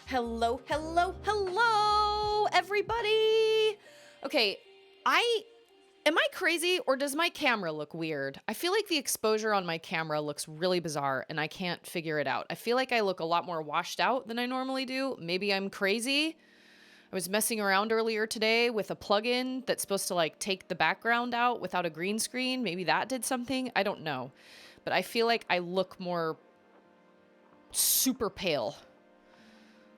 Hello, hello, hello, everybody. Okay, am I crazy or does my camera look weird? I feel like the exposure on my camera looks really bizarre and I can't figure it out. I feel like I look a lot more washed out than I normally do. Maybe I'm crazy. I was messing around earlier today with a plugin that's supposed to like take the background out without a green screen. Maybe that did something. I don't know. But I feel like I look more super pale.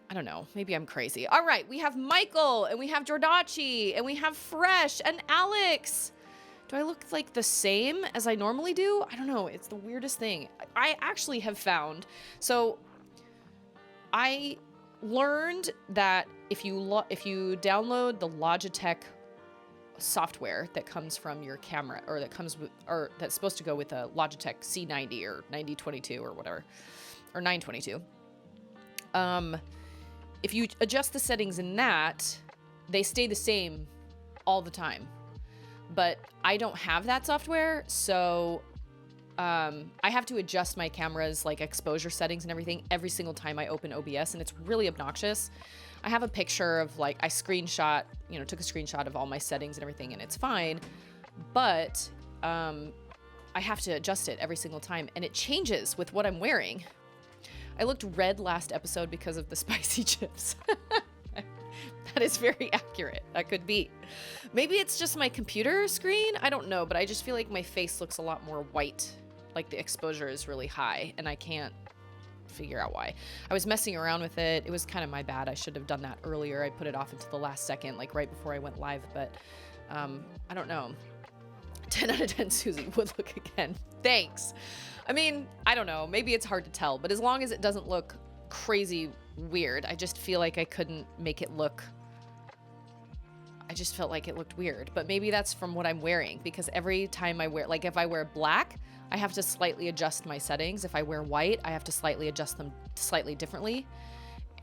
I don't know. Maybe I'm crazy. All right. We have Michael and we have Jordachi and we have Fresh and Alex. Do I look like the same as I normally do? I don't know. It's the weirdest thing. I actually have found. So I learned that if you download the Logitech software that comes from your camera or that comes with, or that's supposed to go with a Logitech C90 or 9022 or whatever, or 922. If you adjust the settings in that, they stay the same all the time. But I don't have that software, so I have to adjust my camera's like exposure settings and everything every single time I open OBS, and it's really obnoxious. I have a picture of like, I took a screenshot of all my settings and everything, and it's fine. But I have to adjust it every single time, and it changes with what I'm wearing. I looked red last episode because of the spicy chips. That is very accurate. That could be. Maybe it's just my computer screen. I don't know, but I just feel like my face looks a lot more white. Like the exposure is really high, and I can't figure out why. I was messing around with it. It was kind of my bad. I should have done that earlier. I put it off until the last second, like right before I went live, but I don't know. 10 out of 10 Susie would look again. Thanks. I mean, I don't know. Maybe it's hard to tell, but as long as it doesn't look crazy weird, I just feel like I couldn't make it look... I just felt like it looked weird, but maybe that's from what I'm wearing, because every time I wear, like if I wear black, I have to slightly adjust my settings. If I wear white, I have to slightly adjust them slightly differently.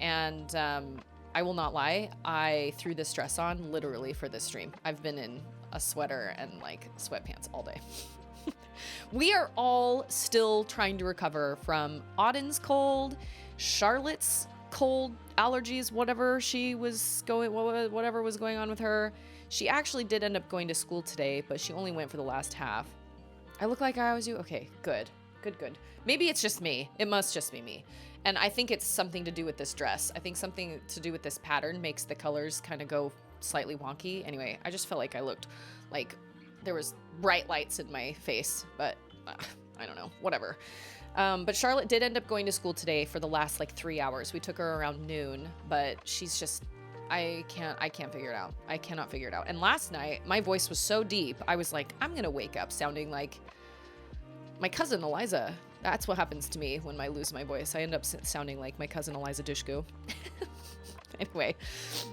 And I will not lie, I threw this dress on literally for this stream. I've been in a sweater and like sweatpants all day. We are all still trying to recover from Auden's cold, Charlotte's cold, allergies, whatever was going on with her. She actually did end up going to school today, but she only went for the last half. I look like I always do? Okay, good. Maybe it's just me. It must just be me. And I think it's something to do with this dress. I think something to do with this pattern makes the colors kind of go slightly wonky. Anyway, I just felt like I looked like there was bright lights in my face, but I don't know, whatever. But Charlotte did end up going to school today for the last like 3 hours. We took her around noon, but she's just, I can't figure it out. I cannot figure it out. And last night, my voice was so deep, I was like, I'm gonna wake up sounding like my cousin Eliza. That's what happens to me when I lose my voice. I end up sounding like my cousin Eliza Dushku. Anyway,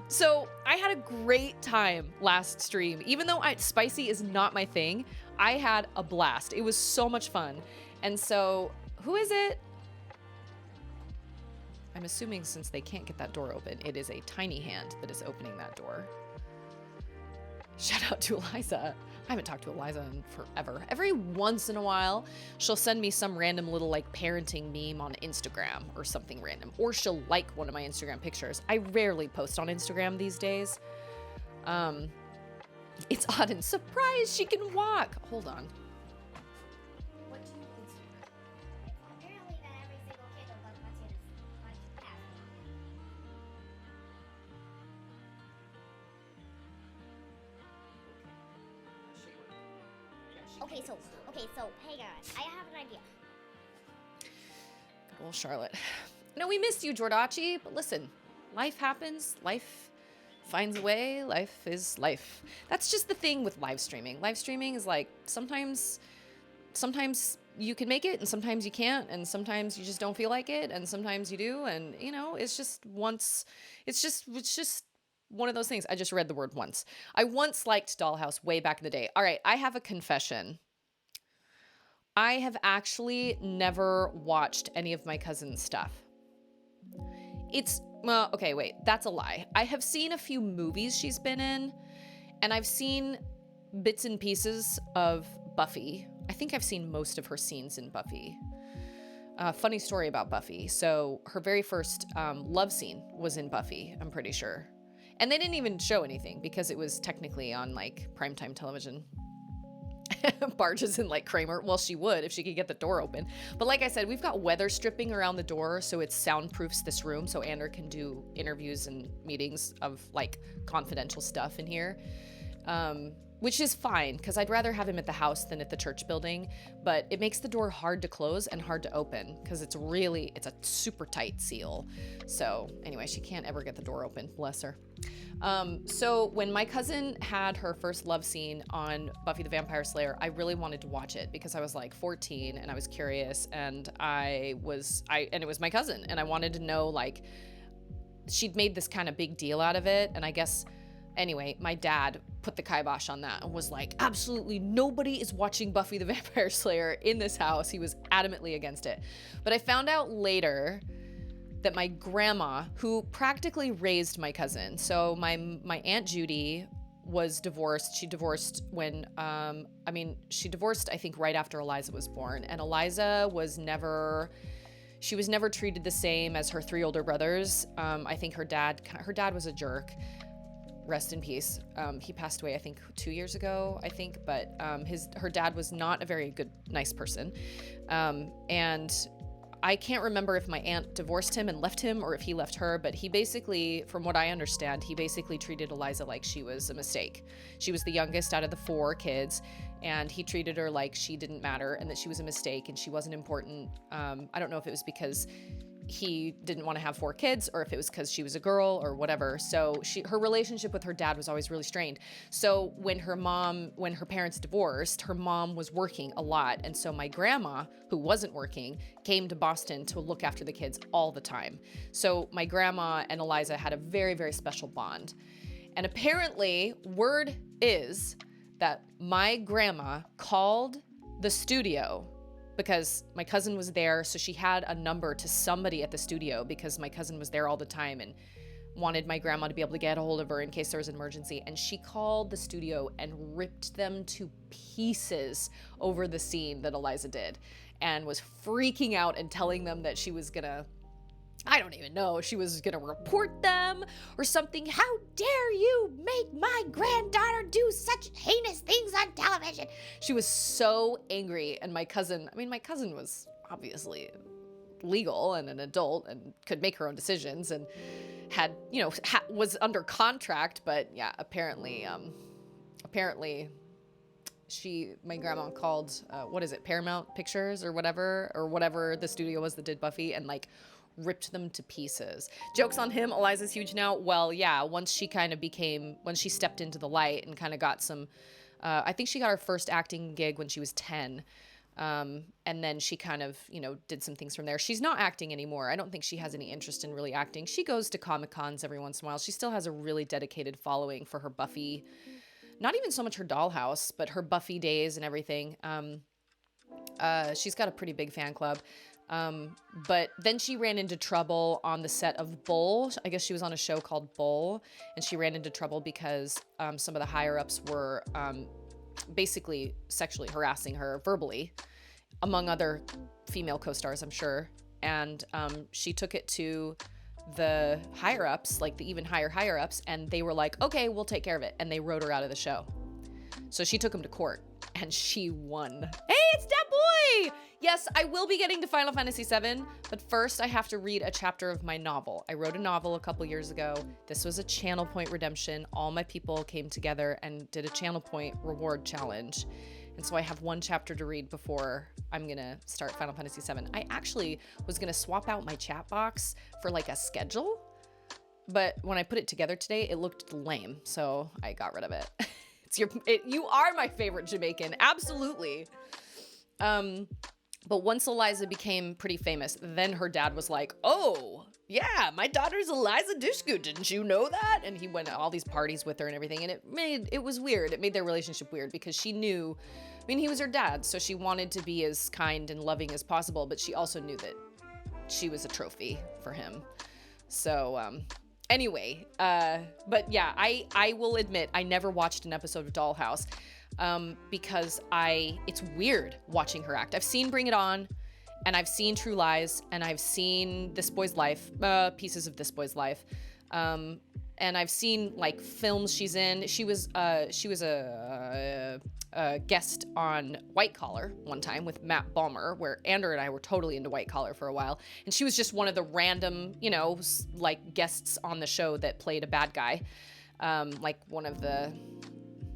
so I had a great time last stream. Even though spicy is not my thing, I had a blast. It was so much fun. And so, who is it? I'm assuming since they can't get that door open, it is a tiny hand that is opening that door. Shout out to Eliza. I haven't talked to Eliza in forever. Every once in a while, she'll send me some random little like parenting meme on Instagram or something random. Or she'll like one of my Instagram pictures. I rarely post on Instagram these days. It's odd and surprise she can walk. Hold on. Okay, so, hey guys, I have an idea. Good old Charlotte. No, we missed you, Jordachi, but listen, life happens, life finds a way, life is life. That's just the thing with live streaming. Live streaming is like, sometimes you can make it, and sometimes you can't, and sometimes you just don't feel like it, and sometimes you do, and you know, it's just one of those things. I just read the word once. I once liked Dollhouse way back in the day. All right, I have a confession. I have never watched any of my cousin's stuff. Well, okay, wait, that's a lie. I have seen a few movies she's been in, and I've seen bits and pieces of Buffy. I think I've seen most of her scenes in Buffy. Funny story about Buffy. So her very first love scene was in Buffy, I'm pretty sure. And they didn't even show anything because it was technically on like primetime television. Barges in like Kramer. Well, she would if she could get the door open. But like I said, we've got weather stripping around the door, so it soundproofs this room so Ander can do interviews and meetings of like confidential stuff in here. Which is fine because I'd rather have him at the house than at the church building, but it makes the door hard to close and hard to open because it's a super tight seal. So anyway, she can't ever get the door open, bless her. So when my cousin had her first love scene on Buffy the Vampire Slayer, I really wanted to watch it because I was like 14 and I was curious, and it was my cousin, and I wanted to know, like, she'd made this kind of big deal out of it, and I guess anyway, my dad put the kibosh on that and was like, absolutely nobody is watching Buffy the Vampire Slayer in this house. He was adamantly against it. But I found out later that my grandma, who practically raised my cousin, so my Aunt Judy was divorced. She divorced when, she divorced, I think, right after Eliza was born. And Eliza was never treated the same as her three older brothers. I think her dad was a jerk. Rest in peace. He passed away, I think, 2 years ago, but her dad was not a very good, nice person. And I can't remember if my aunt divorced him and left him or if he left her, but he basically, from what I understand, he basically treated Eliza like she was a mistake. She was the youngest out of the 4 kids, and he treated her like she didn't matter and that she was a mistake and she wasn't important. I don't know if it was because he didn't want to have 4 kids or if it was because she was a girl or whatever. So her relationship with her dad was always really strained. So when her parents divorced, her mom was working a lot. And so my grandma, who wasn't working, came to Boston to look after the kids all the time. So my grandma and Eliza had a very, very special bond. And apparently, word is that my grandma called the studio because my cousin was there, so she had a number to somebody at the studio because my cousin was there all the time and wanted my grandma to be able to get a hold of her in case there was an emergency. And she called the studio and ripped them to pieces over the scene that Eliza did and was freaking out and telling them that she was gonna, I don't even know, she was gonna report them or something. How dare you make my granddaughter do such heinous things on television? She was so angry. And my cousin was obviously legal and an adult and could make her own decisions and had, was under contract. But yeah, apparently my grandma called, Paramount Pictures or whatever the studio was that did Buffy, and like ripped them to pieces. Joke's on him. Eliza's huge now. Well, yeah, when she stepped into the light and kind of got some, I think she got her first acting gig when she was 10. And then she kind of, did some things from there. She's not acting anymore. I don't think she has any interest in really acting. She goes to Comic-Cons every once in a while. She still has a really dedicated following for her Buffy, not even so much her Dollhouse, but her Buffy days and everything. She's got a pretty big fan club. But then she ran into trouble on the set of Bull. I guess she was on a show called Bull, and she ran into trouble because some of the higher-ups were basically sexually harassing her verbally, among other female co-stars, I'm sure. And she took it to the higher-ups, like the even higher-ups, and they were like, okay, we'll take care of it. And they wrote her out of the show. So she took them to court, and she won. Hey, it's that boy! Yes, I will be getting to Final Fantasy VII, but first I have to read a chapter of my novel. I wrote a novel a couple years ago. This was a channel point redemption. All my people came together and did a channel point reward challenge. And so I have one chapter to read before I'm going to start Final Fantasy VII. I actually was going to swap out my chat box for like a schedule, but when I put it together today, it looked lame, so I got rid of it. You are my favorite Jamaican, absolutely. But once Eliza became pretty famous, then her dad was like, oh, yeah, my daughter's Eliza Dushku, didn't you know that? And he went to all these parties with her and everything, and it was weird. It made their relationship weird because she knew, he was her dad, so she wanted to be as kind and loving as possible, but she also knew that she was a trophy for him. So, anyway, but yeah, I will admit I never watched an episode of Dollhouse. Because it's weird watching her act. I've seen Bring It On, And I've seen True Lies, and I've seen This Boy's Life, pieces of This Boy's Life. And I've seen like films she's in. She was a guest on White Collar one time with Matt Balmer, where Andrew and I were totally into White Collar for a while. And she was just one of the random, you know, like guests on the show that played a bad guy. Like one of the,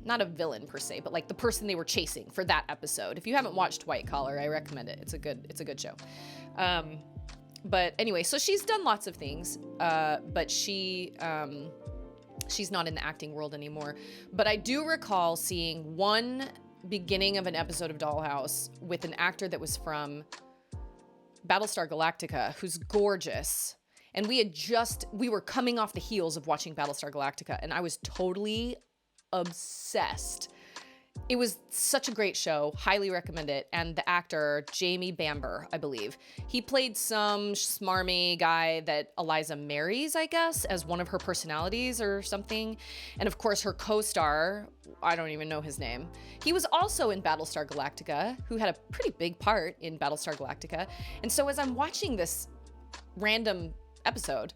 not a villain per se, but like the person they were chasing for that episode. If you haven't watched White Collar, I recommend it. It's a good show. But anyway, so she's done lots of things, but she's not in the acting world anymore. But I do recall seeing one beginning of an episode of Dollhouse with an actor that was from Battlestar Galactica, who's gorgeous. And we were coming off the heels of watching Battlestar Galactica, and I was totally obsessed. It was such a great show. Highly recommend it. And the actor, Jamie Bamber, I believe, he played some smarmy guy that Eliza marries, I guess, as one of her personalities or something. And of course, her co-star, I don't even know his name. He was also in Battlestar Galactica, who had a pretty big part in Battlestar Galactica. And so as I'm watching this random episode,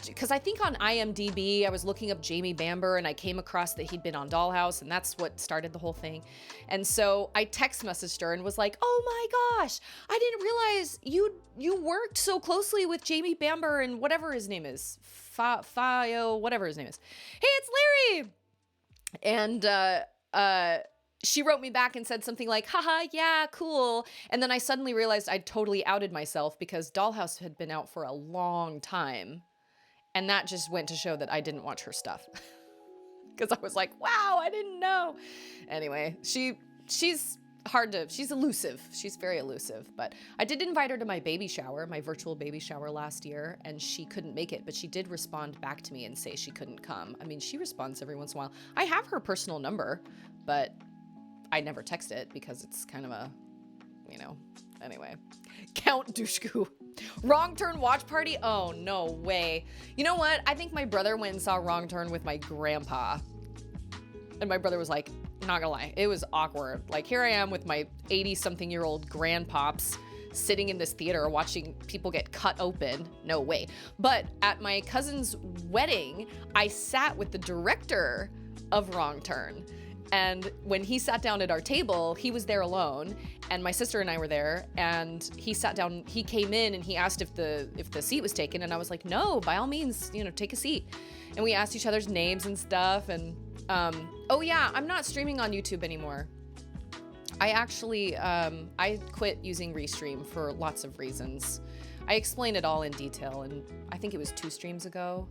because I think on IMDb, I was looking up Jamie Bamber and I came across that he'd been on Dollhouse, and that's what started the whole thing. And so I text messaged her and was like, oh my gosh, I didn't realize you worked so closely with Jamie Bamber and whatever his name is, Fio, whatever his name is. Hey, it's Larry. And she wrote me back and said something like, haha, yeah, cool. And then I suddenly realized I'd totally outed myself because Dollhouse had been out for a long time. And that just went to show that I didn't watch her stuff. Because I was like, wow, I didn't know. Anyway, she's elusive. She's very elusive. But I did invite her to my baby shower, my virtual baby shower last year, and she couldn't make it. But she did respond back to me and say she couldn't come. I mean, she responds every once in a while. I have her personal number, but I never text it because it's kind of a, you know, anyway. Count Dushku. Wrong Turn watch party? Oh, no way. You know what? I think my brother went and saw Wrong Turn with my grandpa. And my brother was like, not gonna lie, it was awkward. Like, here I am with my 80-something-year-old grandpops sitting in this theater watching people get cut open. No way. But at my cousin's wedding, I sat with the director of Wrong Turn. And when he sat down at our table, he was there alone, and my sister and I were there, and he sat down, he came in and he asked if the seat was taken, and I was like, no, by all means, you know, take a seat. And we asked each other's names and stuff, and oh yeah, I'm not streaming on YouTube anymore. I actually, I quit using Restream for lots of reasons. I explained it all in detail, and I think it was 2 streams ago.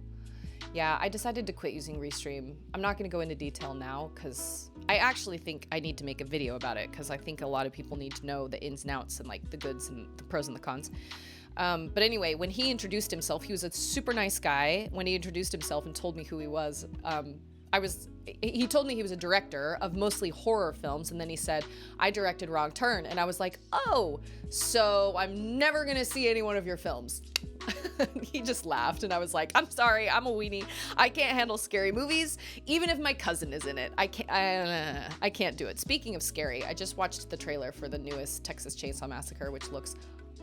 Yeah, I decided to quit using Restream. I'm not going to go into detail now because I actually think I need to make a video about it because I think a lot of people need to know the ins and outs and like the goods and the pros and the cons. But anyway, when he introduced himself, he was a super nice guy. When he introduced himself and told me who he was, he told me he was a director of mostly horror films, and then he said, I directed Wrong Turn, and I was like, oh, so I'm never going to see any one of your films. He just laughed, and I was like, I'm sorry, I'm a weenie. I can't handle scary movies, even if my cousin is in it. I can't do it. Speaking of scary, I just watched the trailer for the newest Texas Chainsaw Massacre, which looks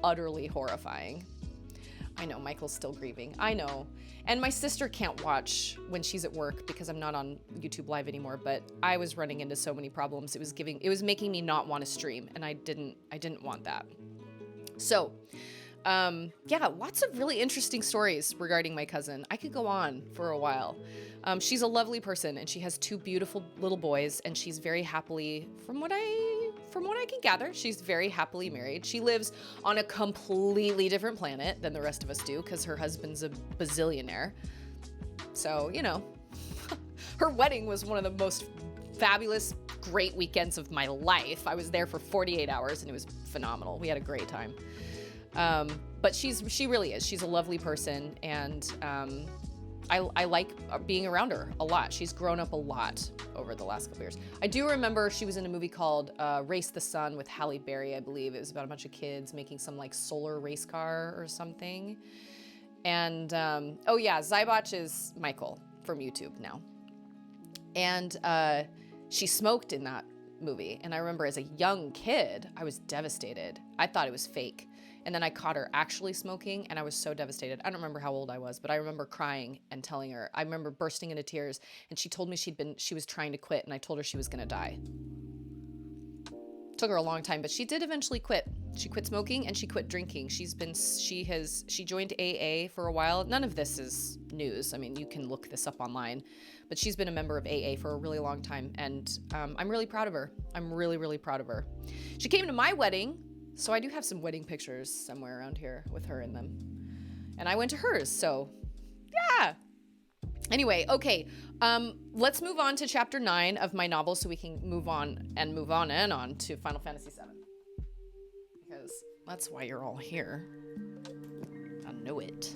utterly horrifying. I know, Michael's still grieving. I know. And my sister can't watch when she's at work because I'm not on YouTube Live anymore, but I was running into so many problems. It was making me not want to stream, and I didn't want that. So, yeah, lots of really interesting stories regarding my cousin. I could go on for a while. She's a lovely person, and she has 2 beautiful little boys, and she's very happily, from what I can gather, she's very happily married. She lives on a completely different planet than the rest of us do because her husband's a bazillionaire. So, you know, her wedding was one of the most fabulous, great weekends of my life. I was there for 48 hours, and it was phenomenal. We had a great time. But she really is. She's a lovely person, and I like being around her a lot. She's grown up a lot over the last couple years. I do remember she was in a movie called Race the Sun with Halle Berry, I believe. It was about a bunch of kids making some like solar race car or something. And oh yeah, Zybotch is Michael from YouTube now. And she smoked in that movie. And I remember as a young kid, I was devastated. I thought it was fake. And then I caught her actually smoking, and I was so devastated. I don't remember how old I was, but I remember crying and telling her. I remember bursting into tears, and she told me she was trying to quit, and I told her she was going to die. Took her a long time, but she did eventually quit. She quit smoking and she quit drinking. She joined AA for a while. None of this is news. I mean, you can look this up online, but she's been a member of AA for a really long time, and I'm really proud of her. I'm really, really proud of her. She came to my wedding. So I do have some wedding pictures somewhere around here with her in them. And I went to hers, so yeah. Anyway, okay. Let's move on to chapter 9 of my novel so we can move on to Final Fantasy VII. Because that's why you're all here. I know it.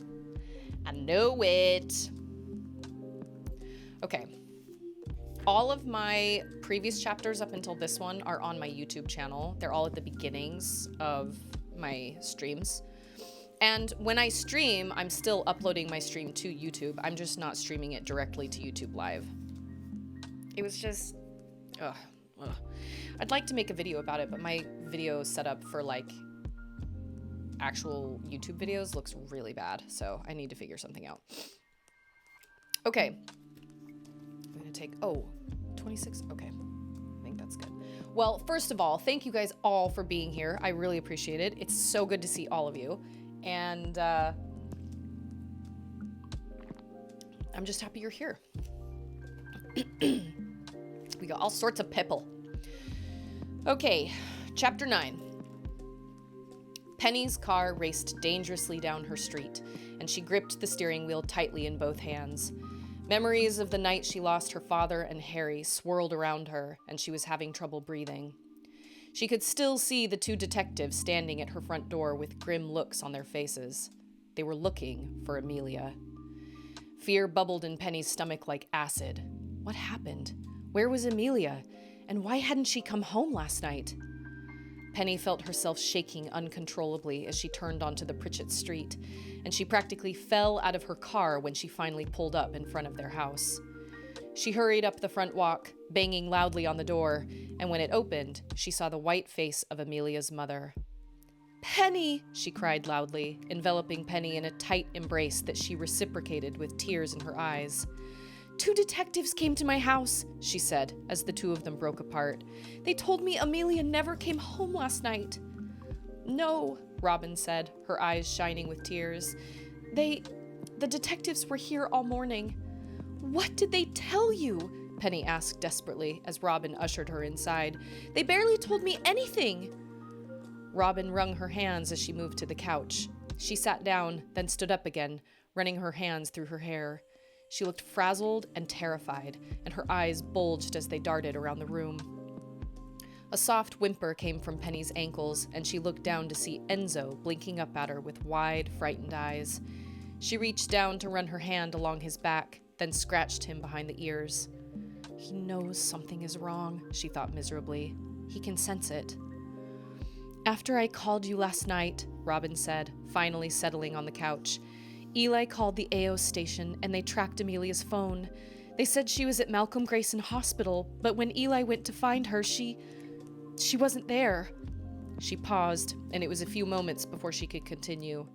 Okay. All of my previous chapters up until this one are on my YouTube channel. They're all at the beginnings of my streams. And when I stream, I'm still uploading my stream to YouTube. I'm just not streaming it directly to YouTube Live. It was just, ugh. I'd like to make a video about it, but my video setup for like actual YouTube videos looks really bad. So I need to figure something out. Okay. I'm gonna take, 26, okay. I think that's good. Well, first of all, thank you guys all for being here. I really appreciate it. It's so good to see all of you. And I'm just happy you're here. We got all sorts of people. Okay, chapter 9. Penny's car raced dangerously down her street, and she gripped the steering wheel tightly in both hands. Memories of the night she lost her father and Harry swirled around her, and she was having trouble breathing. She could still see the 2 detectives standing at her front door with grim looks on their faces. They were looking for Amelia. Fear bubbled in Penny's stomach like acid. What happened? Where was Amelia? And why hadn't she come home last night? Penny felt herself shaking uncontrollably as she turned onto the Pritchett street, and she practically fell out of her car when she finally pulled up in front of their house. She hurried up the front walk, banging loudly on the door, and when it opened, she saw the white face of Amelia's mother. "Penny!" she cried loudly, enveloping Penny in a tight embrace that she reciprocated with tears in her eyes. "2 detectives came to my house," she said, as the 2 of them broke apart. "They told me Amelia never came home last night." "No," Robin said, her eyes shining with tears. The detectives were here all morning." "What did they tell you?" Penny asked desperately as Robin ushered her inside. "They barely told me anything." Robin wrung her hands as she moved to the couch. She sat down, then stood up again, running her hands through her hair. She looked frazzled and terrified, and her eyes bulged as they darted around the room. A soft whimper came from Penny's ankles, and she looked down to see Enzo blinking up at her with wide, frightened eyes. She reached down to run her hand along his back, then scratched him behind the ears. "He knows something is wrong," she thought miserably. "He can sense it." "After I called you last night," Robin said, finally settling on the couch, "Eli called the AO station and they tracked Amelia's phone. They said she was at Malcolm Grayson Hospital, but when Eli went to find her, she wasn't there." She paused, and it was a few moments before she could continue.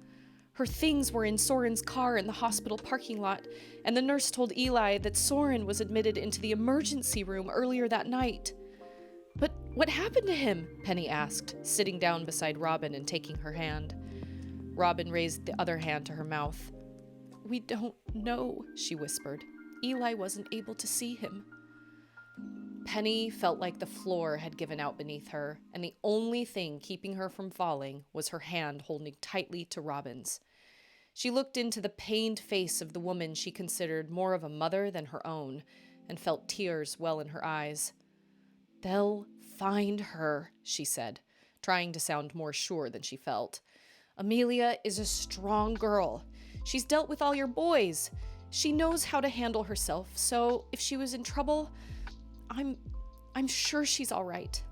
"Her things were in Soren's car in the hospital parking lot, and the nurse told Eli that Soren was admitted into the emergency room earlier that night." "But what happened to him?" Penny asked, sitting down beside Robin and taking her hand. Robin raised the other hand to her mouth. "We don't know," she whispered. "Eli wasn't able to see him." Penny felt like the floor had given out beneath her, and the only thing keeping her from falling was her hand holding tightly to Robin's. She looked into the pained face of the woman she considered more of a mother than her own, and felt tears well in her eyes. "They'll find her," she said, trying to sound more sure than she felt. "Amelia is a strong girl. She's dealt with all your boys. She knows how to handle herself, so if she was in trouble, I'm sure she's all right."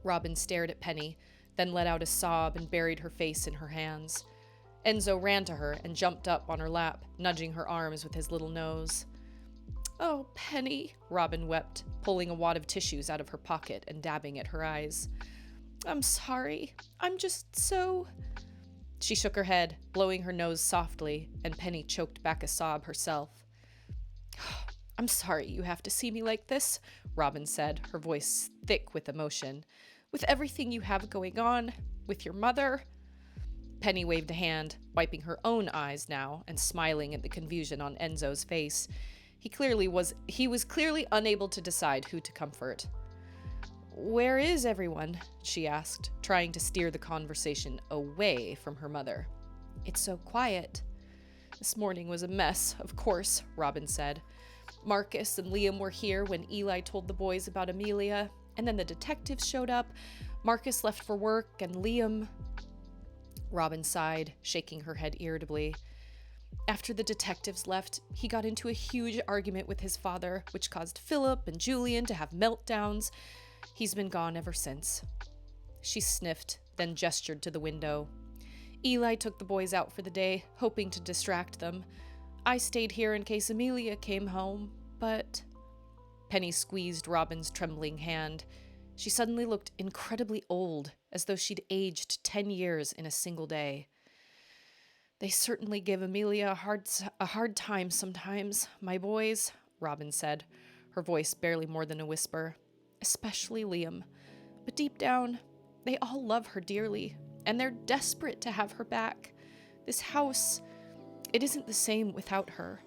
Robin stared at Penny, then let out a sob and buried her face in her hands. Enzo ran to her and jumped up on her lap, nudging her arms with his little nose. Oh, Penny, Robin wept, pulling a wad of tissues out of her pocket and dabbing at her eyes. I'm sorry. I'm just so... She shook her head, blowing her nose softly, and Penny choked back a sob herself. I'm sorry you have to see me like this, Robin said, her voice thick with emotion. With everything you have going on, with your mother... Penny waved a hand, wiping her own eyes now and smiling at the confusion on Enzo's face. He was clearly unable to decide who to comfort. Where is everyone? She asked, trying to steer the conversation away from her mother. It's so quiet. This morning was a mess, of course, Robin said. Marcus and Liam were here when Eli told the boys about Amelia, and then the detectives showed up. Marcus left for work, and Liam... Robin sighed, shaking her head irritably. After the detectives left, he got into a huge argument with his father, which caused Philip and Julian to have meltdowns. He's been gone ever since. She sniffed, then gestured to the window. Eli took the boys out for the day, hoping to distract them. I stayed here in case Amelia came home, but... Penny squeezed Robin's trembling hand. She suddenly looked incredibly old, as though she'd aged 10 years in a single day. They certainly give Amelia a hard time sometimes, my boys, Robin said, her voice barely more than a whisper. Especially Liam. But deep down, they all love her dearly, and they're desperate to have her back. This house, it isn't the same without her.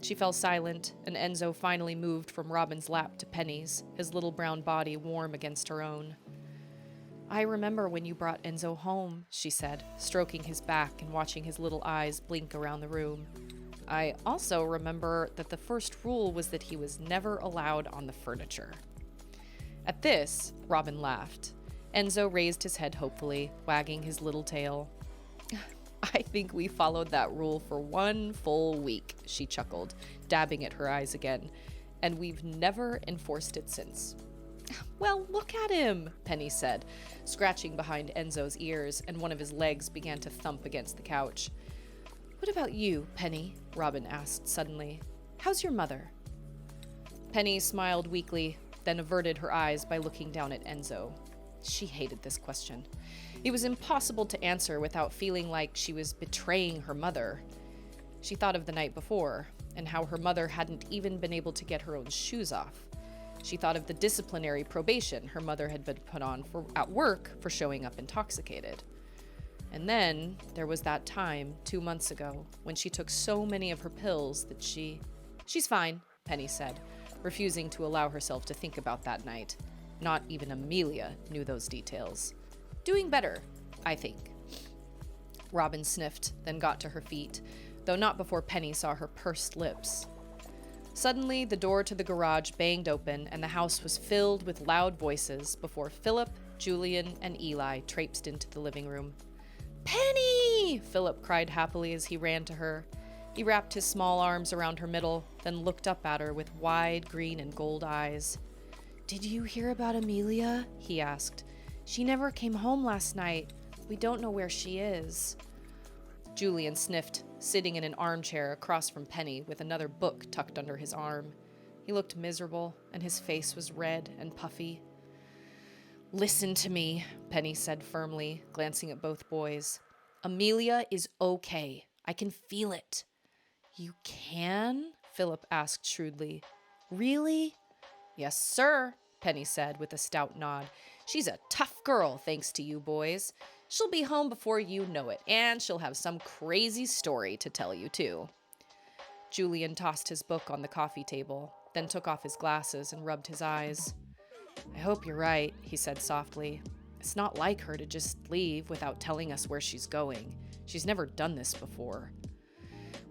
She fell silent, and Enzo finally moved from Robin's lap to Penny's, his little brown body warm against her own. I remember when you brought Enzo home, she said, stroking his back and watching his little eyes blink around the room. I also remember that the first rule was that he was never allowed on the furniture. At this, Robin laughed. Enzo raised his head hopefully, wagging his little tail. I think we followed that rule for 1 full week, she chuckled, dabbing at her eyes again, and we've never enforced it since. Well, look at him, Penny said, scratching behind Enzo's ears, and one of his legs began to thump against the couch. What about you, Penny? Robin asked suddenly. How's your mother? Penny smiled weakly, then averted her eyes by looking down at Enzo. She hated this question. It was impossible to answer without feeling like she was betraying her mother. She thought of the night before, and how her mother hadn't even been able to get her own shoes off. She thought of the disciplinary probation her mother had been put on at work for showing up intoxicated. And then there was that time, 2 months ago, when she took so many of her pills that She's fine, Penny said, refusing to allow herself to think about that night. Not even Amelia knew those details. Doing better, I think. Robin sniffed, then got to her feet, though not before Penny saw her pursed lips. Suddenly, the door to the garage banged open, and the house was filled with loud voices before Philip, Julian, and Eli traipsed into the living room. Penny! Philip cried happily as he ran to her. He wrapped his small arms around her middle, then looked up at her with wide green and gold eyes. Did you hear about Amelia? He asked. She never came home last night. We don't know where she is. Julian sniffed, sitting in an armchair across from Penny with another book tucked under his arm. He looked miserable, and his face was red and puffy. Listen to me, Penny said firmly, glancing at both boys. Amelia is okay. I can feel it. You can? Philip asked shrewdly. Really? Yes, sir, Penny said with a stout nod. She's a tough girl, thanks to you boys. She'll be home before you know it, and she'll have some crazy story to tell you, too. Julian tossed his book on the coffee table, then took off his glasses and rubbed his eyes. I hope you're right, he said softly. It's not like her to just leave without telling us where she's going. She's never done this before.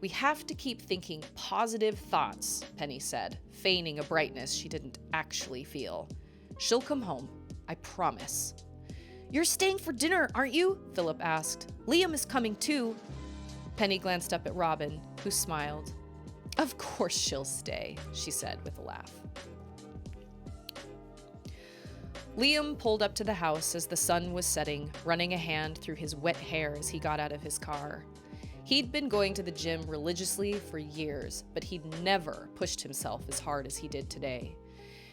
We have to keep thinking positive thoughts, Penny said, feigning a brightness she didn't actually feel. She'll come home, I promise. You're staying for dinner, aren't you? Philip asked. Liam is coming too. Penny glanced up at Robin, who smiled. Of course she'll stay, she said with a laugh. Liam pulled up to the house as the sun was setting, running a hand through his wet hair as he got out of his car. He'd been going to the gym religiously for years, but he'd never pushed himself as hard as he did today.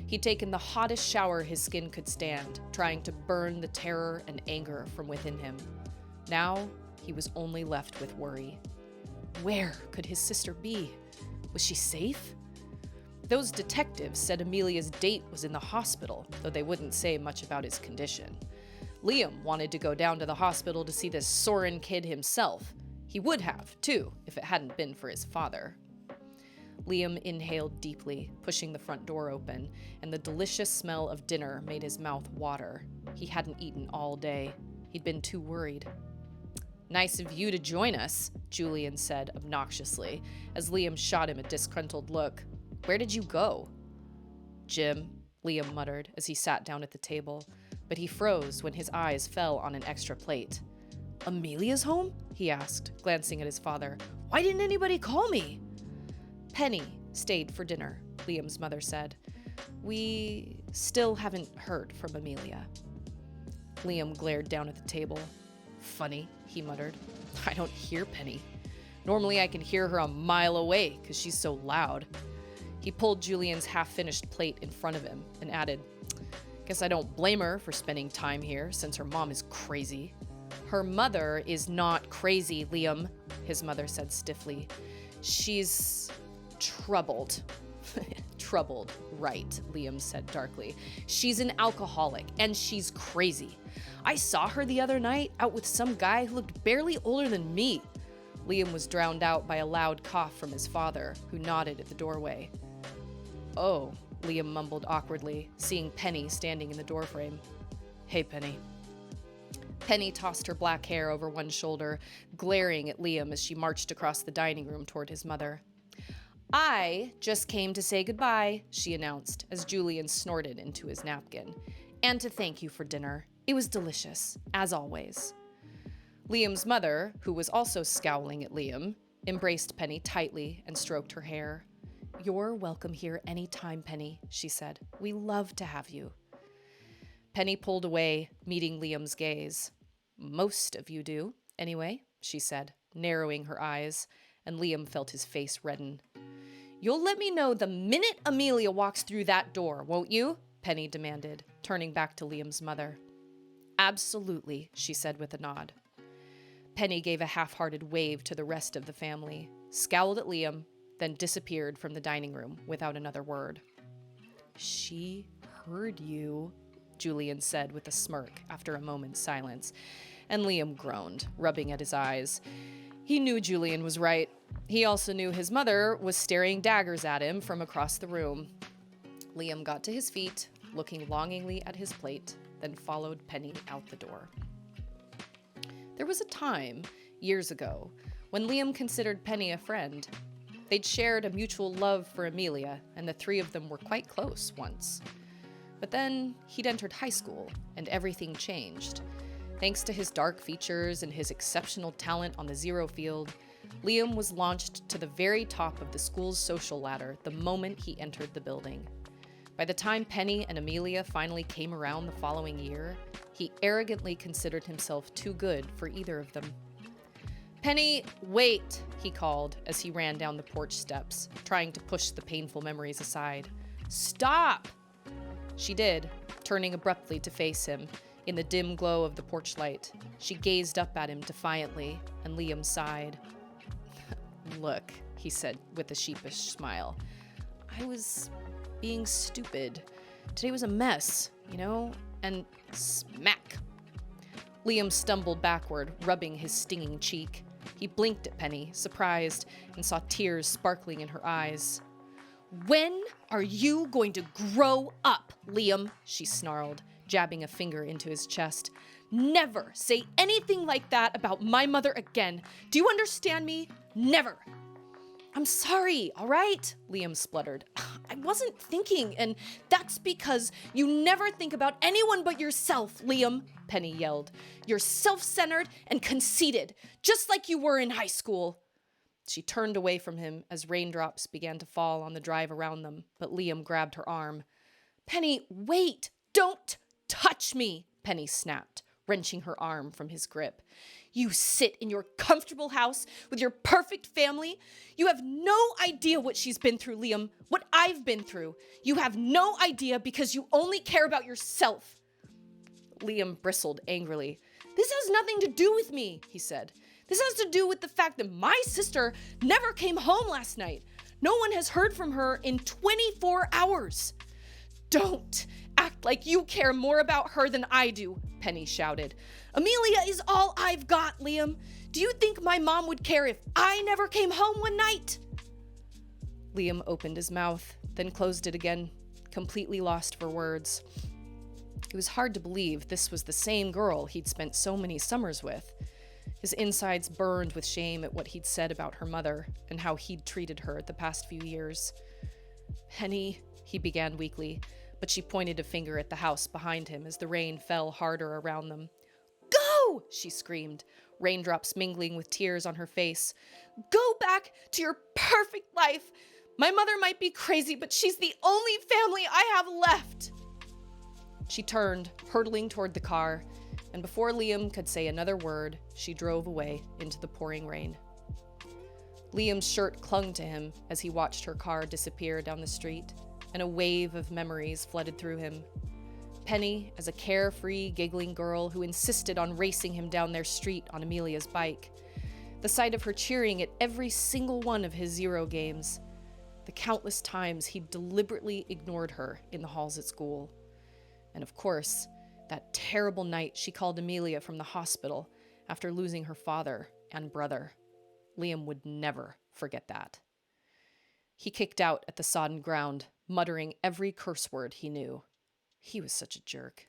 He'd taken the hottest shower his skin could stand, trying to burn the terror and anger from within him. Now, he was only left with worry. Where could his sister be? Was she safe? Those detectives said Amelia's date was in the hospital, though they wouldn't say much about his condition. Liam wanted to go down to the hospital to see this Soren kid himself. He would have, too, if it hadn't been for his father. Liam inhaled deeply, pushing the front door open, and the delicious smell of dinner made his mouth water. He hadn't eaten all day. He'd been too worried. "Nice of you to join us," Julian said obnoxiously, as Liam shot him a disgruntled look. "Where did you go?" "Gym," Liam muttered as he sat down at the table, but he froze when his eyes fell on an extra plate. "Amelia's home?" he asked, glancing at his father. "Why didn't anybody call me?" "Penny stayed for dinner," Liam's mother said. "We still haven't heard from Amelia." Liam glared down at the table. "Funny," he muttered. "I don't hear Penny. Normally I can hear her a mile away because she's so loud." He pulled Julian's half-finished plate in front of him and added, "Guess I don't blame her for spending time here since her mom is crazy." "Her mother is not crazy, Liam," his mother said stiffly. "She's troubled." "Troubled, right," Liam said darkly. "She's an alcoholic, and she's crazy. I saw her the other night out with some guy who looked barely older than me." Liam was drowned out by a loud cough from his father, who nodded at the doorway. "Oh," Liam mumbled awkwardly, seeing Penny standing in the doorframe. "Hey, Penny." Penny tossed her black hair over one shoulder, glaring at Liam as she marched across the dining room toward his mother. "I just came to say goodbye," she announced as Julian snorted into his napkin, "and to thank you for dinner. It was delicious, as always." Liam's mother, who was also scowling at Liam, embraced Penny tightly and stroked her hair. "You're welcome here any time, Penny," she said. "We love to have you." Penny pulled away, meeting Liam's gaze. "Most of you do, anyway," she said, narrowing her eyes, and Liam felt his face redden. "You'll let me know the minute Amelia walks through that door, won't you?" Penny demanded, turning back to Liam's mother. "Absolutely," she said with a nod. Penny gave a half-hearted wave to the rest of the family, scowled at Liam, then disappeared from the dining room without another word. "She heard you," Julian said with a smirk after a moment's silence, and Liam groaned, rubbing at his eyes. He knew Julian was right. He also knew his mother was staring daggers at him from across the room. Liam got to his feet, looking longingly at his plate, then followed Penny out the door. There was a time, years ago, when Liam considered Penny a friend. They'd shared a mutual love for Amelia, and the three of them were quite close once. But then he'd entered high school, and everything changed. Thanks to his dark features and his exceptional talent on the zero field, Liam was launched to the very top of the school's social ladder the moment he entered the building. By the time Penny and Amelia finally came around the following year, he arrogantly considered himself too good for either of them. "Penny, wait," he called as he ran down the porch steps, trying to push the painful memories aside. "Stop!" She did, turning abruptly to face him. In the dim glow of the porch light, she gazed up at him defiantly, and Liam sighed. "Look," he said with a sheepish smile. "I was being stupid. Today was a mess, and smack." Liam stumbled backward, rubbing his stinging cheek. He blinked at Penny, surprised, and saw tears sparkling in her eyes. "When are you going to grow up, Liam?" she snarled, jabbing a finger into his chest. "Never say anything like that about my mother again. Do you understand me? Never." "I'm sorry, all right?" Liam spluttered. "I wasn't thinking, and that's because you never think about anyone but yourself, Liam," Penny yelled. "You're self-centered and conceited, just like you were in high school." She turned away from him as raindrops began to fall on the drive around them, but Liam grabbed her arm. "Penny, wait! Don't touch me!" Penny snapped, wrenching her arm from his grip. You sit in your comfortable house with your perfect family. You have no idea what she's been through, Liam, what I've been through. You have no idea because you only care about yourself. Liam bristled angrily. This has nothing to do with me, he said. This has to do with the fact that my sister never came home last night. No one has heard from her in 24 hours. Don't act like you care more about her than I do, Penny shouted. Amelia is all I've got, Liam. Do you think my mom would care if I never came home one night? Liam opened his mouth, then closed it again, completely lost for words. It was hard to believe this was the same girl he'd spent so many summers with. His insides burned with shame at what he'd said about her mother and how he'd treated her the past few years. Penny, he began weakly, but she pointed a finger at the house behind him as the rain fell harder around them. Go! She screamed, raindrops mingling with tears on her face. Go back to your perfect life. My mother might be crazy, but she's the only family I have left. She turned, hurtling toward the car, and before Liam could say another word, she drove away into the pouring rain. Liam's shirt clung to him as he watched her car disappear down the street, and a wave of memories flooded through him. Penny as a carefree, giggling girl who insisted on racing him down their street on Amelia's bike. The sight of her cheering at every single one of his Zero games. The countless times he'd deliberately ignored her in the halls at school. And of course, that terrible night she called Amelia from the hospital after losing her father and brother. Liam would never forget that. He kicked out at the sodden ground, muttering every curse word he knew. He was such a jerk.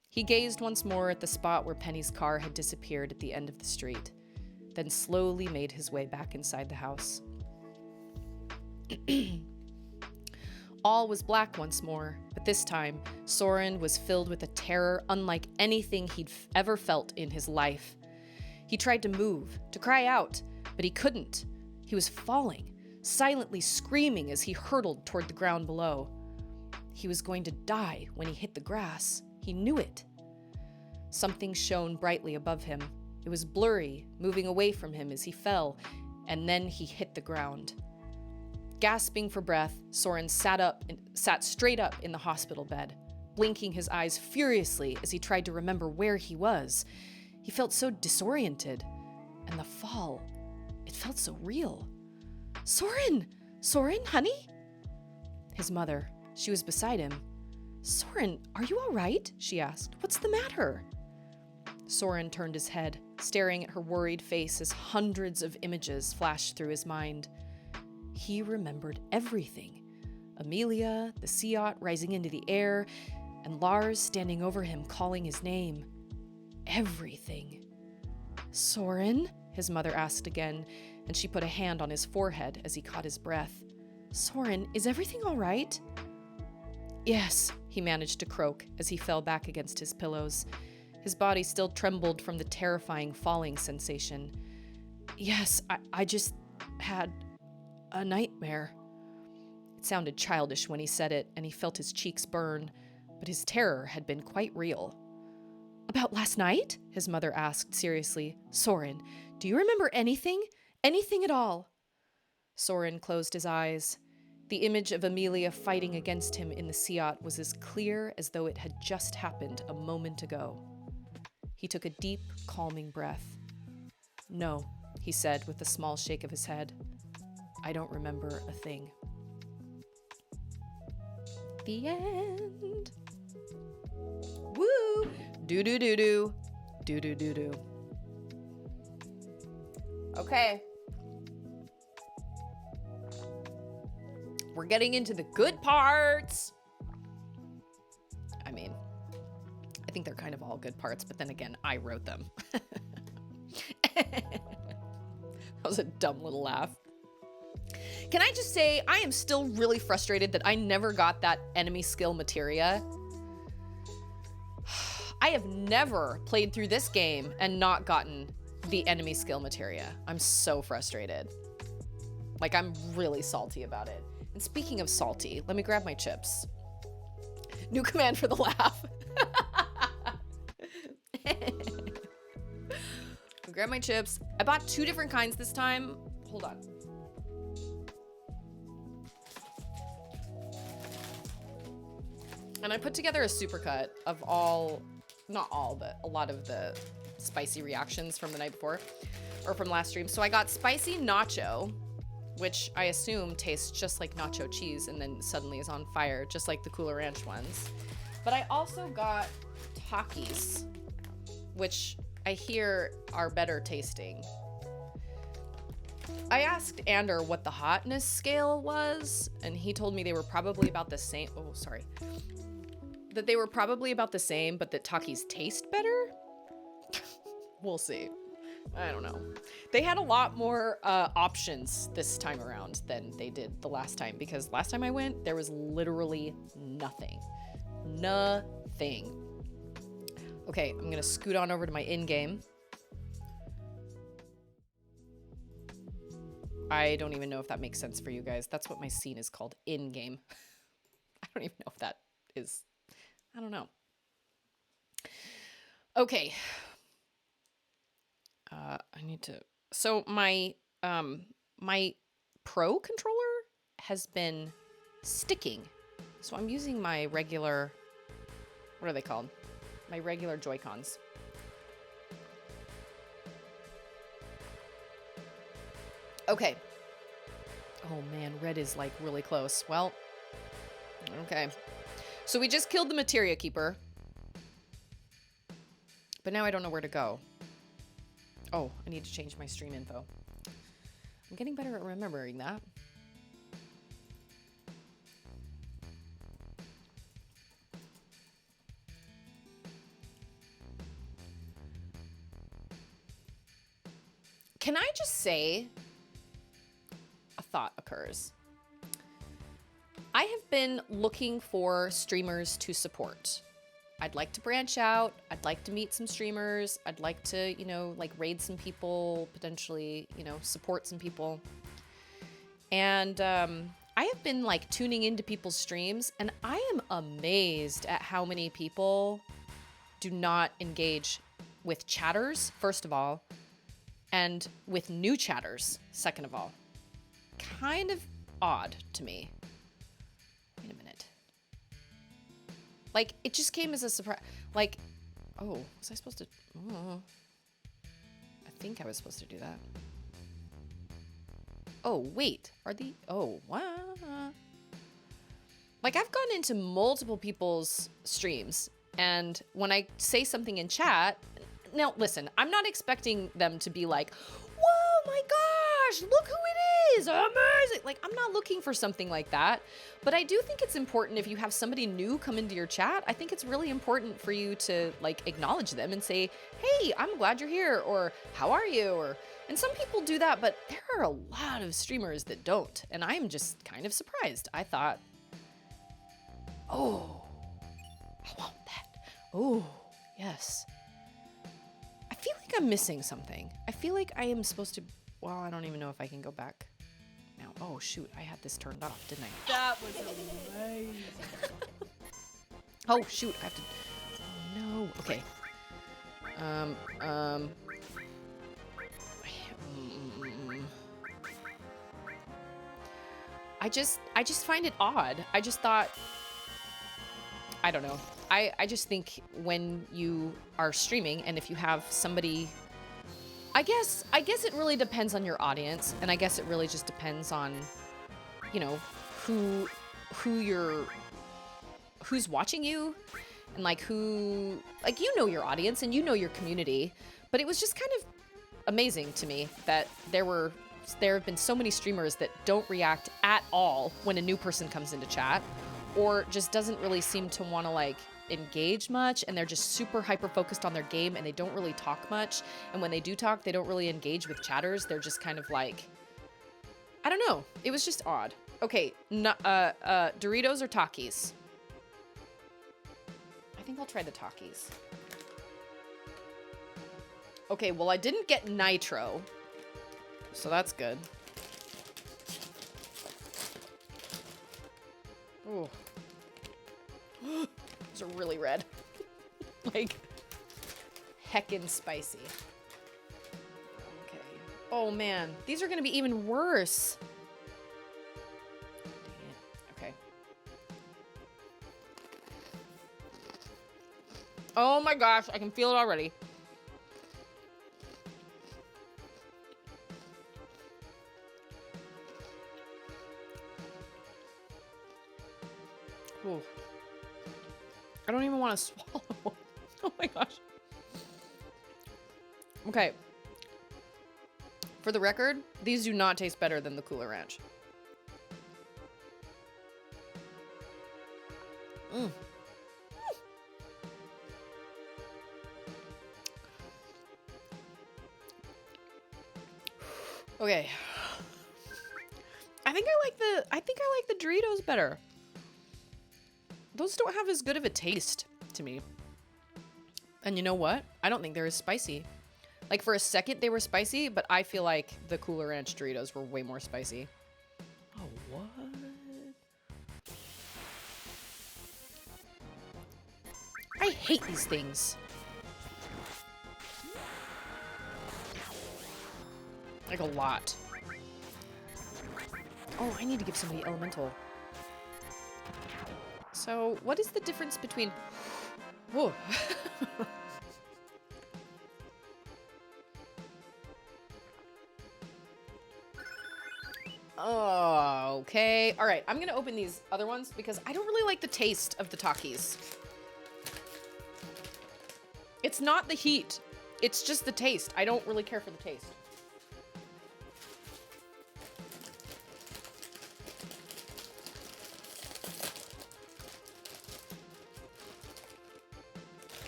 He gazed once more at the spot where Penny's car had disappeared at the end of the street, then slowly made his way back inside the house. All was black once more, but this time, Soren was filled with a terror unlike anything he'd ever felt in his life. He tried to move, to cry out, but he couldn't. He was falling, silently screaming as he hurtled toward the ground below. He was going to die when he hit the grass. He knew it. Something shone brightly above him. It was blurry, moving away from him as he fell, and then he hit the ground. Gasping for breath, Soren sat straight up in the hospital bed, blinking his eyes furiously as he tried to remember where he was. He felt so disoriented, and the fall, it felt so real. Soren! Soren, honey? His mother, she was beside him. Soren, are you all right? She asked. What's the matter? Soren turned his head, staring at her worried face as hundreds of images flashed through his mind. He remembered everything. Amelia, the sea yacht rising into the air, and Lars standing over him calling his name. Everything. Soren? His mother asked again, and she put a hand on his forehead as he caught his breath. Soren, is everything all right? Yes, he managed to croak as he fell back against his pillows. His body still trembled from the terrifying falling sensation. Yes, I just had a nightmare. It sounded childish when he said it, and he felt his cheeks burn, but his terror had been quite real. About last night? His mother asked seriously. Soren, do you remember anything? Anything at all? Soren closed his eyes. The image of Amelia fighting against him in the sea yacht was as clear as though it had just happened a moment ago. He took a deep, calming breath. No, he said with a small shake of his head. I don't remember a thing. The end. Woo! Do-do-do-do. Do-do-do-do. Okay. We're getting into the good parts. I mean, I think they're kind of all good parts, but then again, I wrote them. That was a dumb little laugh. Can I just say, I am still really frustrated that I never got that enemy skill materia. I have never played through this game and not gotten the enemy skill materia. I'm so frustrated. Like, I'm really salty about it. And speaking of salty, let me grab my chips. New command for the laugh. grab my chips. I bought 2 different kinds this time. Hold on. And I put together a supercut of all, not all, but a lot of the spicy reactions from the night before, or from last stream. So I got spicy nacho, which I assume tastes just like nacho cheese and then suddenly is on fire, just like the Cooler Ranch ones. But I also got Takis, which I hear are better tasting. I asked Ander what the hotness scale was, and he told me they were probably about the same. Oh, sorry. That they were probably about the same, but that Takis taste better? We'll see. I don't know. They had a lot more options this time around than they did the last time, because last time I went, there was literally nothing. Nothing. Okay, I'm gonna scoot on over to my in-game. I don't even know if that makes sense for you guys. That's what my scene is called, in-game. I don't even know if that is... I don't know. Okay. I need to... So my Pro controller has been sticking. So I'm using my regular... What are they called? My regular Joy-Cons. Okay. Oh man, red is like really close. Well, okay. So we just killed the Materia Keeper. But now I don't know where to go. Oh, I need to change my stream info. I'm getting better at remembering that. Can I just say, a thought occurs. I have been looking for streamers to support. I'd like to branch out. I'd like to meet some streamers. I'd like to, you know, like raid some people, potentially, you know, support some people. And I have been like tuning into people's streams, and I am amazed at how many people do not engage with chatters, first of all, and with new chatters, second of all. Kind of odd to me. Wait a minute. Like, it just came as a surprise. Like, oh, was I supposed to? Oh, I think I was supposed to do that. Oh, wait. Are the... Oh, what? Like, I've gone into multiple people's streams, and when I say something in chat... Now, listen, I'm not expecting them to be like, whoa, my gosh, look who it is, amazing. Like, I'm not looking for something like that. But I do think it's important if you have somebody new come into your chat, I think it's really important for you to, like, acknowledge them and say, hey, I'm glad you're here, or how are you, or... And some people do that, but there are a lot of streamers that don't, and I'm just kind of surprised. I thought, oh, I want that. Oh, yes. I feel like I'm missing something. I feel like I am supposed to... Well, I don't even know if I can go back now. Oh, shoot. I had this turned off, didn't I? That was amazing. Oh, shoot. I have to... Oh, no. Okay. I just find it odd. I just thought... I don't know. I just think when you are streaming, and if you have somebody, I guess it really depends on your audience, and I guess it really just depends on, you know, who's watching you, and like who, like, you know, your audience and you know your community. But it was just kind of amazing to me that there have been so many streamers that don't react at all when a new person comes into chat, or just doesn't really seem to want to like engage much, and they're just super hyper focused on their game and they don't really talk much, and when they do talk they don't really engage with chatters. They're just kind of like, I don't know, it was just odd. Okay, Doritos or Takis? I think I'll try the Takis. Okay, well, I didn't get nitro, so that's good. Ooh. Those are really red. Like, heckin' spicy. Oh man, these are gonna be even worse. Dang it. Okay. Oh my gosh, I can feel it already. Ooh. I don't even want to swallow. Oh my gosh. Okay. For the record, these do not taste better than the Cooler Ranch. Mm. Okay. I think I like the Doritos better. Those don't have as good of a taste to me. And you know what? I don't think they're as spicy. Like, for a second, they were spicy, but I feel like the Cooler Ranch Doritos were way more spicy. Oh, what? I hate these things. Like, a lot. Oh, I need to give somebody elemental. So, what is the difference between... Whoa. Oh, okay. All right, I'm gonna open these other ones because I don't really like the taste of the Takis. It's not the heat. It's just the taste. I don't really care for the taste.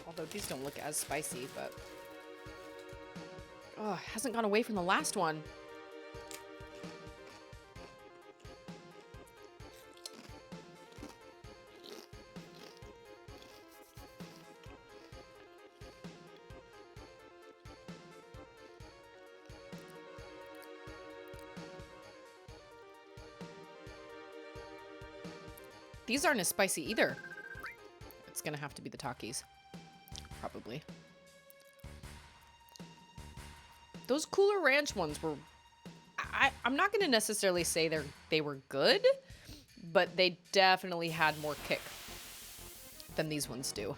Although these don't look as spicy, but... Oh, it hasn't gone away from the last one. These aren't as spicy either. It's gonna have to be the Takis. Probably. Those Cooler Ranch ones were... I'm not gonna necessarily say they were good, but they definitely had more kick than these ones do.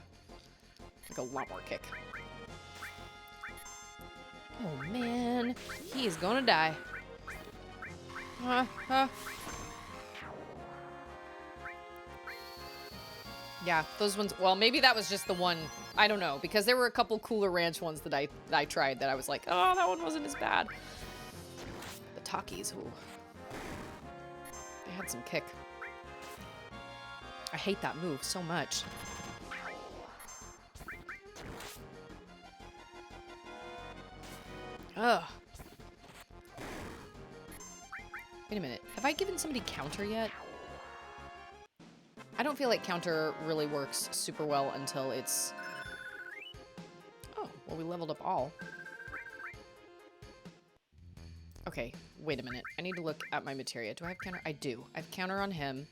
Like, a lot more kick. Oh man, he is gonna die. Yeah, those ones, well, maybe that was just the one, I don't know, because there were a couple Cooler Ranch ones that I tried that I was like, oh, that one wasn't as bad. The Takis, ooh. They had some kick. I hate that move so much. Ugh. Wait a minute, have I given somebody counter yet? I don't feel like counter really works super well until it's... Oh, well, we leveled up all. Okay, wait a minute. I need to look at my materia. Do I have counter? I do. I have counter on him.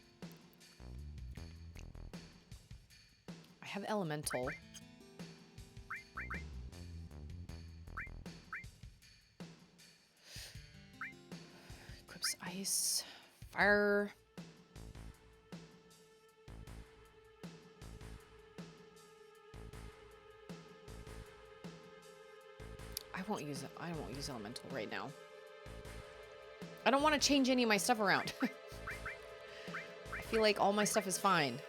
I have elemental. Equips ice. Fire. I won't use elemental right now. I don't want to change any of my stuff around. I feel like all my stuff is fine.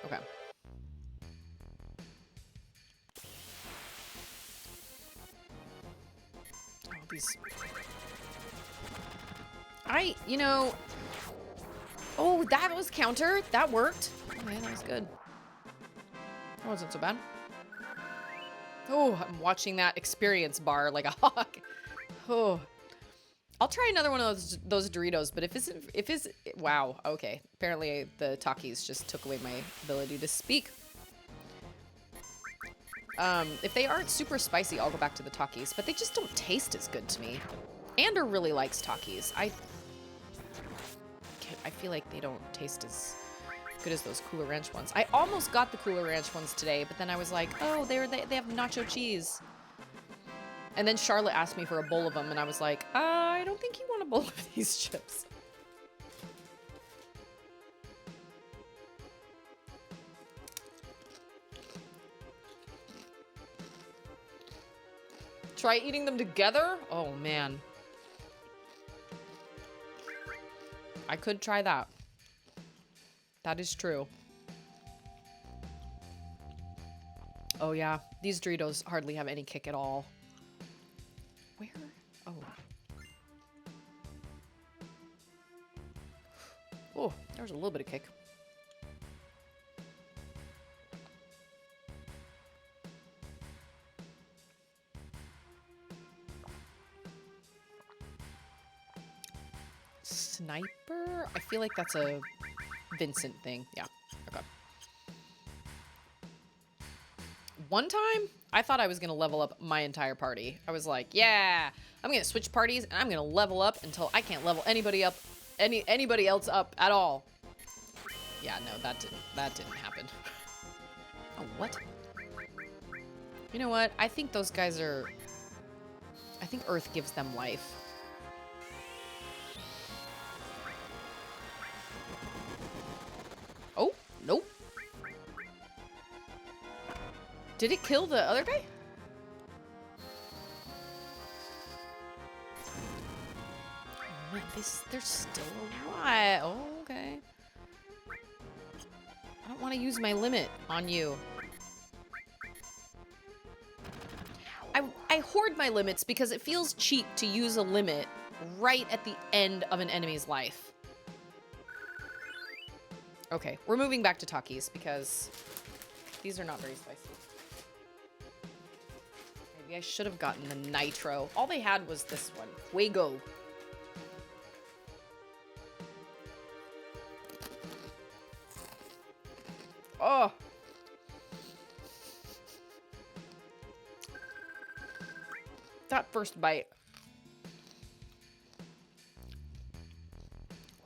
Okay. Oh, these... you know... Oh, that was counter. That worked. Oh man, that was good. That wasn't so bad. Oh, I'm watching that experience bar like a hawk. Oh, I'll try another one of those Doritos. But if it's wow, okay. Apparently the Takis just took away my ability to speak. If they aren't super spicy, I'll go back to the Takis. But they just don't taste as good to me. Ander really likes Takis. I feel like they don't taste as Good as those Cooler Ranch ones. I almost got the Cooler Ranch ones today, but then I was like, oh, they have nacho cheese. And then Charlotte asked me for a bowl of them, and I was like, I don't think you want a bowl of these chips. Try eating them together? Oh, man. I could try that. That is true. Oh, yeah. These Doritos hardly have any kick at all. Where? Oh. Oh, there's a little bit of kick. Sniper? I feel like that's a Vincent thing. Yeah. Okay. One time, I thought I was going to level up my entire party. I was like, yeah, I'm going to switch parties and I'm going to level up until I can't level anybody up, anybody else up at all. Yeah, no, that didn't happen. Oh, what? You know what? I think those guys are... I think Earth gives them life. Oh, nope. Did it kill the other guy? Oh, man, they're still alive. Oh, okay. I don't want to use my limit on you. I hoard my limits because it feels cheap to use a limit right at the end of an enemy's life. Okay, we're moving back to Takis because these are not very spicy. Maybe I should have gotten the nitro. All they had was this one, Fuego. Oh. That first bite.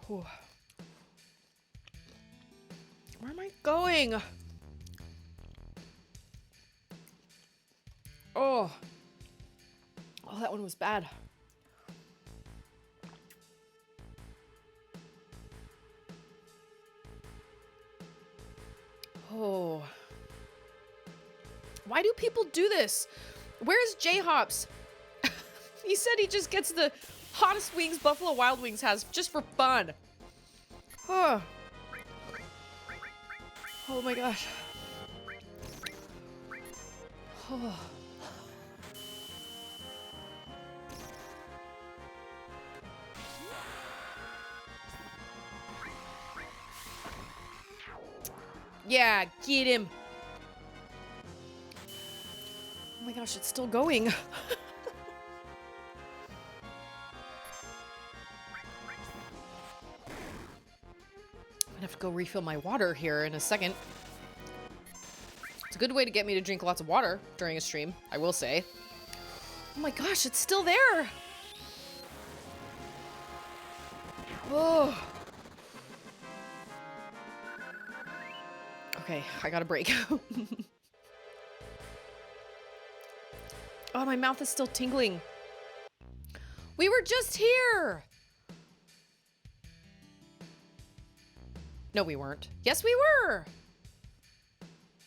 Whew. Where am I going? Oh. Oh, that one was bad. Oh. Why do people do this? Where's J-Hops? He said he just gets the hottest wings Buffalo Wild Wings has just for fun. Oh, oh my gosh. Oh. Yeah, get him. Oh my gosh, it's still going. I'm gonna have to go refill my water here in a second. It's a good way to get me to drink lots of water during a stream, I will say. Oh my gosh, it's still there. Oh. Okay, I got a break. Oh, my mouth is still tingling. We were just here. No, we weren't. Yes, we were.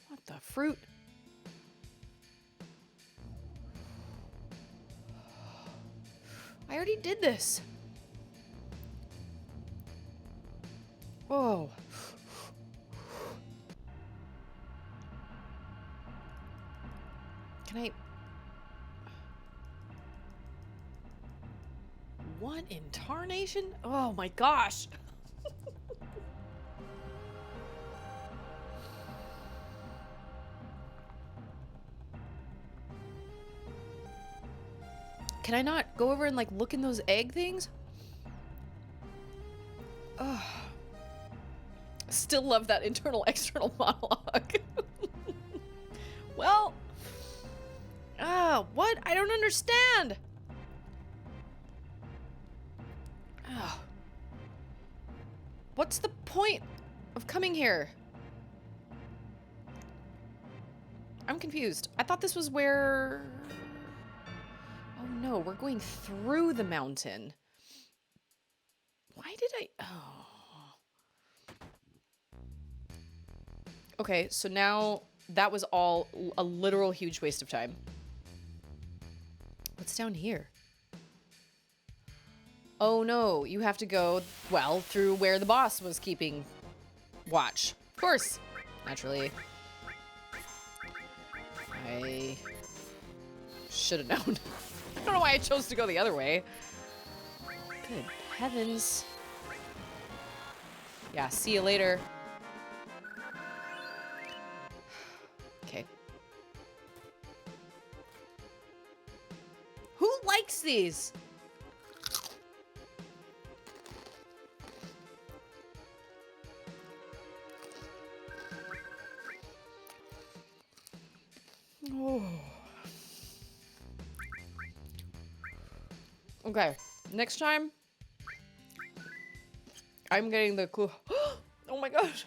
What the fruit? I already did this. Whoa. Can I... What in tarnation? Oh my gosh. Can I not go over and like look in those egg things? Oh. Still love that internal external monologue. Well, what? I don't understand. Oh. What's the point? of coming here? I'm confused. I thought this was where... Oh no, we're going through the mountain. Why did I... Oh. Okay, so now that was all a literal huge waste of time. What's down here? Oh no, you have to go, well, through where the boss was keeping watch. Of course. Naturally. I should have known. I don't know why I chose to go the other way. Good heavens. Yeah, see you later. Okay. Who likes these? Oh. Okay, next time I'm getting the cool. Oh my gosh.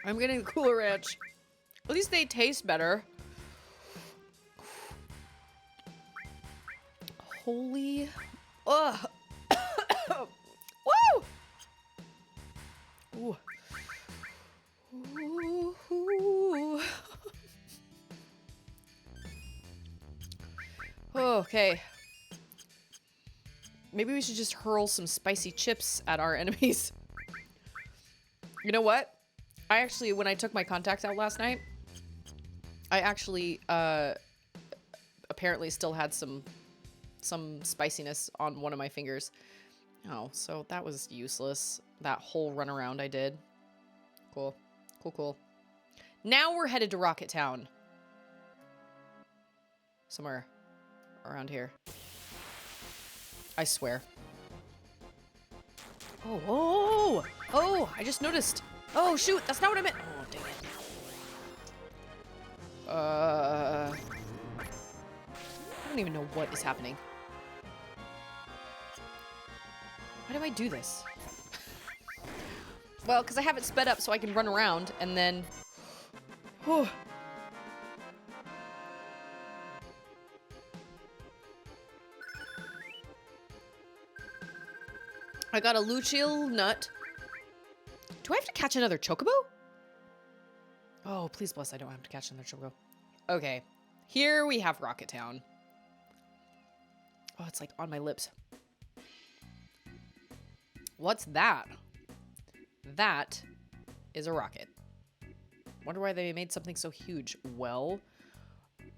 I'm getting the Cooler Ranch. At least they taste better. Holy. Ugh. Woo! Ooh. Ooh. Ooh. Okay. Maybe we should just hurl some spicy chips at our enemies. You know what? I actually, when I took my contacts out last night, I actually apparently still had some spiciness on one of my fingers. Oh, so that was useless. That whole run around I did. Cool. Cool, cool. Now we're headed to Rocket Town. Somewhere around here. I swear. Oh, oh, oh, I just noticed. Oh, shoot, that's not what I meant. Oh, dang it. I don't even know what is happening. Why do I do this? Well, because I have it sped up so I can run around and then... Whew. I got a Lucial nut. Do I have to catch another chocobo? Oh, please bless I don't have to catch another chocobo. Okay. Here we have Rocket Town. Oh, it's like on my lips. What's that? That is a rocket. Wonder why they made something so huge. Well,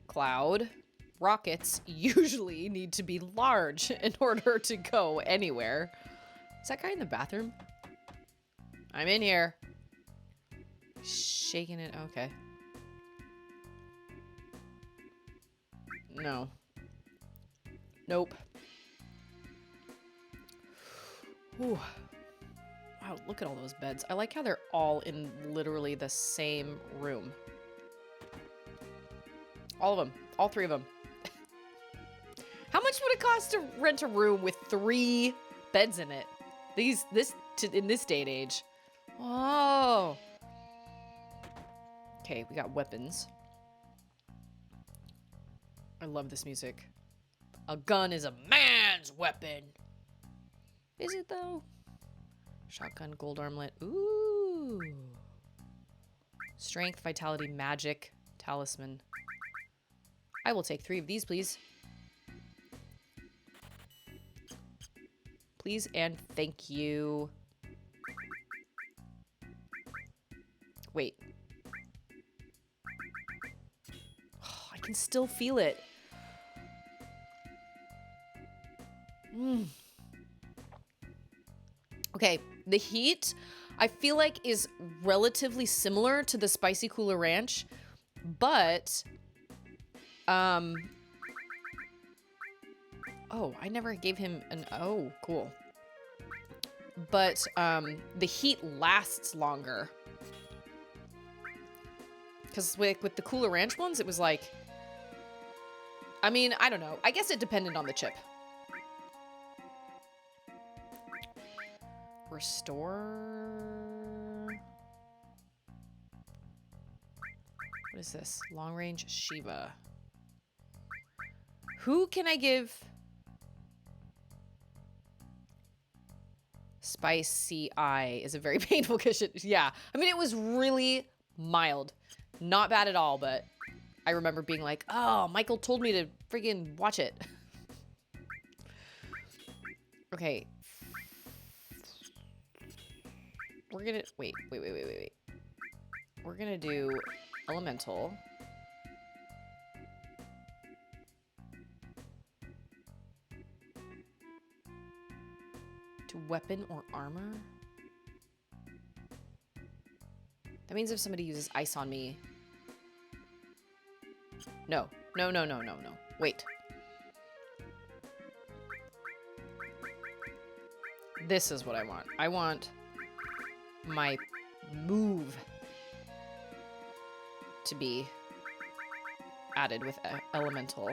Cloud, rockets usually need to be large in order to go anywhere. Is that guy in the bathroom? I'm in here. Shaking it. Okay. No. Nope. Ooh. Wow, look at all those beds. I like how they're all in literally the same room. All of them. All three of them. How much would it cost to rent a room with 3 beds in it? In this day and age. Oh. Okay, we got weapons. I love this music. A gun is a man's weapon. Is it though? Shotgun, gold armlet. Ooh. Strength, vitality, magic, talisman. I will take 3 of these, please. Please and thank you. Wait. Oh, I can still feel it. Okay, the heat, I feel like, is relatively similar to the Spicy Cooler Ranch, but, oh, I never gave him an, oh, cool. But, the heat lasts longer. Because with the Cooler Ranch ones, it was like, I mean, I don't know. I guess it depended on the chip. Restore. What is this? Long range Shiva. Who can I give? Spicy eye is a very painful cushion. Yeah. I mean, it was really mild. Not bad at all, but I remember being like, oh, Michael told me to friggin' watch it. Okay. We're gonna, wait. We're gonna do elemental. To weapon or armor? That means if somebody uses ice on me. No. Wait. This is what I want. I want my move to be added with elemental.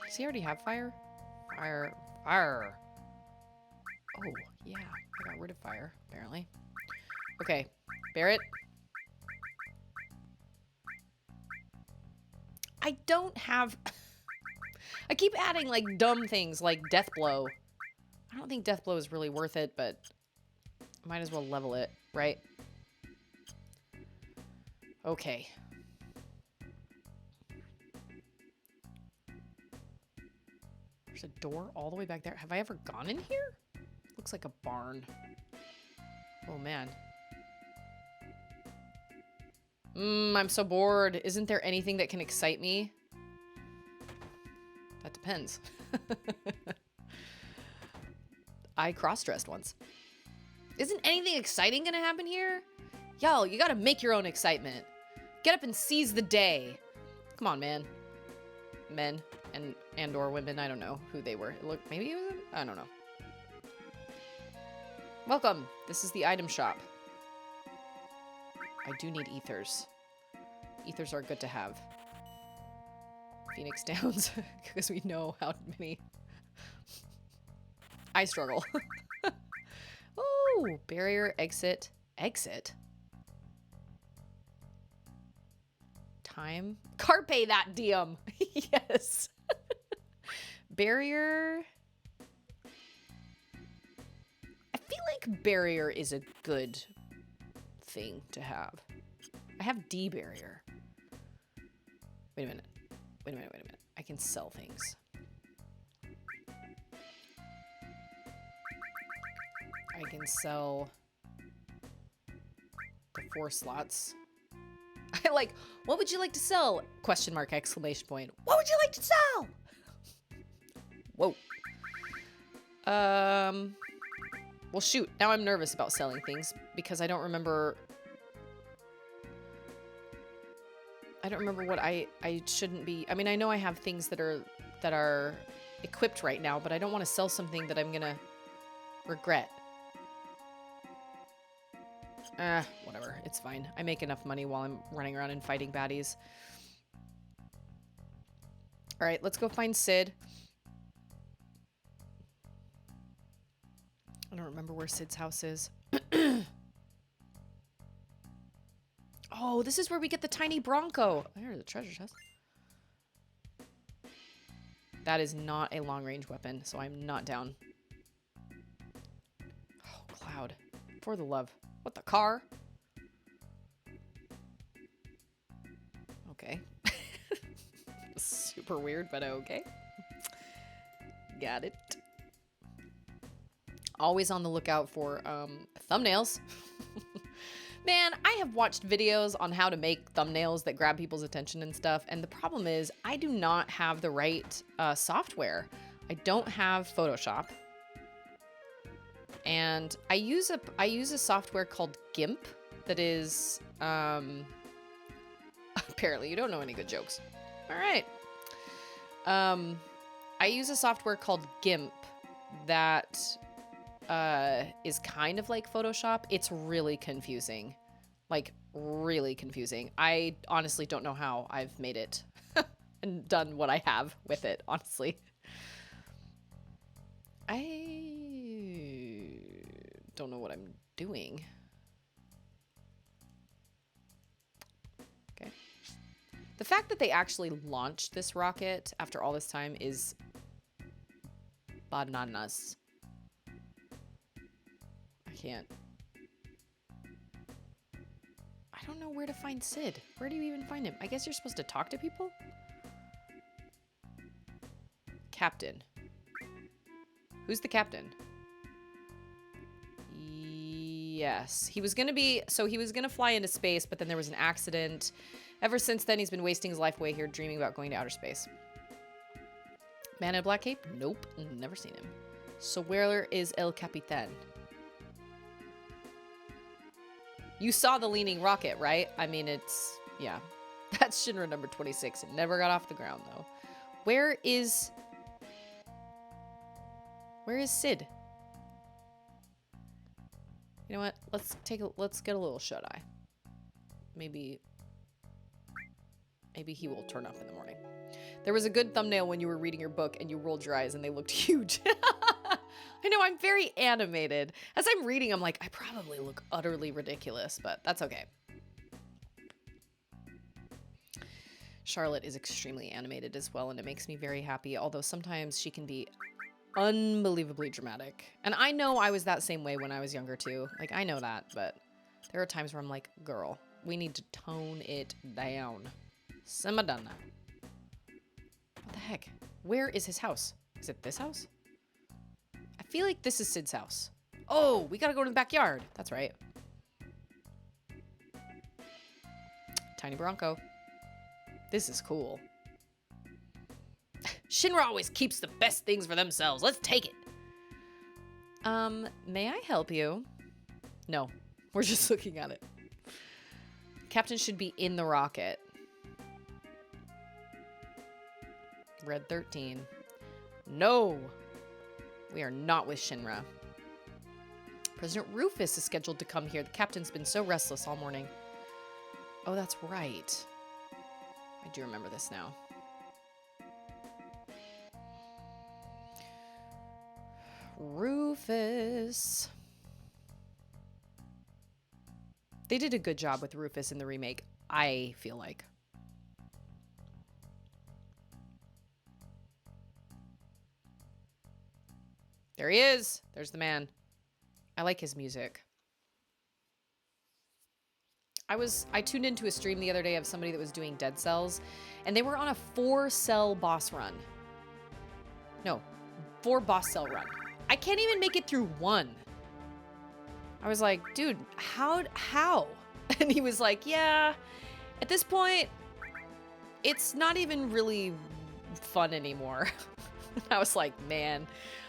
Does he already have fire? Fire. Oh, yeah. I got rid of fire, apparently. Okay. Barrett. I don't have... I keep adding, like, dumb things like Death Blow. I don't think Death Blow is really worth it, but might as well level it, right? Okay. There's a door all the way back there. Have I ever gone in here? Looks like a barn. Oh, man. I'm so bored. Isn't there anything that can excite me? That depends. I cross-dressed once. Isn't anything exciting gonna happen here? Yo, you gotta make your own excitement. Get up and seize the day. Come on, man. Men and or women. I don't know who they were. Look, maybe it was, I don't know. Welcome. This is the item shop. I do need ethers. Ethers are good to have. Phoenix Downs, because we know how many. I struggle. Oh, barrier, exit. Exit? Time? Carpe that diem. Yes. Barrier. I feel like barrier is a good thing to have. I have D barrier. Wait a minute. I can sell things. I can sell the 4 slots. I like, what would you like to sell? Question mark, exclamation point. What would you like to sell? Whoa. Well, shoot. Now I'm nervous about selling things because I don't remember what I shouldn't be. I mean, I know I have things that are equipped right now, but I don't want to sell something that I'm gonna regret. Whatever. It's fine. I make enough money while I'm running around and fighting baddies. All right, let's go find Sid. I don't remember where Sid's house is. Oh, this is where we get the tiny Bronco. There's the treasure chest. That is not a long-range weapon, so I'm not down. Oh, Cloud. For the love. What, the car? Okay. Super weird, but okay. Got it. Always on the lookout for thumbnails. Man, I have watched videos on how to make thumbnails that grab people's attention and stuff, and the problem is I do not have the right software. I don't have Photoshop. And I use a software called GIMP that is apparently you don't know any good jokes. All right. I use a software called GIMP that is kind of like Photoshop. It's really confusing. Like, really confusing. I honestly don't know how I've made it and done what I have with it, honestly. I don't know what I'm doing. Okay. The fact that they actually launched this rocket after all this time is bananas. I can't. I don't know where to find Sid. Where do you even find him? I guess you're supposed to talk to people? Captain. Who's the captain? Yes. He was gonna be, so he was gonna fly into space, but then there was an accident. Ever since then, he's been wasting his life away here, dreaming about going to outer space. Man in a black cape? Nope. Never seen him. So where is El Capitan? You saw the leaning rocket, right? I mean, it's, yeah. That's Shinra number 26. It never got off the ground, though. Where is Sid? You know what? Let's get a little shut-eye. Maybe he will turn up in the morning. There was a good thumbnail when you were reading your book and you rolled your eyes and they looked huge. I know, I'm very animated. As I'm reading, I'm like, I probably look utterly ridiculous, but that's okay. Charlotte is extremely animated as well, and it makes me very happy, although sometimes she can be unbelievably dramatic. And I know I was that same way when I was younger too. Like, I know that, but there are times where I'm like, girl, we need to tone it down. Simmer down now. What the heck? Where is his house? Is it this house? I feel like this is Sid's house. Oh, we gotta go to the backyard. That's right. Tiny Bronco. This is cool. Shinra always keeps the best things for themselves. Let's take it. May I help you? No, we're just looking at it. Captain should be in the rocket. Red 13. No, we are not with Shinra. President Rufus is scheduled to come here. The captain's been so restless all morning. Oh, that's right. I do remember this now. Rufus. They did a good job with Rufus in the remake, I feel like. There he is. There's the man. I like his music. I tuned into a stream the other day of somebody that was doing Dead Cells, and they were on a 4-cell boss run. No, 4 boss cell run. I can't even make it through 1. I was like, dude, how? And he was like, yeah, at this point, it's not even really fun anymore. I was like, man,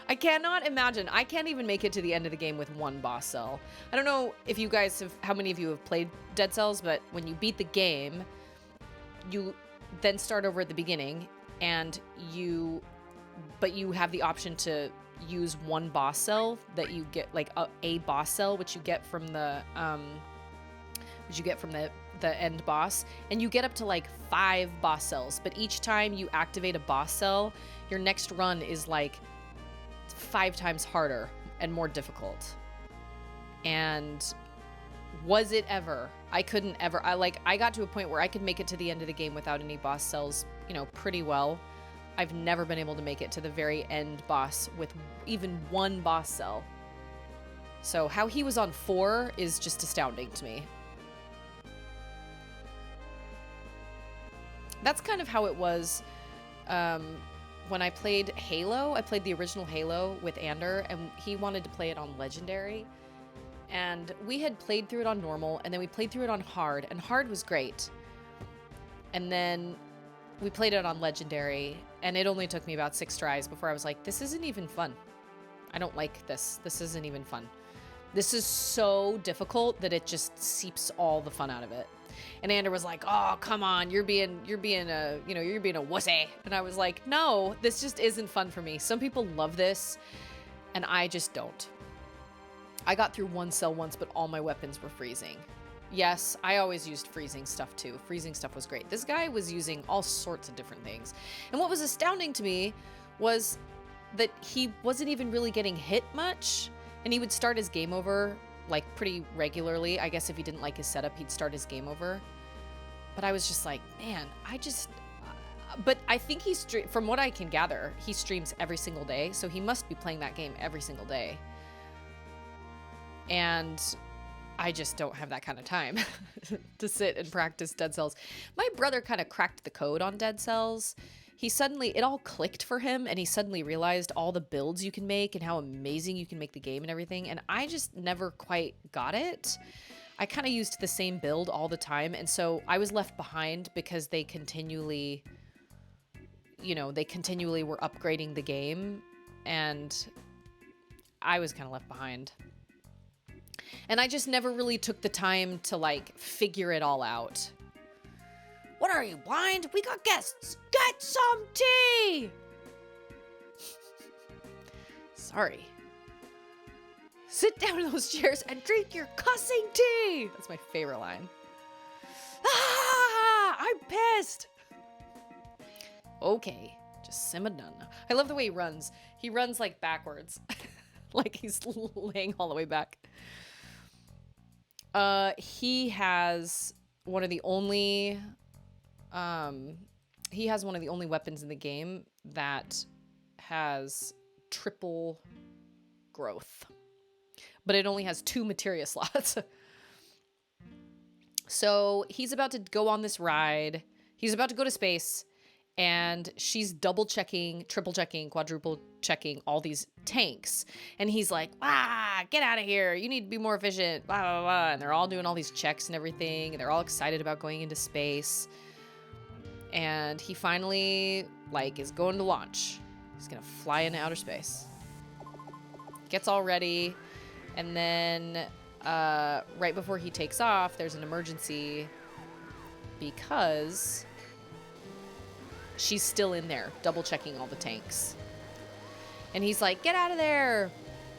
I cannot imagine. I can't even make it to the end of the game with 1 boss cell. I don't know if you guys have, how many of you have played Dead Cells, but when you beat the game, you then start over at the beginning, and you have the option to use 1 boss cell that you get, like a boss cell, which you get from the end boss, and you get up to like 5 boss cells, but each time you activate a boss cell, your next run is like 5 times harder and more difficult. And was it ever? I couldn't ever. I got to a point where I could make it to the end of the game without any boss cells, you know, pretty well. I've never been able to make it to the very end boss with even 1 boss cell. So how he was on 4 is just astounding to me. That's kind of how it was when I played Halo. I played the original Halo with Ander, and he wanted to play it on Legendary. And we had played through it on normal, and then we played through it on hard, and hard was great. And then we played it on Legendary, and it only took me about 6 tries before I was like, this isn't even fun. I don't like this. This isn't even fun. This is so difficult that it just seeps all the fun out of it. And Ander was like, oh, come on, you're being a wussy. And I was like, no, this just isn't fun for me. Some people love this, and I just don't. I got through 1 cell once, but all my weapons were freezing. Yes, I always used freezing stuff too. Freezing stuff was great. This guy was using all sorts of different things. And what was astounding to me was that he wasn't even really getting hit much. And he would start his game over like pretty regularly. I guess if he didn't like his setup, he'd start his game over. But I was just like, man, but I think from what I can gather, he streams every single day. So he must be playing that game every single day. And I just don't have that kind of time to sit and practice Dead Cells. My brother kind of cracked the code on Dead Cells. It all clicked for him, and he suddenly realized all the builds you can make and how amazing you can make the game and everything. And I just never quite got it. I kind of used the same build all the time. And so I was left behind because they continually were upgrading the game. And I was kind of left behind. And I just never really took the time to, like, figure it all out. What are you, blind? We got guests. Get some tea! Sorry. Sit down in those chairs and drink your cussing tea! That's my favorite line. Ah! I'm pissed! Okay, just simmer down now. I love the way he runs. He runs, like, backwards. Like he's laying all the way back. He has one of the only weapons in the game that has triple growth, but it only has 2 materia slots. So he's about to go on this ride. He's about to go to space, and she's double checking, triple checking, quadruple checking all these tanks. And he's like, get out of here. You need to be more efficient, blah, blah, blah. And they're all doing all these checks and everything. And they're all excited about going into space. And he finally, is going to launch. He's going to fly into outer space. Gets all ready. And then right before he takes off, there's an emergency because she's still in there, double checking all the tanks. And he's like, get out of there.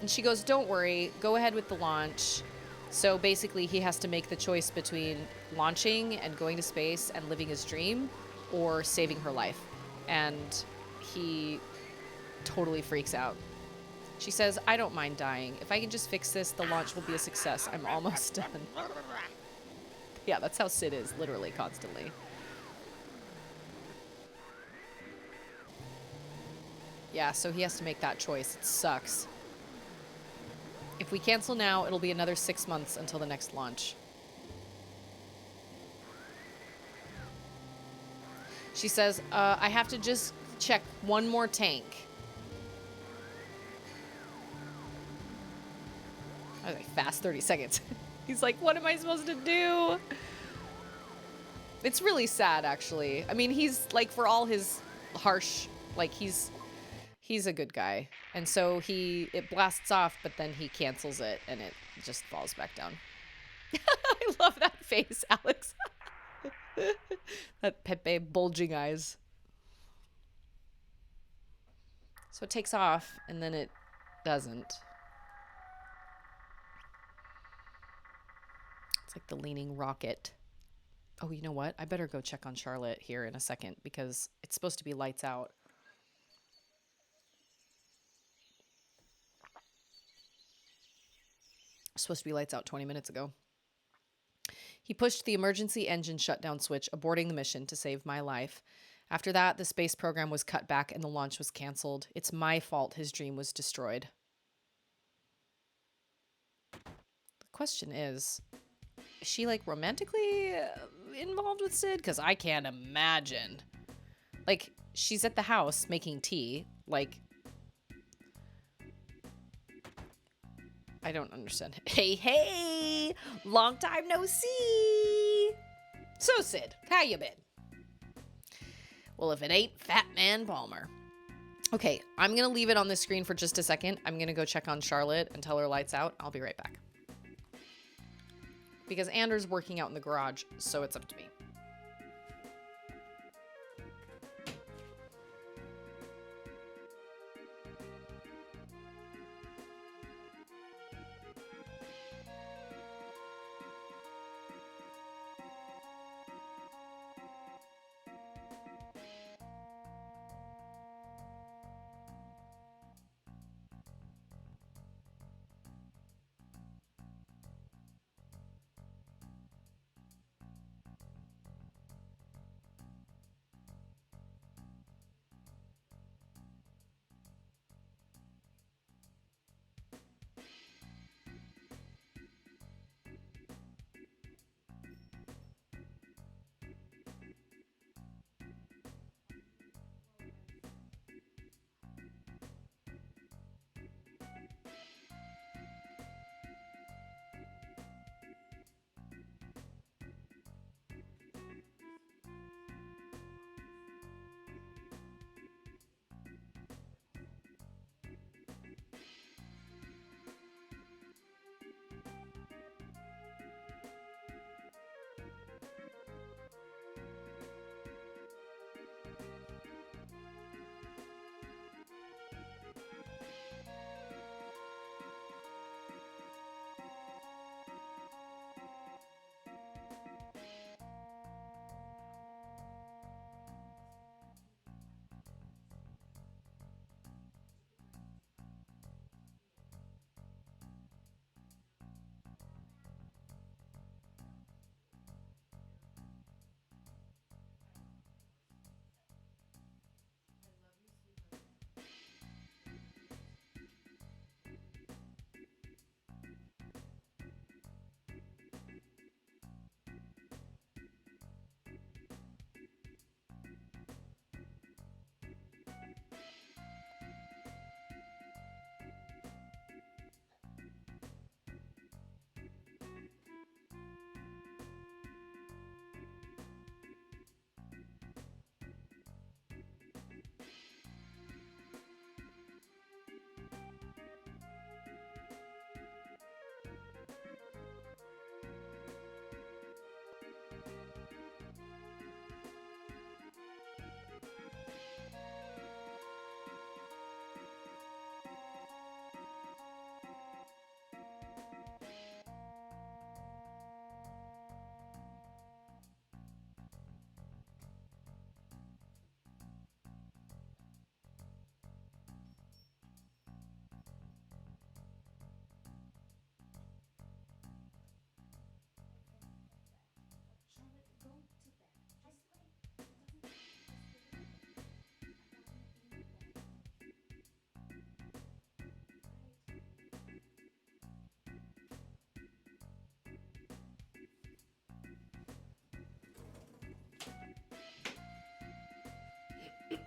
And she goes, don't worry, go ahead with the launch. So basically he has to make the choice between launching and going to space and living his dream or saving her life. And he totally freaks out. She says, I don't mind dying. If I can just fix this, the launch will be a success. I'm almost done. Yeah, that's how Sid is, literally, constantly. Yeah, so he has to make that choice. It sucks. If we cancel now, it'll be another 6 months until the next launch. She says, I have to just check one more tank. I was like, fast 30 seconds. He's like, what am I supposed to do? It's really sad, actually. I mean, he's, for all his harsh, he's a good guy. And so it blasts off, but then he cancels it and it just falls back down. I love that face, Alex. That Pepe bulging eyes. So it takes off and then it doesn't. It's like the leaning rocket. Oh, you know what? I better go check on Charlotte here in a second because it's supposed to be lights out. Supposed to be lights out 20 minutes ago. He pushed the emergency engine shutdown switch, aborting the mission to save my life. After that, the space program was cut back and the launch was canceled. It's my fault his dream was destroyed. The question is she romantically involved with Sid? Because I can't imagine. She's at the house making tea. I don't understand. Hey, long time no see. So Sid, how you been? Well, if it ain't Fat Man Palmer. Okay, I'm going to leave it on the screen for just a second. I'm going to go check on Charlotte and tell her lights out. I'll be right back. Because Anders working out in the garage, so it's up to me.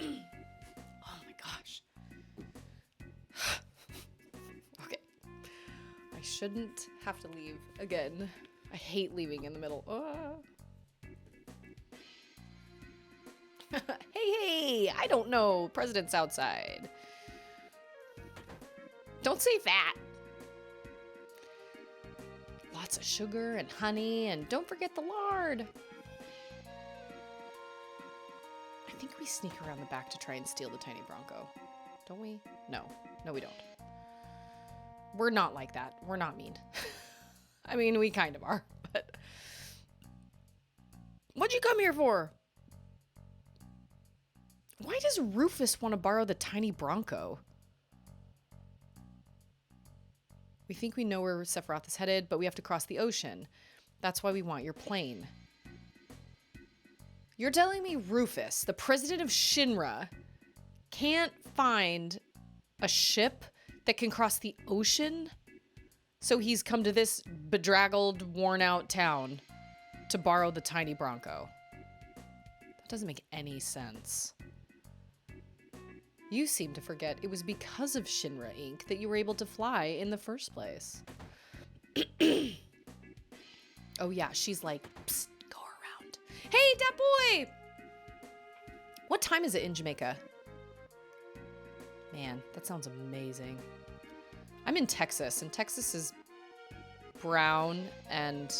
Oh my gosh. Okay. I shouldn't have to leave again. I hate leaving in the middle. Hey, I don't know. President's outside. Don't say fat. Lots of sugar and honey, and don't forget the lard. I think we sneak around the back to try and steal the tiny Bronco. Don't we? No, we don't. We're not like that. We're not mean. I mean, we kind of are, but... What'd you come here for? Why does Rufus want to borrow the tiny Bronco? We think we know where Sephiroth is headed, but we have to cross the ocean. That's why we want your plane. You're telling me Rufus, the president of Shinra, can't find a ship that can cross the ocean? So he's come to this bedraggled, worn-out town to borrow the tiny Bronco. That doesn't make any sense. You seem to forget it was because of Shinra Inc. that you were able to fly in the first place. Oh yeah, she's like, psst, go around. Hey, that boy! What time is it in Jamaica? Man, that sounds amazing. I'm in Texas, and Texas is brown and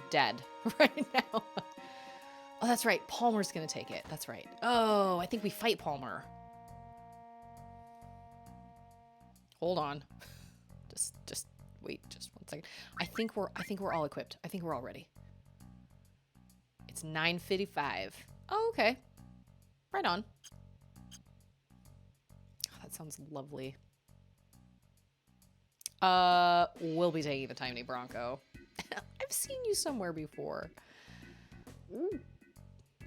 dead right now. Oh, that's right. Palmer's gonna take it. That's right. Oh, I think we fight Palmer. Hold on. Just wait just 1 second. I think we're all equipped. I think we're all ready. It's 9:55. Oh, okay. Right on. Oh, that sounds lovely. We'll be taking the tiny Bronco. I've seen you somewhere before. Ooh.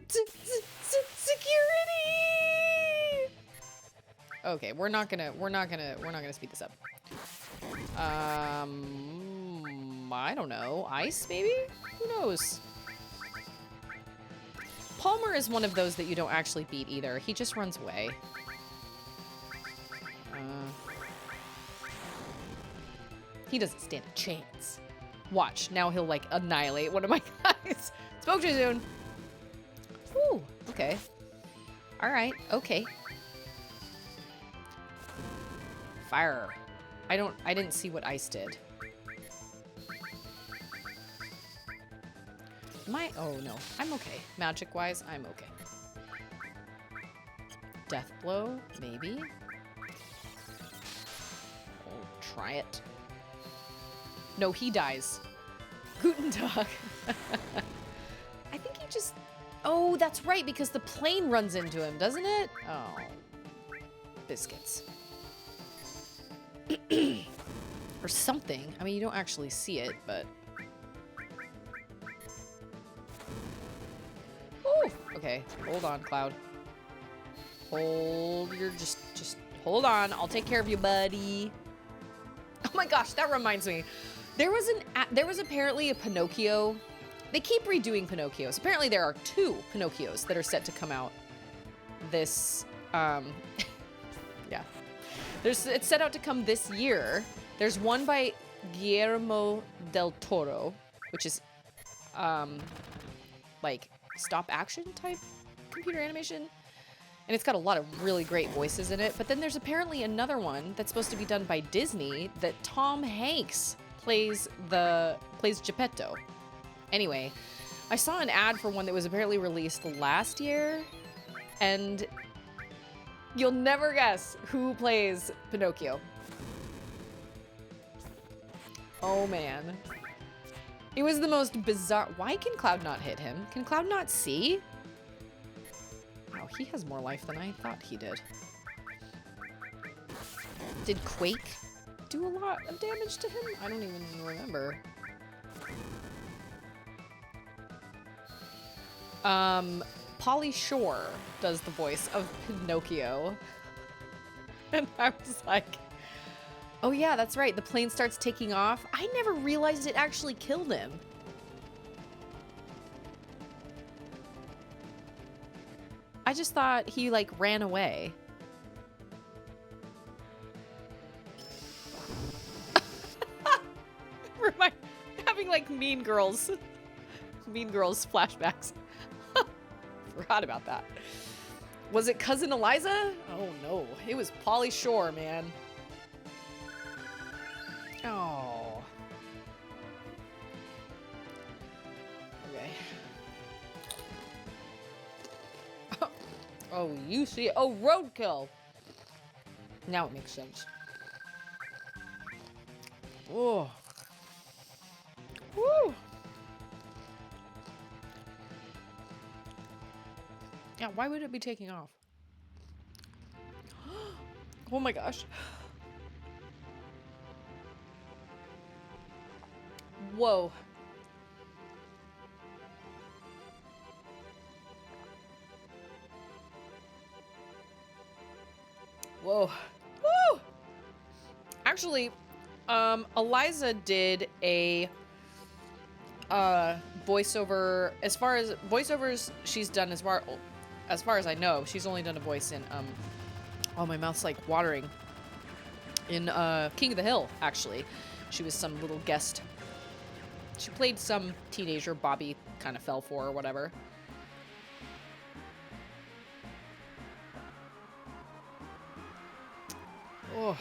Security! Okay, we're not gonna speed this up. I don't know. Ice, maybe? Who knows? Palmer is one of those that you don't actually beat either. He just runs away. He doesn't stand a chance. Watch, now he'll like annihilate one of my guys. Spoke too soon. Ooh, okay. All right, okay. Fire. I didn't see what ice did. Oh no, I'm okay. Magic-wise, I'm okay. Death blow, maybe? Oh, try it. No, he dies. Guten Tag. I think he just... Oh, that's right, because the plane runs into him, doesn't it? Oh. Biscuits. Or something. I mean, you don't actually see it, but... Ooh! Okay, hold on, Cloud. Hold your... Just hold on. I'll take care of you, buddy. Oh my gosh, that reminds me. There was apparently a Pinocchio. They keep redoing Pinocchios. Apparently there are 2 Pinocchios that are set to come out this, yeah. It's set out to come this year. There's one by Guillermo del Toro, which is, like stop action type computer animation. And it's got a lot of really great voices in it. But then there's apparently another one that's supposed to be done by Disney that Tom Hanks plays Geppetto. Anyway, I saw an ad for one that was apparently released last year, and you'll never guess who plays Pinocchio. Oh man. It was the most bizarre. Why can Cloud not hit him? Can Cloud not see? Wow, he has more life than I thought he did. Did Quake do a lot of damage to him? I don't even remember. Pauly Shore does the voice of Pinocchio. And I was like, oh yeah, that's right. The plane starts taking off. I never realized it actually killed him. I just thought he, like, ran away. Having, like, Mean Girls flashbacks. Forgot about that. Was it Cousin Eliza? Oh, no. It was Pauly Shore, man. Oh. Okay. Oh, you see it. Oh, roadkill. Now it makes sense. Oh. Woo. Yeah, why would it be taking off? Oh my gosh. Whoa. Whoa. Woo! Actually, Eliza did a voiceover. As far as voiceovers she's done, as far as I know, she's only done a voice in oh, my mouth's like watering. In King of the Hill, actually. She was some little guest. She played some teenager Bobby kind of fell for or whatever. Oh.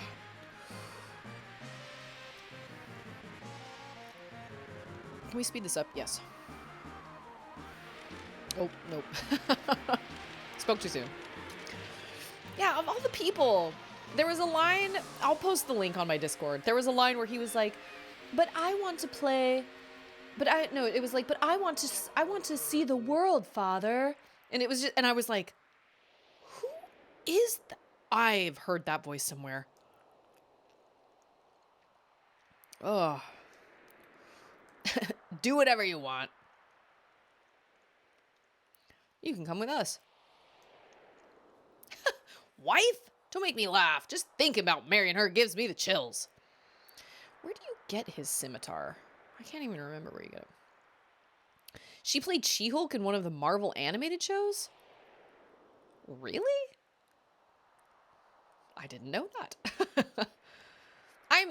Can we speed this up? Yes. Oh, nope. Spoke too soon. Yeah, of all the people, there was a line, I'll post the link on my Discord. There was a line where he was like, but I want to play, it was like, but I want to see the world, Father. And it was just, and I was like, who is that? I've heard that voice somewhere. Oh. Do whatever you want. You can come with us. Wife? Don't make me laugh. Just thinking about marrying her gives me the chills. Where do you get his scimitar? I can't even remember where you get it. She played She-Hulk in one of the Marvel animated shows? Really? I didn't know that.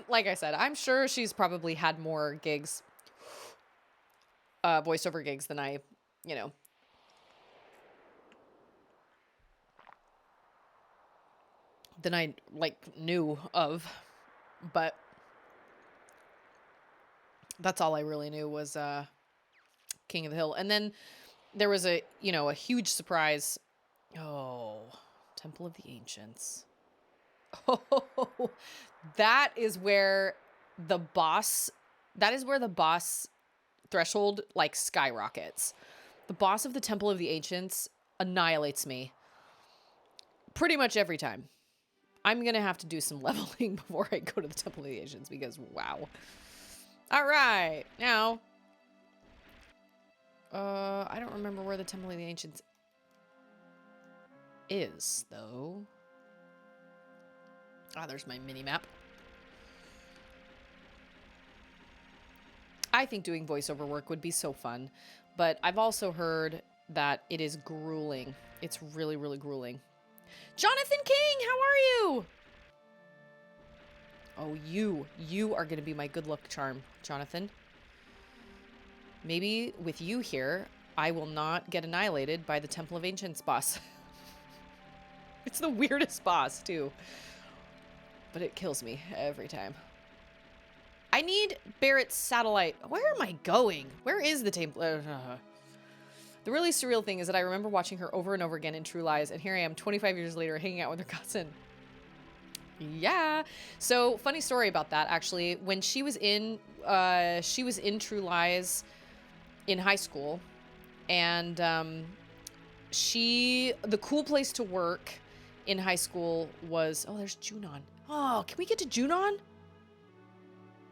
Like I said, I'm sure she's probably had more gigs, voiceover gigs than I, than I, like, knew of. But that's all I really knew was King of the Hill. And then there was a huge surprise. Oh, Temple of the Ancients. Oh, that is where the boss threshold, like, skyrockets. The boss of the Temple of the Ancients annihilates me pretty much every time. I'm going to have to do some leveling before I go to the Temple of the Ancients because, wow. All right. Now, I don't remember where the Temple of the Ancients is, though. Ah, there's my mini-map. I think doing voiceover work would be so fun, but I've also heard that it is grueling. It's really, really grueling. Jonathan King, how are you? Oh, you are going to be my good luck charm, Jonathan. Maybe with you here, I will not get annihilated by the Temple of Ancients boss. It's the weirdest boss, too. But it kills me every time. I need Barrett's satellite. Where am I going? Where is the temple? The really surreal thing is that I remember watching her over and over again in True Lies, and here I am 25 years later hanging out with her cousin. Yeah. So, funny story about that, actually. When she was in True Lies in high school, and the cool place to work in high school was, oh, there's Junon. Oh, can we get to Junon?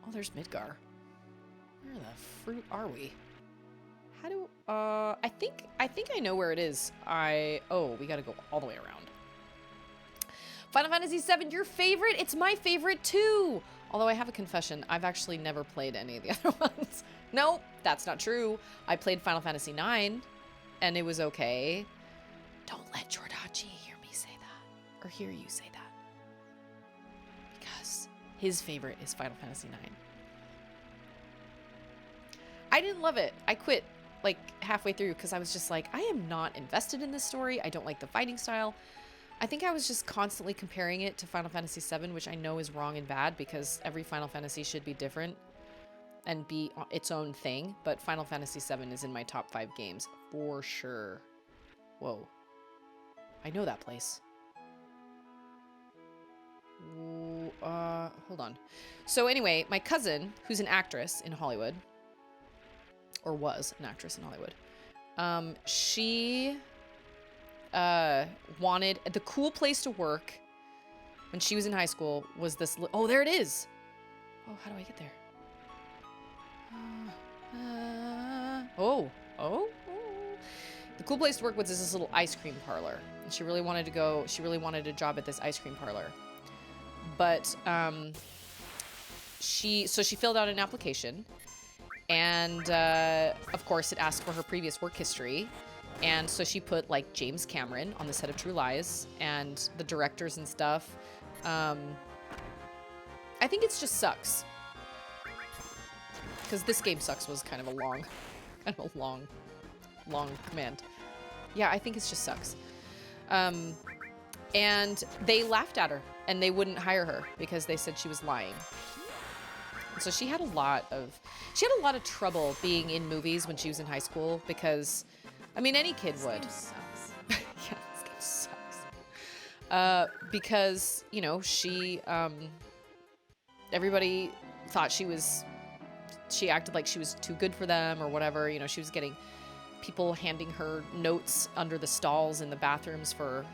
Oh, there's Midgar. Where the fruit are we? How do, I think I know where it is. Oh, we gotta go all the way around. Final Fantasy VII, your favorite? It's my favorite too! Although I have a confession, I've actually never played any of the other ones. No, that's not true. I played Final Fantasy IX, and it was okay. Don't let Jordachi hear me say that. Or hear you say that. Because his favorite is Final Fantasy IX. I didn't love it. I quit like halfway through because I was just like, I am not invested in this story. I don't like the fighting style. I think I was just constantly comparing it to Final Fantasy VII, which I know is wrong and bad because every Final Fantasy should be different and be its own thing. But Final Fantasy VII is in my top 5 games for sure. Whoa. I know that place. Ooh, hold on. So anyway, my cousin, who's an actress in Hollywood, or was an actress in Hollywood, she wanted the cool place to work when she was in high school was this. Oh, there it is. Oh, how do I get there? Oh. The cool place to work was this little ice cream parlor. And she really wanted to go. She really wanted a job at this ice cream parlor. But she filled out an application, and of course it asked for her previous work history. And so she put like James Cameron on the set of True Lies and the directors and stuff. I think it just sucks. Because this game sucks was kind of a long command. Yeah, I think it just sucks. And they laughed at her and they wouldn't hire her because they said she was lying. And so she had a lot of trouble being in movies when she was in high school because, I mean, any kid would. This game sucks. Yeah, this game sucks. Because, you know, she, everybody thought she acted like she was too good for them or whatever. You know, she was getting people handing her notes under the stalls in the bathrooms for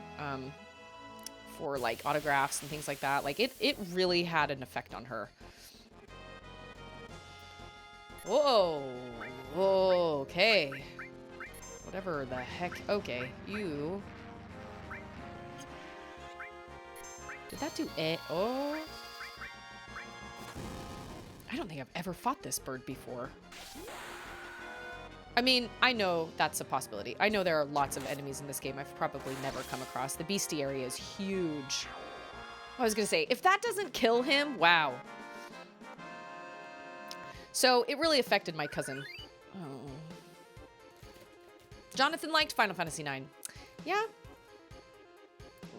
like autographs and things like that. Like it really had an effect on her. Whoa. Okay. Whatever the heck. Okay, you. Did that do it? Oh. I don't think I've ever fought this bird before. I mean, I know that's a possibility. I know there are lots of enemies in this game I've probably never come across. The bestiary is huge. I was gonna say, if that doesn't kill him, wow. So it really affected my cousin. Oh. Jonathan liked Final Fantasy IX. Yeah.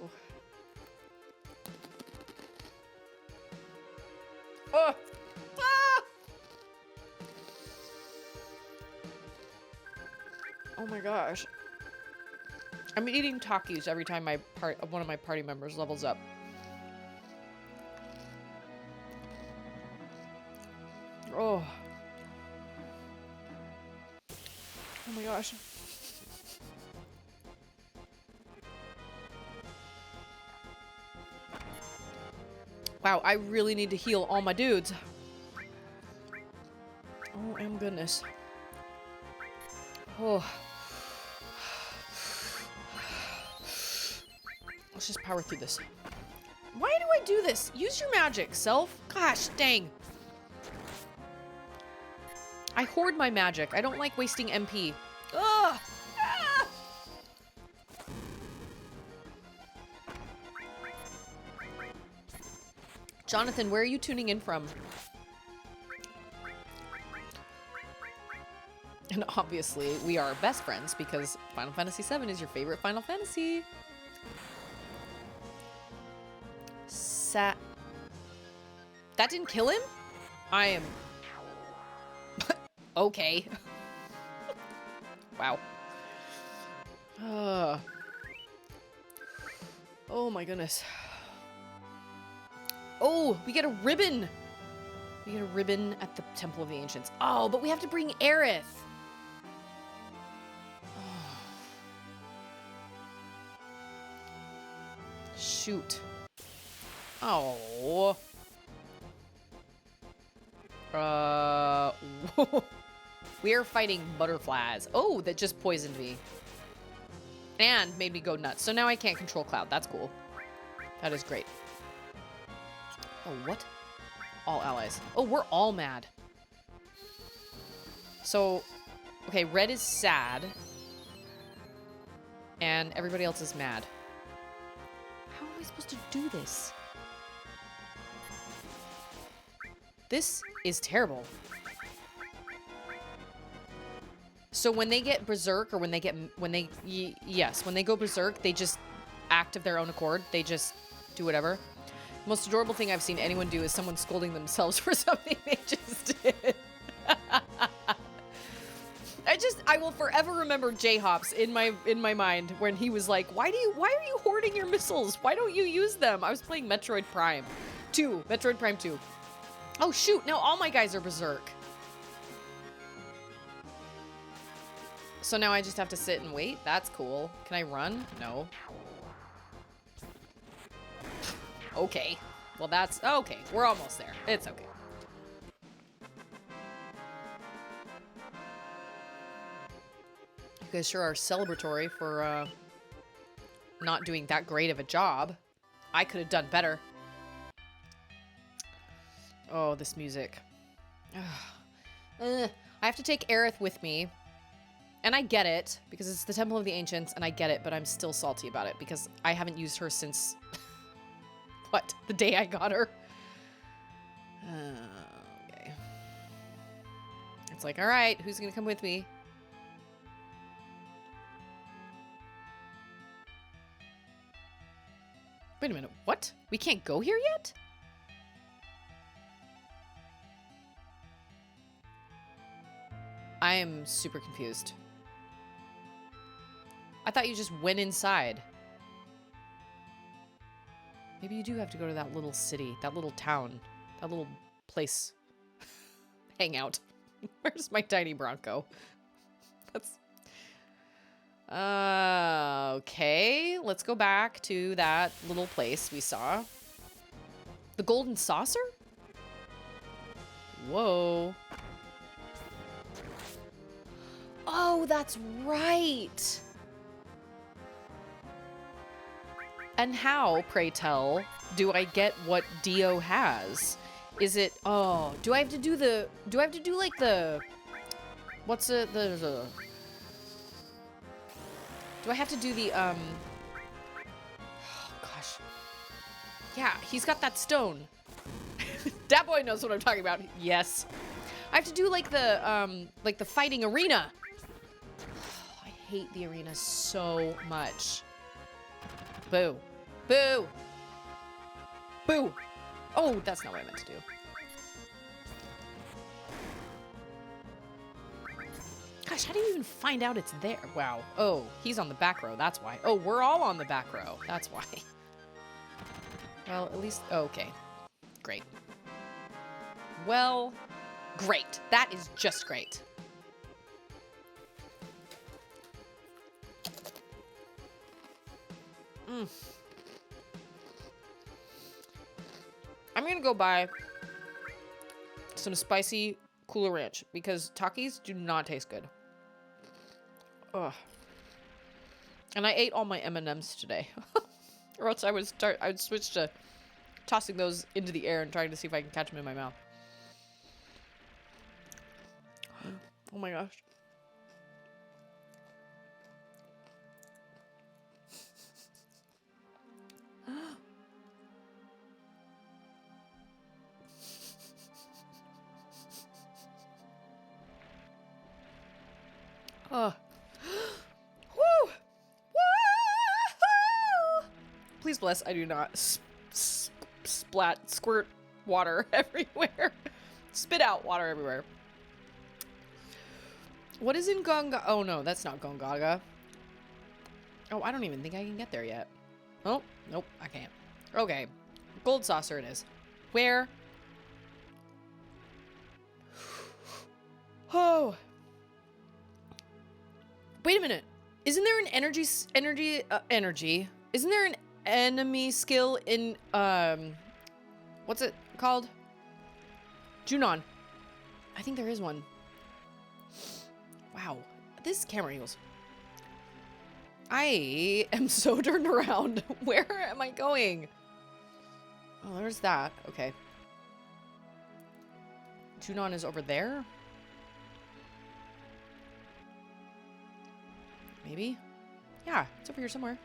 Oh. Oh. Ah! Oh my gosh. I'm eating Takis every time one of my party members levels up. Oh. Oh my gosh. Wow, I really need to heal all my dudes. Oh, my goodness. Oh. Let's just power through this. Why do I do this? Use your magic, self. Gosh, dang. I hoard my magic. I don't like wasting MP. Ugh. Ah! Jonathan, where are you tuning in from? And obviously, we are best friends because Final Fantasy VII is your favorite Final Fantasy. That didn't kill him? I am... Okay. Wow. Oh my goodness. Oh, we get a ribbon. We get a ribbon at the Temple of the Ancients. Oh, but we have to bring Aerith. Shoot. Oh. We are fighting butterflies. Oh, that just poisoned me. And made me go nuts. So now I can't control Cloud. That's cool. That is great. Oh, what? All allies. Oh, we're all mad. So, okay, red is sad. and everybody else is mad. How am I supposed to do this? This is terrible. So when they get berserk, or when they go berserk, they just act of their own accord. They just do whatever. The most adorable thing I've seen anyone do is someone scolding themselves for something they just did. I will forever remember J-Hops in my mind when he was like, why are you hoarding your missiles? Why don't you use them? I was playing Metroid Prime 2. Oh shoot, now all my guys are berserk. So now I just have to sit and wait? That's cool. Can I run? No. Okay. Well, that's... Okay, we're almost there. It's okay. You guys sure are celebratory for not doing that great of a job. I could have done better. Oh, this music. I have to take Aerith with me. And I get it, because it's the Temple of the Ancients, and I get it, but I'm still salty about it, because I haven't used her since... what? The day I got her? Okay. It's like, alright, who's gonna come with me? Wait a minute, what? We can't go here yet? I am super confused. I thought you just went inside. Maybe you do have to go to that little city, that little town, that little place. Hang out. Where's my tiny Bronco? That's... okay, let's go back to that little place we saw. The Golden Saucer? Whoa. Oh, that's right. And how, pray tell, do I get what Dio has? Is it, oh, do I have to do like the, what's it, the, do I have to do the, oh gosh. Yeah, he's got that stone. That boy knows what I'm talking about. Yes. I have to do like the fighting arena. I hate the arena so much. Boo. Boo. Boo. Oh, that's not what I meant to do. Gosh, how do you even find out it's there? Wow. Oh, he's on the back row. That's why. Oh, we're all on the back row. That's why. Well, at least... Oh, okay. Great. Well, great. That is just great. I'm gonna go buy some spicy Cooler Ranch because Takis do not taste good. Ugh. And I ate all my M&Ms today. Or else I would switch to tossing those into the air and trying to see if I can catch them in my mouth. Oh my gosh. Oh. Woo! Woo! Please bless, I do not squirt water everywhere. Spit out water everywhere. What is in Gongaga? Oh no, that's not Gongaga. Oh, I don't even think I can get there yet. Oh, nope, I can't. Okay, Gold Saucer it is. Where? Oh. Wait a minute. Isn't there an energy? Isn't there an enemy skill in, what's it called? Junon. I think there is one. Wow. This camera angles. I am so turned around. Where am I going? Oh, there's that. Okay. Junon is over there? Maybe? Yeah, it's over here somewhere.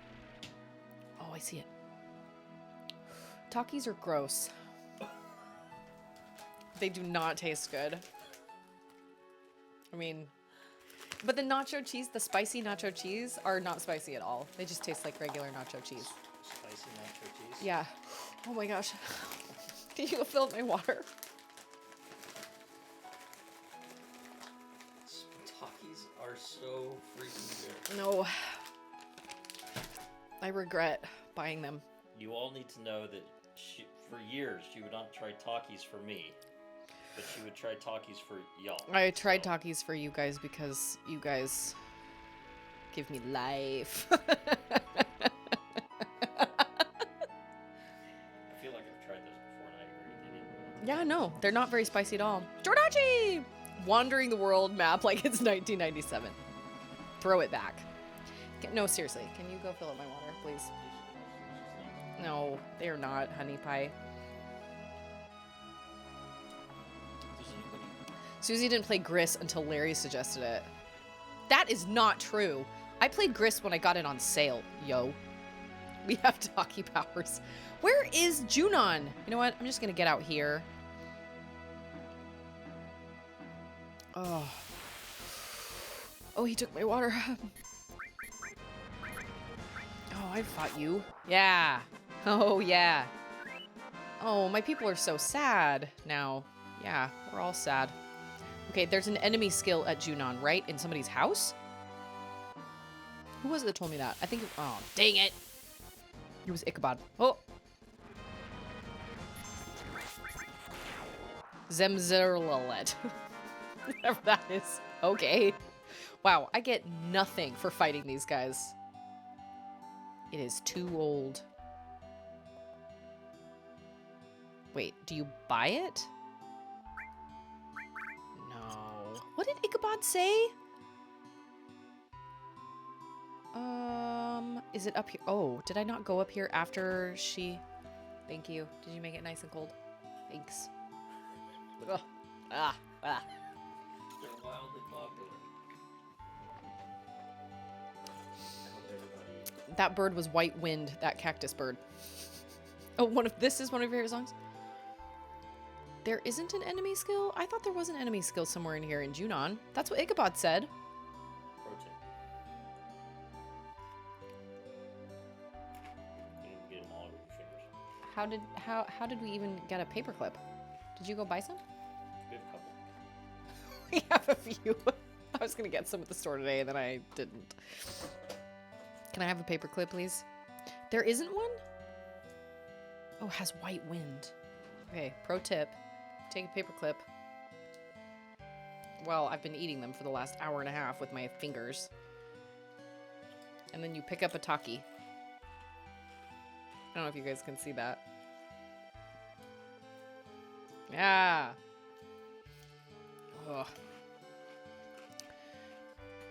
Oh, I see it. Takis are gross. They do not taste good. I mean, but the nacho cheese, the spicy nacho cheese, are not spicy at all. They just taste like regular nacho cheese. Spicy nacho cheese? Yeah. Oh my gosh. Can you fill my water? Takis are so freaking good. No. I regret buying them. You all need to know that for years she would not try Takis for me, but she would try Takis for y'all. I tried Takis for you guys because you guys give me life. I feel like I've tried those before and I agree. They didn't. Yeah, no, they're not very spicy at all. Jordachi! Wandering the world map like it's 1997. Throw it back. No, seriously. Can you go fill up my water, please? No, they are not, honey pie. Does anybody... Susie didn't play Gris until Larry suggested it. That is not true. I played Gris when I got it on sale, yo. We have Taki powers. Where is Junon? You know what? I'm just gonna get out here. Oh. Oh, he took my water. Oh, I fought you. Yeah. Oh, yeah. Oh, my people are so sad now. Yeah, we're all sad. Okay, there's an enemy skill at Junon, right? In somebody's house? Who was it that told me that? I think... Oh, dang it. It was Ichabod. Oh. Zemzerlalet. Whatever that is. Okay. Wow, I get nothing for fighting these guys. It is too old. Wait, do you buy it? No. What did Ichabod say? Is it up here? Oh, did I not go up here after she... Thank you. Did you make it nice and cold? Thanks. Ugh. Ah. They're wildly popular. That bird was White Wind, that cactus bird. Oh, this is one of your favorite songs? There isn't an enemy skill? I thought there was an enemy skill somewhere in here in Junon. That's what Ichabod said. Pro tip. You can get them all with your fingers. How did we even get a paperclip? Did you go buy some? We have a couple. We have a few. I was gonna get some at the store today and then I didn't. Can I have a paperclip, please? There isn't one? Oh, it has White Wind. Okay, pro tip. Take a paperclip. Well, I've been eating them for the last hour and a half with my fingers. And then you pick up a Taki. I don't know if you guys can see that. Yeah. Ugh.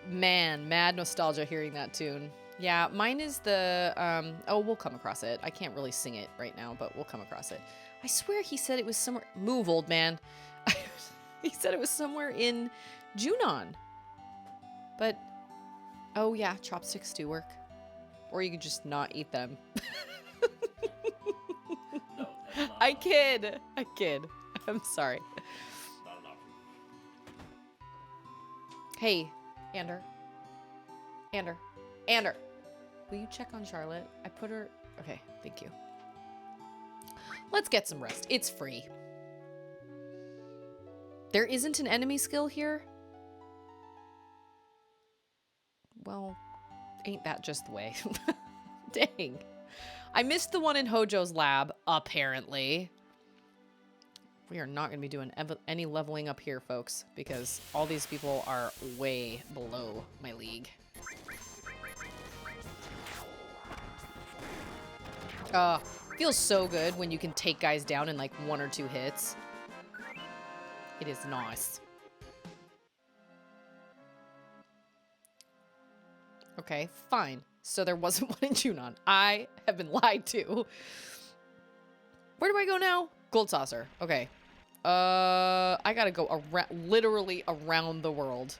Man, mad nostalgia hearing that tune. Yeah, mine is the, oh, we'll come across it. I can't really sing it right now, but we'll come across it. I swear he said it was somewhere, move, old man. He said it was somewhere in Junon. But, oh yeah, chopsticks do work. Or you could just not eat them. No, that's not I kid. I'm sorry. not an option. Hey, Ander. Will you check on Charlotte? I put her... Okay, thank you. Let's get some rest. It's free. There isn't an enemy skill here? Well, ain't that just the way? Dang. I missed the one in Hojo's lab, apparently. We are not going to be doing any leveling up here, folks, because all these people are way below my league. Feels so good when you can take guys down in like 1 or 2 hits. It is nice. Okay, fine. So there wasn't one in Junon. I have been lied to. Where do I go now? Gold Saucer. Okay. I gotta go literally around the world.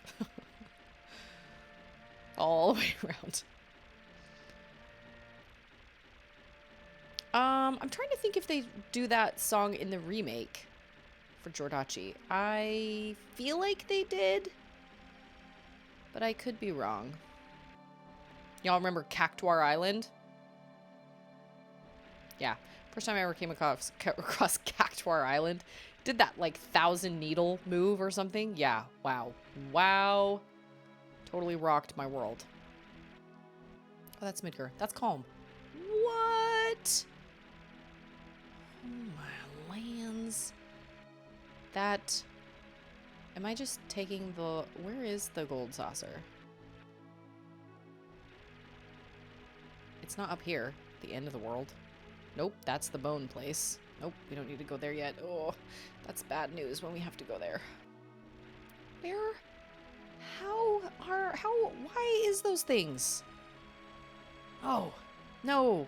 All the way around. I'm trying to think if they do that song in the remake for Jordachi. I feel like they did, but I could be wrong. Y'all remember Cactuar Island? Yeah. First time I ever came across Cactuar Island. Did that like 1,000 needle move or something? Yeah. Wow. Wow. Totally rocked my world. Oh, that's Midgar. That's calm. What? Oh my lands. That... Am I just taking the... Where is the gold saucer? It's not up here. The end of the world. Nope, that's the bone place. Nope, we don't need to go there yet. Oh, that's bad news when we have to go there. Where? Why is those things? Oh, no.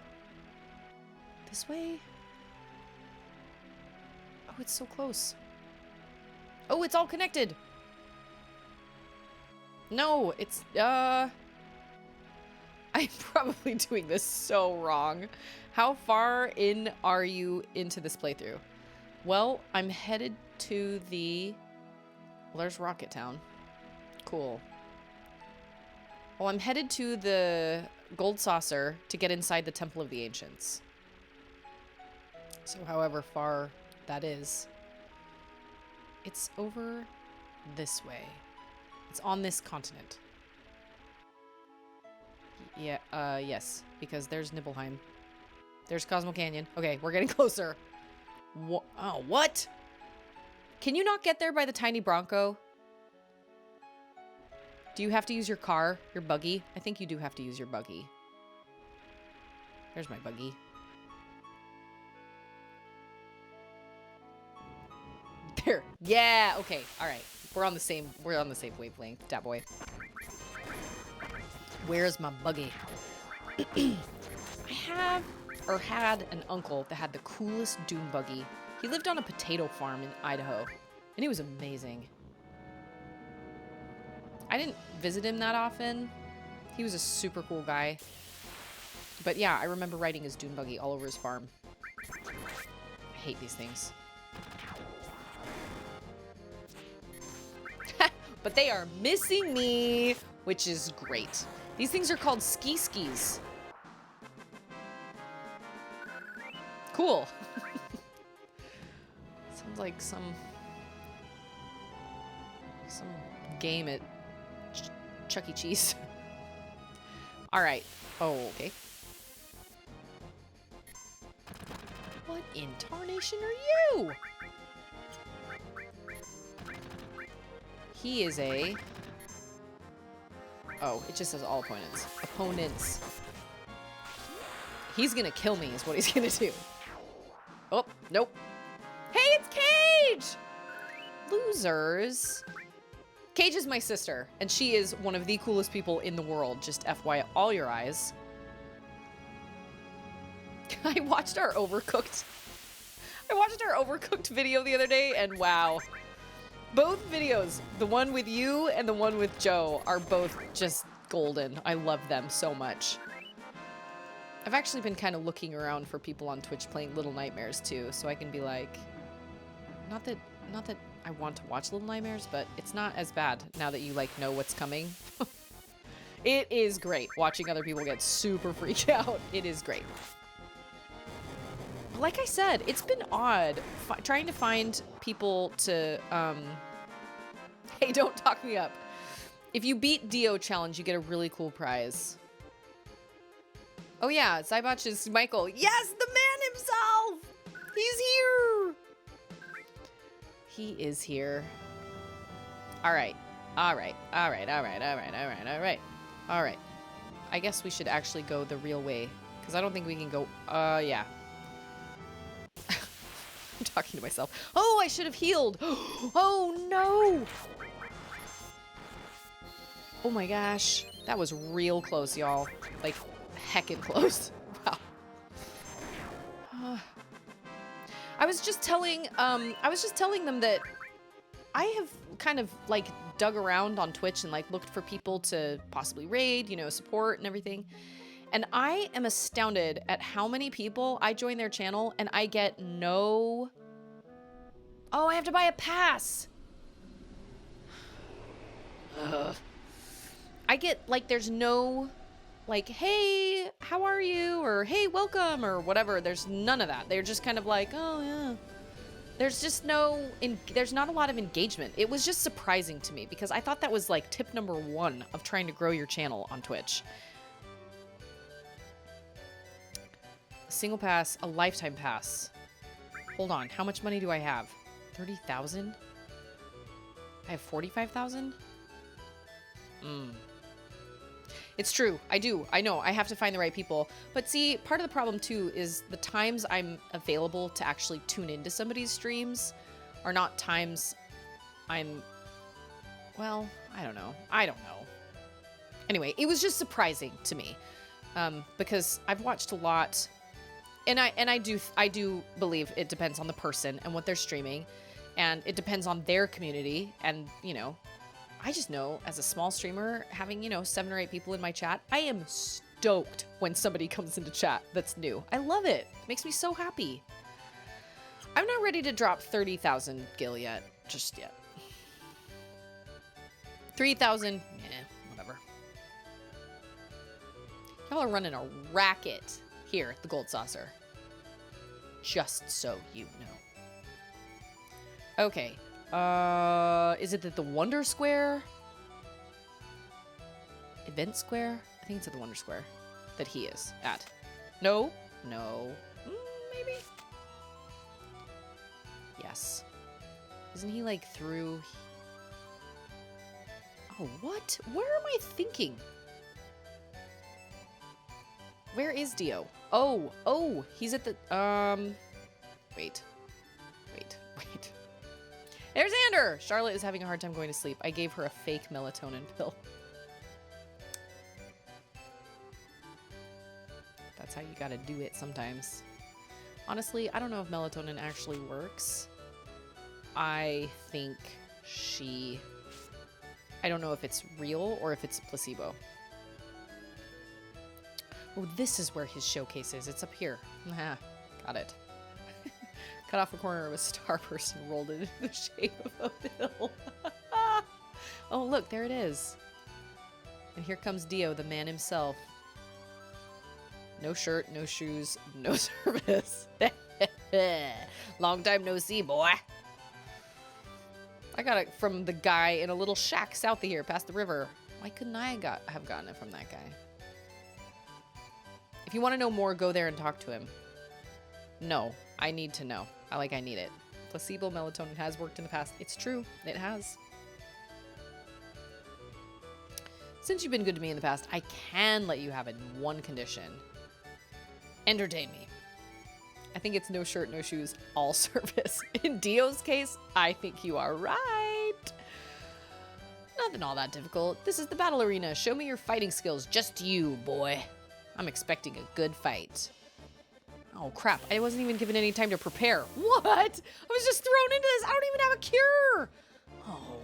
This way? Oh, it's so close. Oh, it's all connected. No, it's, I'm probably doing this so wrong. How far in are you into this playthrough? Well, I'm headed to the... Well, there's Rocket Town. Cool. Well, I'm headed to the Gold Saucer to get inside the Temple of the Ancients. So however far that is, it's over this way. It's on this continent. Yeah, yes, because there's Nibelheim. There's Cosmo Canyon. Okay, we're getting closer. Oh, what? Can you not get there by the tiny Bronco? Do you have to use your car? Your buggy? I think you do have to use your buggy. There's my buggy. There. Yeah, okay. All right. We're on the same wavelength, dat boy. Where's my buggy? I had an uncle that had the coolest dune buggy. He lived on a potato farm in Idaho, and it was amazing. I didn't visit him that often. He was a super cool guy. But yeah, I remember riding his dune buggy all over his farm. I hate these things. But they are missing me, which is great. These things are called skis. Cool. Sounds like some game at Chuck E. Cheese. All right. Oh, okay. What in tarnation are you? He is a... Oh, it just says all opponents. Opponents. He's gonna kill me is what he's gonna do. Oh, nope. Hey, it's Cage! Losers. Cage is my sister, and she is one of the coolest people in the world. Just FYI, all your eyes. I watched our Overcooked video the other day, and wow. Both videos, the one with you and the one with Joe, are both just golden. I love them so much. I've actually been kind of looking around for people on Twitch playing Little Nightmares too, so I can be like, not that I want to watch Little Nightmares, but it's not as bad now that you like know what's coming. It is great watching other people get super freaked out. It is great. Like I said, it's been odd trying to find people to, hey, don't talk me up. If you beat Dio Challenge, you get a really cool prize. Oh yeah, Zybotch is Michael. Yes, the man himself! He's here! He is here. Alright. Alright. Alright. Alright. Alright. Alright. Alright. Alright. I guess we should actually go the real way. Because I don't think we can go... yeah. I'm talking to myself. Oh, I should have healed! Oh, no! Oh my gosh. That was real close, y'all. Like, heckin' close. Wow. I was just telling them that I have kind of like dug around on Twitch and like looked for people to possibly raid, you know, support and everything. And I am astounded at how many people I join their channel and I get no... Oh, I have to buy a pass. Ugh. I get, like, there's no, like, hey, how are you? Or, hey, welcome, or whatever. There's none of that. They're just kind of like, oh, yeah. There's just there's not a lot of engagement. It was just surprising to me because I thought that was, like, tip number 1 of trying to grow your channel on Twitch. A single pass, a lifetime pass. Hold on, how much money do I have? 30,000? I have 45,000? It's true. I do. I know. I have to find the right people. But see, part of the problem too is the times I'm available to actually tune into somebody's streams are not times well, I don't know. Anyway, it was just surprising to me. Because I've watched a lot, and I do believe it depends on the person and what they're streaming, and it depends on their community, and you know, I just know as a small streamer having, you know, 7 or 8 people in my chat, I am stoked when somebody comes into chat that's new. I love it. It makes me so happy. I'm not ready to drop 30,000 gil yet, just yet. 3,000, whatever. Y'all are running a racket here at the Gold Saucer. Just so you know. Okay. Is it at the Wonder Square? Event Square? I think it's at the Wonder Square that he is at. No? No. Maybe? Yes. Isn't he like through... Oh, what? Where am I thinking? Where is Dio? Oh, he's at the, wait. There's Ander! Charlotte is having a hard time going to sleep. I gave her a fake melatonin pill. That's how you gotta do it sometimes. Honestly, I don't know if melatonin actually works. I think I don't know if it's real or if it's placebo. Oh, this is where his showcase is. It's up here. Aha, got it. Cut off a corner of a starburst and rolled it in the shape of a pill. Oh, look, there it is. And here comes Dio, the man himself. No shirt, no shoes, no service. Long time no see, boy. I got it from the guy in a little shack south of here, past the river. Why couldn't I have gotten it from that guy? If you want to know more, go there and talk to him. No, I need to know. I need it. Placebo melatonin has worked in the past. It's true. It has. Since you've been good to me in the past, I can let you have it in one condition. Entertain me. I think it's no shirt, no shoes, all service. In Dio's case, I think you are right. Nothing all that difficult. This is the battle arena. Show me your fighting skills. Just you, boy. I'm expecting a good fight. Oh, crap. I wasn't even given any time to prepare. What? I was just thrown into this. I don't even have a cure. Oh.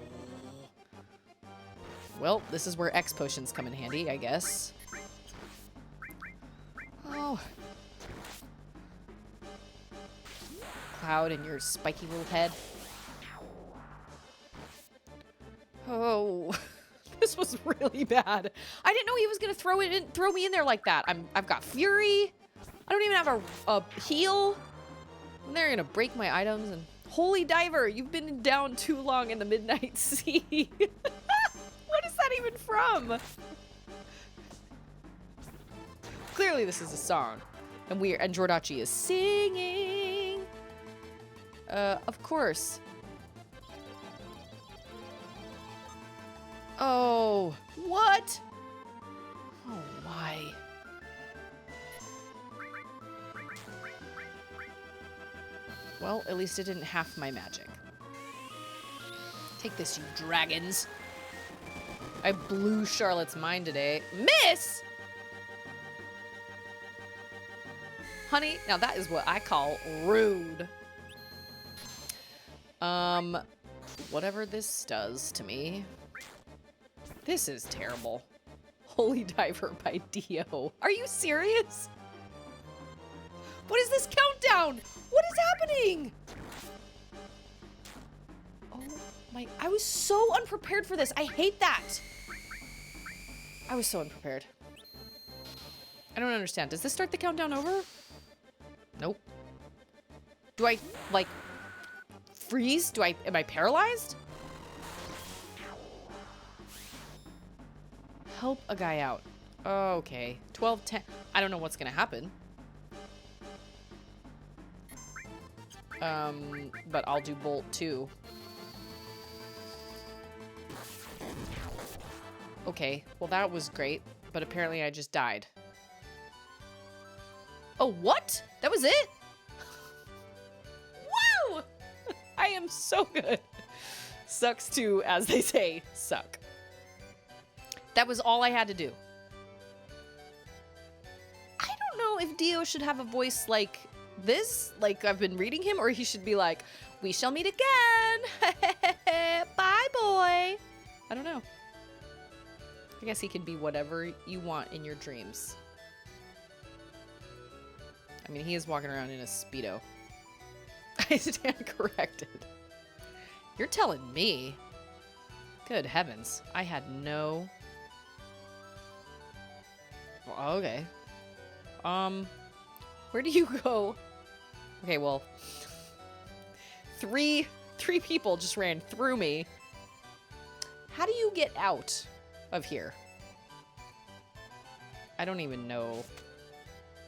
Well, this is where X potions come in handy, I guess. Oh. Cloud and your spiky little head. Oh. This was really bad. I didn't know he was going to throw me in there like that. I've got Fury. I don't even have a heal. And they're gonna break my items and... Holy Diver, you've been down too long in the Midnight Sea. What is that even from? Clearly this is a song. And Jordachi is singing. Of course. Oh, what? Oh, why? Well, at least it didn't half my magic. Take this, you dragons. I blew Charlotte's mind today. Miss! Honey, now that is what I call rude. Whatever this does to me. This is terrible. Holy Diver by Dio. Are you serious? What is this countdown? What is happening? Oh my, I was so unprepared for this. I hate that. I was so unprepared. I don't understand. Does this start the countdown over? Nope. Do I, like, freeze? Am I paralyzed? Help a guy out. Okay. 12, 10. I don't know what's gonna happen. But I'll do Bolt too. Okay, well that was great, but apparently I just died. Oh, what? That was it? Wow! I am so good. Sucks to, as they say, suck. That was all I had to do. I don't know if Dio should have a voice like this, like I've been reading him, or he should be like, we shall meet again. Bye, boy. I don't know. I guess he can be whatever you want in your dreams. I mean, he is walking around in a Speedo. I stand corrected. You're telling me. Good heavens. I had no... Well, okay. Where do you go? Okay, well... Three people just ran through me. How do you get out of here? I don't even know.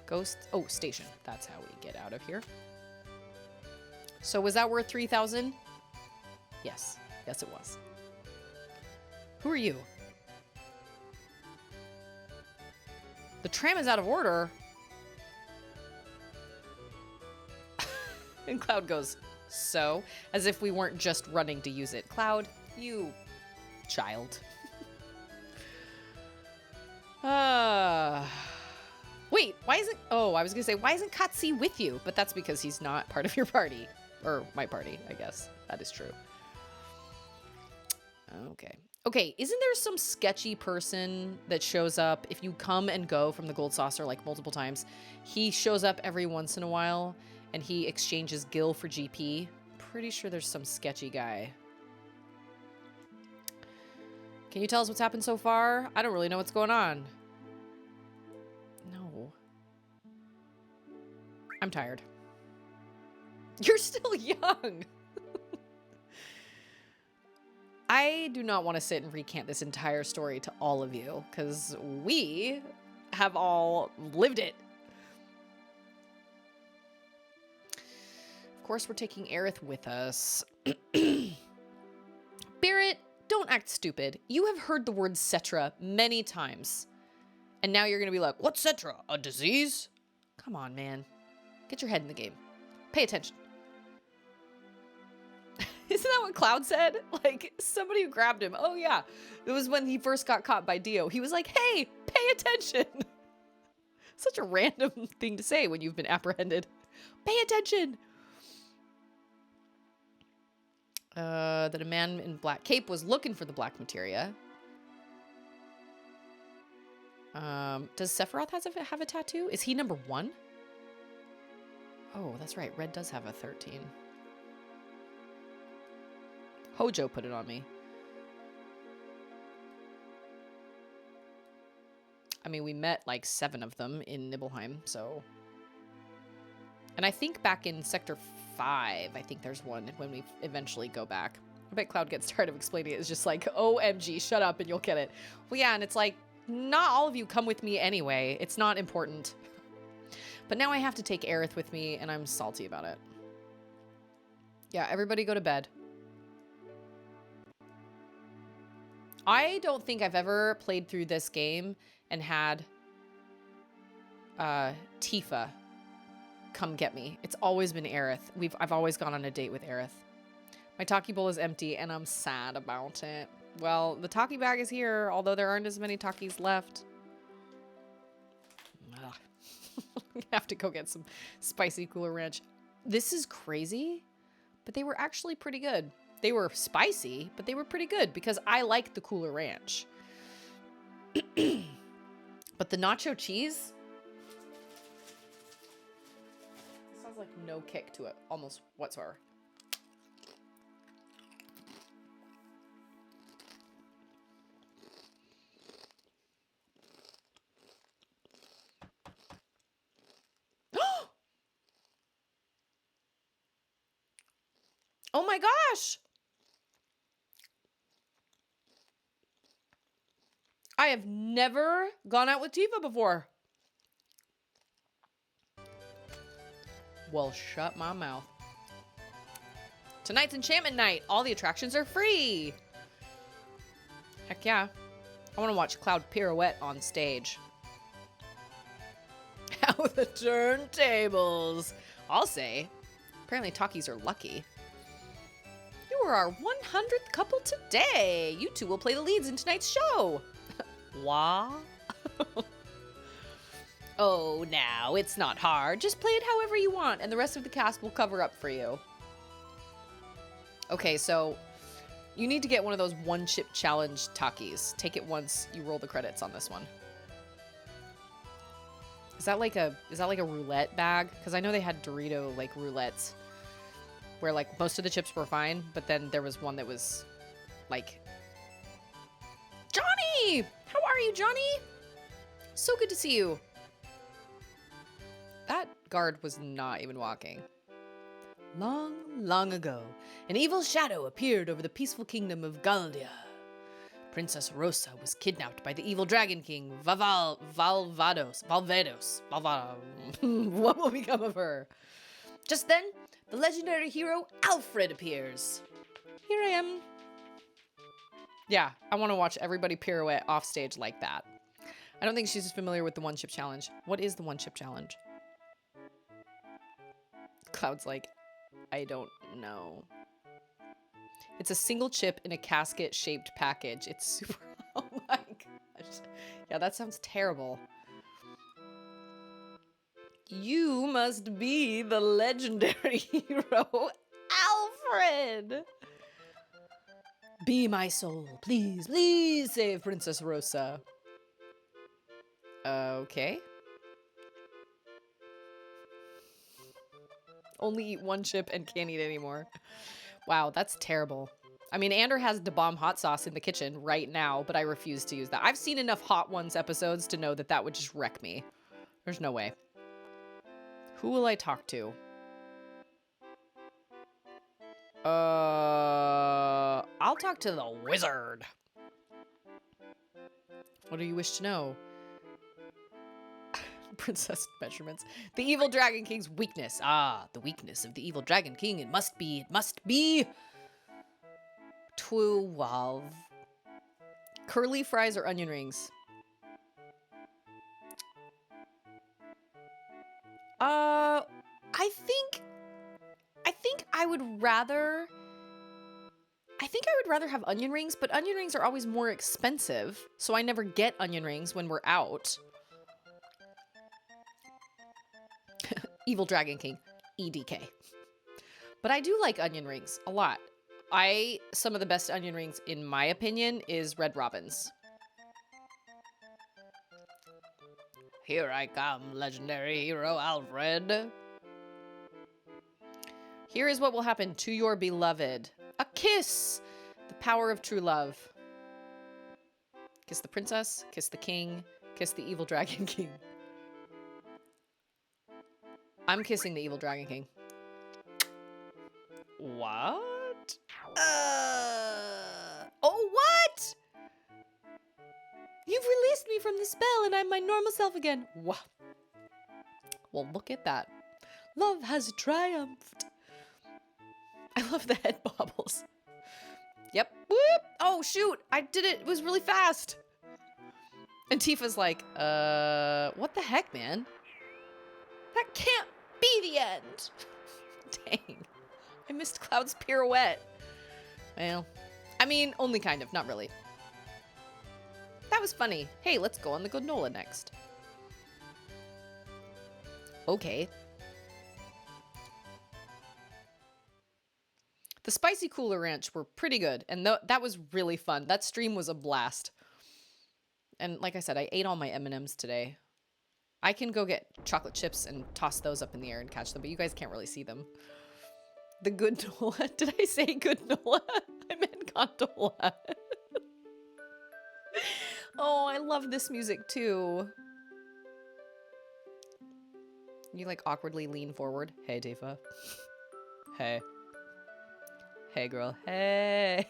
Ghost? Oh, station. That's how we get out of here. So was that worth 3,000? Yes. Yes, it was. Who are you? The tram is out of order. And Cloud goes, so? As if we weren't just running to use it. Cloud, you child. Wait, why isn't... Oh, I was going to say, why isn't Katsi with you? But that's because he's not part of your party. Or my party, I guess. That is true. Okay. Okay, isn't there some sketchy person that shows up if you come and go from the gold saucer like multiple times? He shows up every once in a while and he exchanges gil for GP. Pretty sure there's some sketchy guy. Can you tell us what's happened so far? I don't really know what's going on. No. I'm tired. You're still young. I do not want to sit and recant this entire story to all of you, because we have all lived it. Of course, we're taking Aerith with us. Barrett, don't act stupid. You have heard the word Cetra many times. And now you're going to be like, what's Cetra? A disease? Come on, man. Get your head in the game. Pay attention. Isn't that what Cloud said? Like, somebody who grabbed him. Oh, yeah. It was when he first got caught by Dio. He was like, hey, pay attention. Such a random thing to say when you've been apprehended. Pay attention. That a man in black cape was looking for the black materia. Does Sephiroth have a tattoo? Is he number 1? Oh, that's right. Red does have a 13. Hojo put it on me. I mean, we met like 7 of them in Nibelheim, so... And I think back in Sector 5, I think there's one when we eventually go back. I bet Cloud gets tired of explaining it. It's just like, OMG, shut up and you'll get it. Well, yeah, and it's like, not all of you come with me anyway. It's not important. But now I have to take Aerith with me, and I'm salty about it. Yeah, everybody go to bed. I don't think I've ever played through this game and had Tifa come get me. It's always been Aerith. I've always gone on a date with Aerith. My Taki bowl is empty and I'm sad about it. Well, the Taki bag is here, although there aren't as many Takis left. I have to go get some spicy Cooler Ranch. This is crazy, but they were actually pretty good. They were spicy, but they were pretty good because I like the Cooler Ranch. But the nacho cheese sounds like no kick to it, almost whatsoever. Oh my gosh! I have never gone out with Tifa before. Well, shut my mouth. Tonight's enchantment night. All the attractions are free. Heck yeah. I want to watch Cloud pirouette on stage. How the turntables. I'll say. Apparently Takis are lucky. You are our 100th couple today. You two will play the leads in tonight's show. Wah? Oh, now, it's not hard. Just play it however you want, and the rest of the cast will cover up for you. Okay, so you need to get one of those one-chip challenge Takis. Take it once you roll the credits on this one. Is that like a roulette bag? Because I know they had Dorito like roulettes where like most of the chips were fine, but then there was one that was like, Johnny! How are you, Johnny? So good to see you. That guard was not even walking. Long, long ago, an evil shadow appeared over the peaceful kingdom of Galdia. Princess Rosa was kidnapped by the evil dragon king, Valvados. What will become of her? Just then, the legendary hero Alfred appears. Here I am. Yeah, I want to watch everybody pirouette off stage like that. I don't think she's as familiar with the one-chip challenge. What is the one-chip challenge? Cloud's like, I don't know. It's a single chip in a casket-shaped package. It's super... Oh my gosh. Yeah, that sounds terrible. You must be the legendary hero, Alfred! Be my soul. Please, please save Princess Rosa. Okay. Only eat one chip and can't eat anymore. Wow, that's terrible. I mean, Ander has the bomb hot sauce in the kitchen right now, but I refuse to use that. I've seen enough Hot Ones episodes to know that that would just wreck me. There's no way. Who will I talk to? I'll talk to the wizard. What do you wish to know? Princess measurements. The evil dragon king's weakness. Ah, the weakness of the evil dragon king. It must be 12. Curly fries or onion rings? I think I would rather have onion rings, but onion rings are always more expensive, so I never get onion rings when we're out. Evil Dragon King, EDK. But I do like onion rings a lot. Some of the best onion rings, in my opinion, is Red Robin's. Here I come, legendary hero Alfred. Here is what will happen to your beloved. A kiss! The power of true love. Kiss the princess, kiss the king, kiss the evil dragon king. I'm kissing the evil dragon king. What? Oh, what? You've released me from the spell and I'm my normal self again. Wow. Well, look at that. Love has triumphed. I love the head bobbles. Yep. Whoop. Oh, shoot. I did it. It was really fast. And Tifa's like, what the heck, man? That can't be the end. Dang. I missed Cloud's pirouette. Well, I mean, only kind of, not really. That was funny. Hey, let's go on the Gondola next. Okay. The Spicy Cooler Ranch were pretty good, and that was really fun. That stream was a blast. And like I said, I ate all my M&Ms today. I can go get chocolate chips and toss those up in the air and catch them, but you guys can't really see them. The good Nola. Did I say good Nola? I meant gondola. Oh, I love this music too. You like awkwardly lean forward. Hey, Tifa. Hey. Hey, girl. Hey.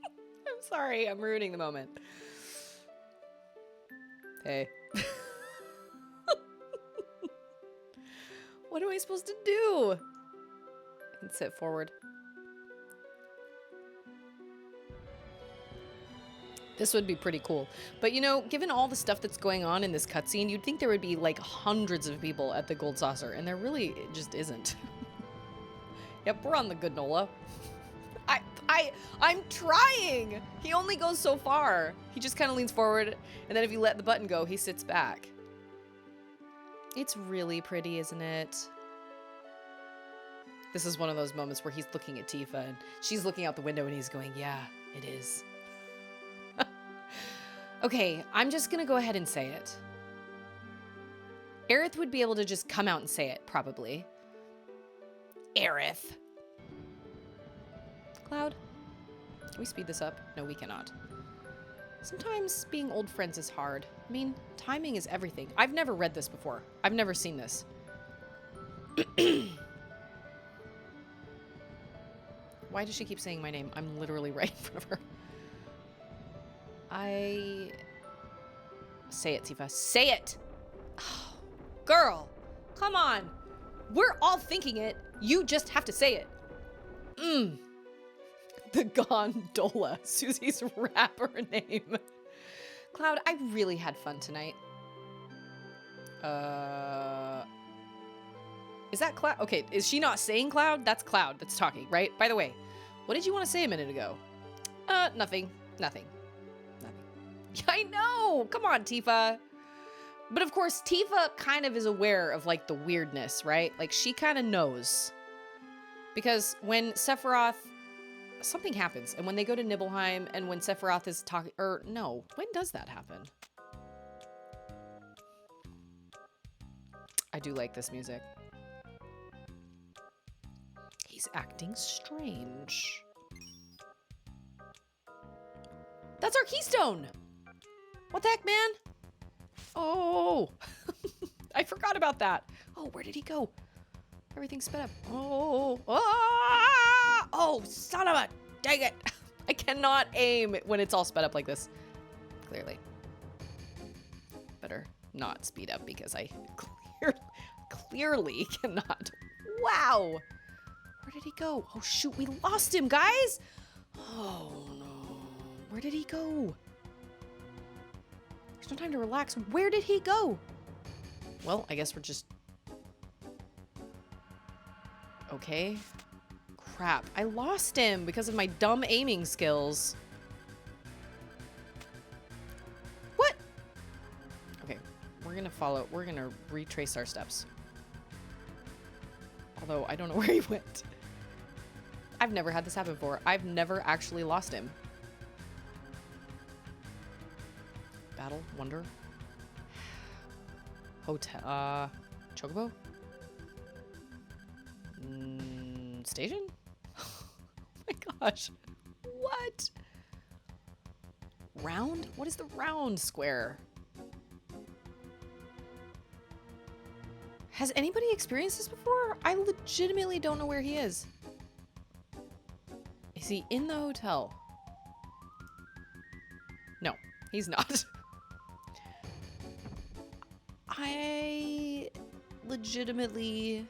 I'm sorry. I'm ruining the moment. Hey. What am I supposed to do? I can sit forward. This would be pretty cool. But you know, given all the stuff that's going on in this cutscene, you'd think there would be like hundreds of people at the Gold Saucer, and there really just isn't. Yep, we're on the good Nola. I'm trying! He only goes so far. He just kind of leans forward, and then if you let the button go, he sits back. It's really pretty, isn't it? This is one of those moments where he's looking at Tifa, and she's looking out the window, and he's going, yeah, it is. Okay, I'm just gonna go ahead and say it. Aerith would be able to just come out and say it, probably. Aerith. Cloud, can we speed this up? No, we cannot. Sometimes being old friends is hard. I mean, timing is everything. I've never read this before. I've never seen this. Why does she keep saying my name? I'm literally right in front of her. Say it, Tifa. Say it! Oh, girl, come on. We're all thinking it. You just have to say it. The gondola. Susie's rapper name. Cloud, I really had fun tonight. Is that Cloud? Okay, is she not saying Cloud? That's Cloud that's talking, right? By the way, what did you want to say a minute ago? Nothing. Nothing. I know! Come on, Tifa. But of course, Tifa kind of is aware of, like, the weirdness, right? Like, she kind of knows. Because when Sephiroth... Something happens. And when they go to Nibelheim, and when Sephiroth is talking... Or, no. When does that happen? I do like this music. He's acting strange. That's our keystone! What the heck, man? Oh, I forgot about that. Oh, where did he go? Everything's sped up. Oh, oh, son of a, dang it. I cannot aim when it's all sped up like this. Clearly. Better not speed up because I clearly cannot. Wow. Where did he go? Oh, shoot, we lost him, guys. Oh, no. Where did he go? There's no time to relax. Where did he go? Well, I guess we're just... Okay. Crap. I lost him because of my dumb aiming skills. What? Okay. We're gonna follow. We're gonna retrace our steps. Although, I don't know where he went. I've never had this happen before. I've never actually lost him. Battle, wonder. Hotel, Chocobo? Station? Oh my gosh. What? Round? What is the round square? Has anybody experienced this before? I legitimately don't know where he is. Is he in the hotel? No, he's not. I legitimately...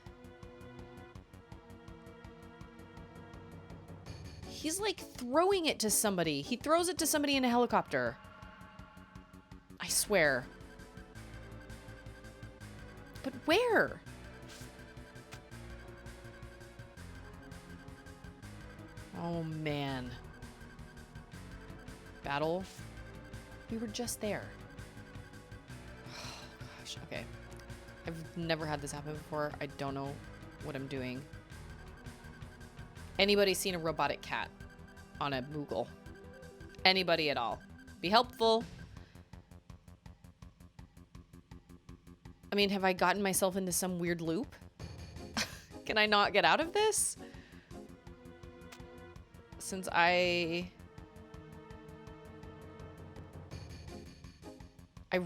He's like throwing it to somebody. He throws it to somebody in a helicopter. I swear. But where? Oh man. Battle. We were just there. Oh gosh, okay. I've never had this happen before. I don't know what I'm doing. Anybody seen a robotic cat on a Moogle? Anybody at all? Be helpful. I mean, have I gotten myself into some weird loop? Can I not get out of this? Since I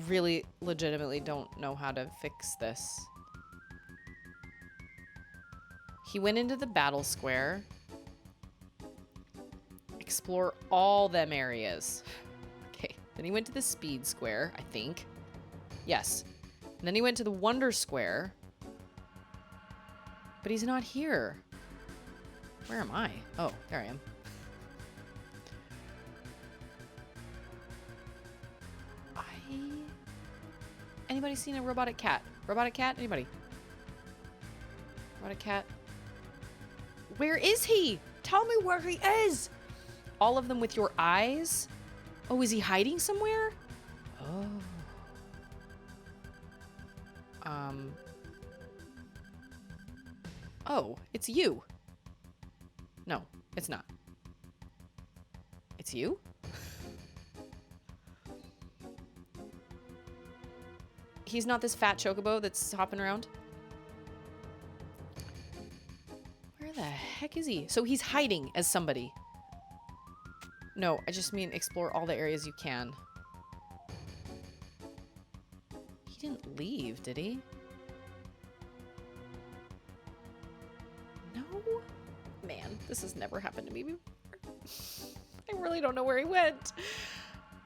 really legitimately don't know how to fix this. He went into the battle square. Explore all them areas. Okay. Then he went to the speed square, I think. Yes. And then he went to the wonder square. But he's not here. Where am I? Oh, there I am. Anybody seen a robotic cat? Robotic cat? Anybody? Robotic cat? Where is he? Tell me where he is. All of them with your eyes? Oh, is he hiding somewhere? Oh. Oh, it's you. No, it's not. It's you? He's not this fat chocobo that's hopping around? Where the heck is he? So he's hiding as somebody. No, I just mean explore all the areas you can. He didn't leave, did he? No? Man, this has never happened to me before. I really don't know where he went.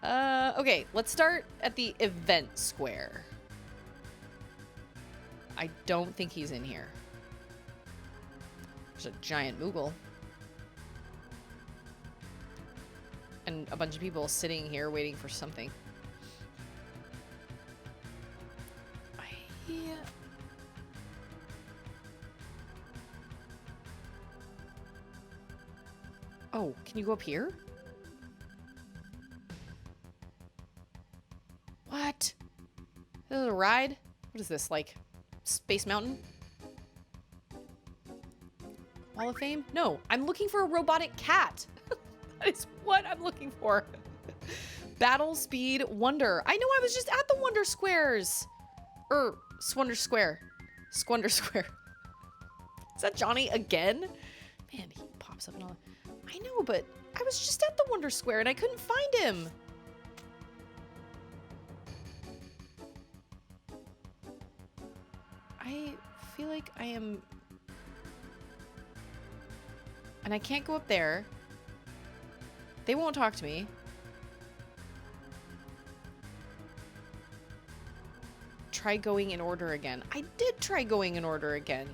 Okay, let's start at the event square. I don't think he's in here. There's a giant Moogle. And a bunch of people sitting here waiting for something. Oh, can you go up here? What? This is a ride? What is this, like Space Mountain? Wall of Fame? No, I'm looking for a robotic cat. That is what I'm looking for. Battle, speed, wonder. I know, I was just at the Wonder Squares. Swunder Square. Squunder Square. Is that Johnny again? Man, he pops up and all. I know, but I was just at the Wonder Square and I couldn't find him. I feel like I am... And I can't go up there. They won't talk to me. Try going in order again. I did try going in order again.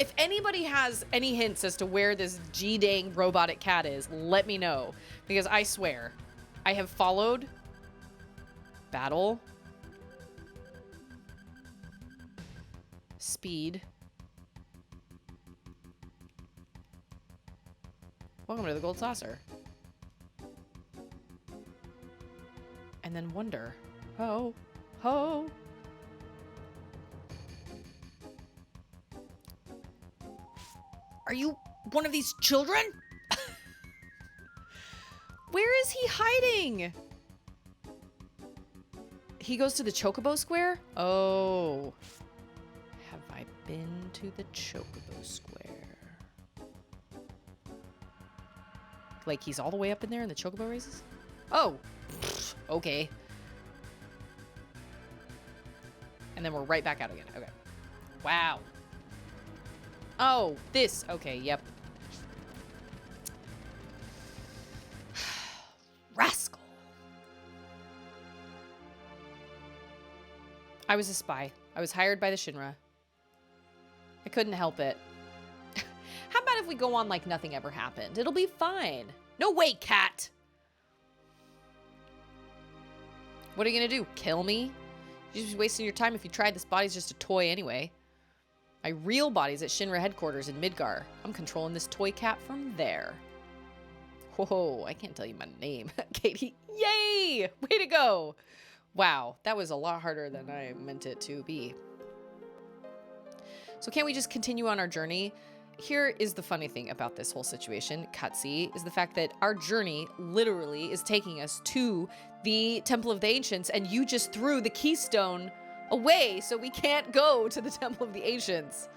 If anybody has any hints as to where this G-dang robotic cat is, let me know. Because I swear, I have followed battle, speed, welcome to the Gold Saucer, and then wonder. Ho, ho. Are you one of these children? Where is he hiding? He goes to the Chocobo Square? Oh. Have I been to the Chocobo Square? Like he's all the way up in there in the Chocobo races? Oh. Okay. And then we're right back out again. Okay. Wow. Oh, this. Okay, yep. Rascal. I was a spy. I was hired by the Shinra. I couldn't help it. How about if we go on like nothing ever happened? It'll be fine. No way, cat! What are you gonna do? Kill me? You're just wasting your time if you tried. This body's just a toy anyway. My real body's at Shinra headquarters in Midgar. I'm controlling this toy cat from there. Whoa, I can't tell you my name. Katie, yay! Way to go! Wow, that was a lot harder than I meant it to be. So can't we just continue on our journey? here is the funny thing about this whole situation, Cutsy, is the fact that our journey literally is taking us to the Temple of the Ancients, and you just threw the keystone away, so we can't go to the Temple of the Ancients.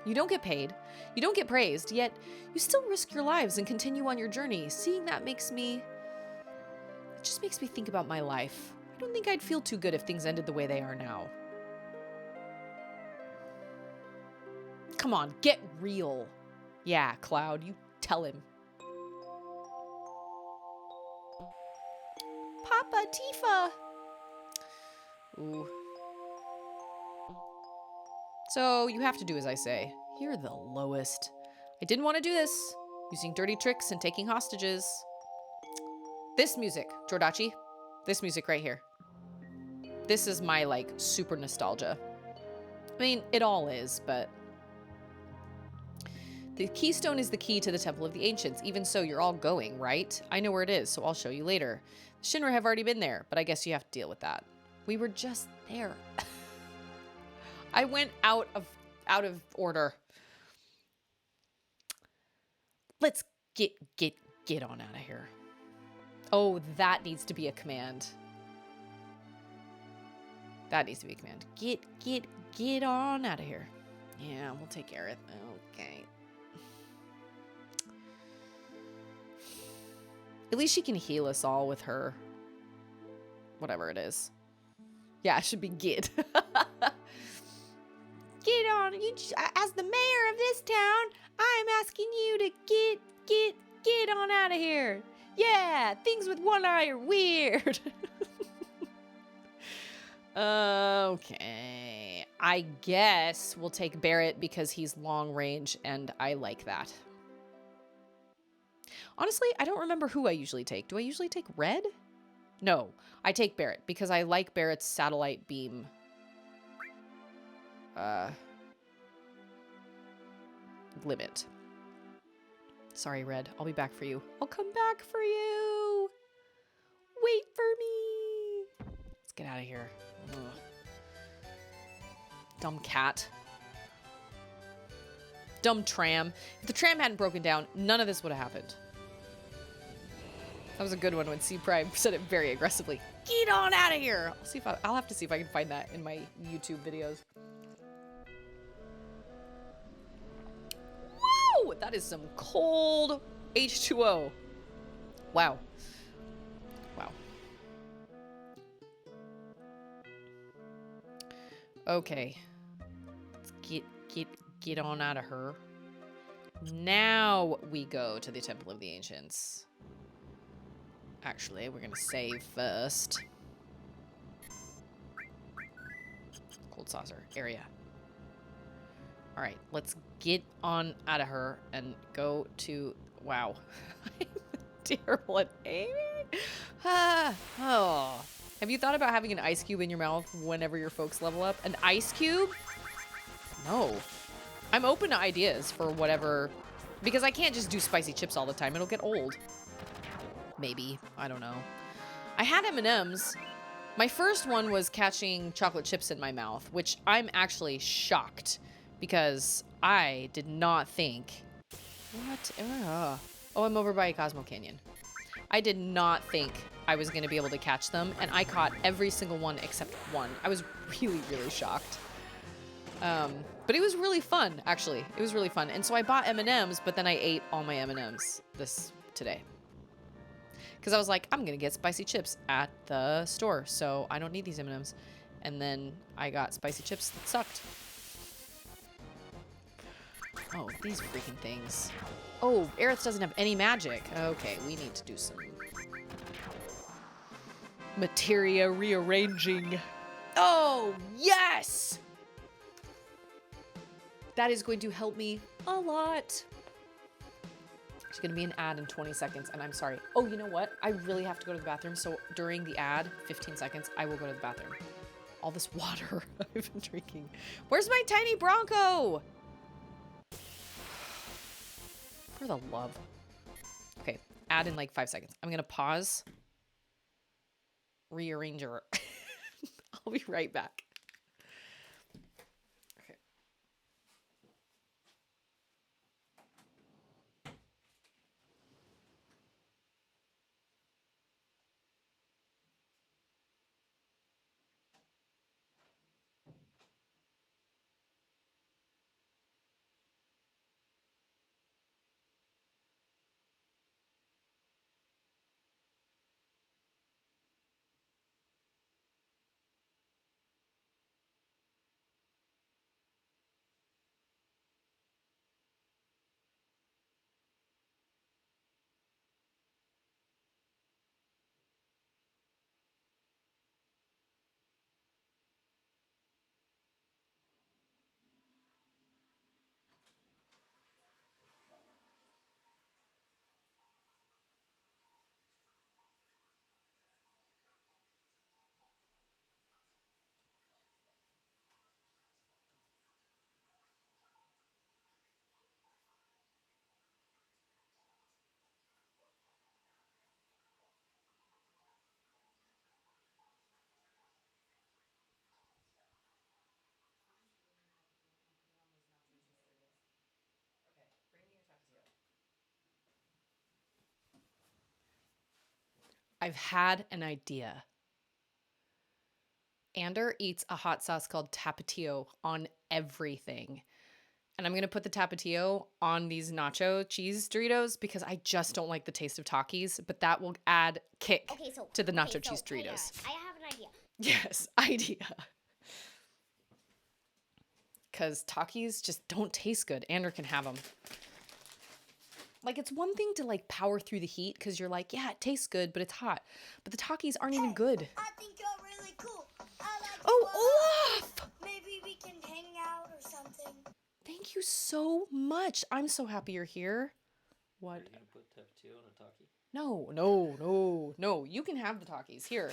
You don't get paid, you don't get praised, yet you still risk your lives and continue on your journey. Seeing that it just makes me think about my life. I don't think I'd feel too good if things ended the way they are now. Come on, get real. Yeah, Cloud, you tell him. Papa Tifa. Ooh. So you have to do as I say. You're the lowest. I didn't want to do this. Using dirty tricks and taking hostages. This music, Jordachi. This music right here. This is my, like, super nostalgia. I mean, it all is, but... The keystone is the key to the Temple of the Ancients. Even so, you're all going, right? I know where it is, so I'll show you later. The Shinra have already been there, but I guess you have to deal with that. We were just there. I went out of order. Let's get on out of here. Oh, that needs to be a command. That needs to be a command. Get on out of here. Yeah, we'll take Aerith. Okay. At least she can heal us all with her. Whatever it is. Yeah, it should be Gid. Get on. As the mayor of this town, I'm asking you to get on out of here. Yeah, things with one eye are weird. Okay. I guess we'll take Barrett because he's long range and I like that. Honestly, I don't remember who I usually take. Do I usually take Red? No, I take Barrett because I like Barrett's satellite beam. Limit. Sorry, Red. I'll be back for you. I'll come back for you. Wait for me. Let's get out of here. Ugh. Dumb cat. Dumb tram. If the tram hadn't broken down, none of this would have happened. That was a good one when C Prime said it very aggressively. Get on out of here. I'll see if I'll have to see if I can find that in my YouTube videos. Woo! That is some cold H2O. Wow. Wow. Okay. Let's get on out of her. Now we go to the Temple of the Ancients. Actually, we're gonna save first. Cold saucer area. All right, let's get on out of her and go to... Wow. I'm terrible at aiming. Oh. Have you thought about having an ice cube in your mouth whenever your folks level up? An ice cube? No. I'm open to ideas for whatever... Because I can't just do spicy chips all the time. It'll get old. Maybe. I don't know. I had M&Ms. My first one was catching chocolate chips in my mouth, which I'm actually shocked because I did not think... What? Oh, I'm over by Cosmo Canyon. I did not think I was going to be able to catch them, and I caught every single one except one. I was really, really shocked. But it was really fun, actually. It was really fun. And so I bought M&Ms, but then I ate all my M&Ms today. Because I was like, I'm going to get spicy chips at the store, so I don't need these M&Ms. And then I got spicy chips that sucked. Oh, these freaking things. Oh, Aerith doesn't have any magic. Okay, we need to do some materia rearranging. Oh, yes! That is going to help me a lot. There's going to be an ad in 20 seconds, and I'm sorry. Oh, you know what? I really have to go to the bathroom, so during the ad, 15 seconds, I will go to the bathroom. All this water I've been drinking. Where's my tiny Bronco? For the love. Okay, ad in like 5 seconds. I'm going to pause. Rearranger. I'll be right back. I've had an idea. Ander eats a hot sauce called Tapatio on everything. And I'm going to put the Tapatio on these nacho cheese Doritos because I just don't like the taste of Takis, but that will add kick to the nacho cheese Doritos. I have an idea. Yes, idea. Because Takis just don't taste good. Ander can have them. Like, it's one thing to, like, power through the heat because you're like, yeah, it tastes good, but it's hot. But the Takis aren't even good. I think you're really cool. I like you Oh, a lot. Olaf! Maybe we can hang out or something. Thank you so much. I'm so happy you're here. What? Are you gonna put Tapatio on a Taki? No. You can have the Takis. Here.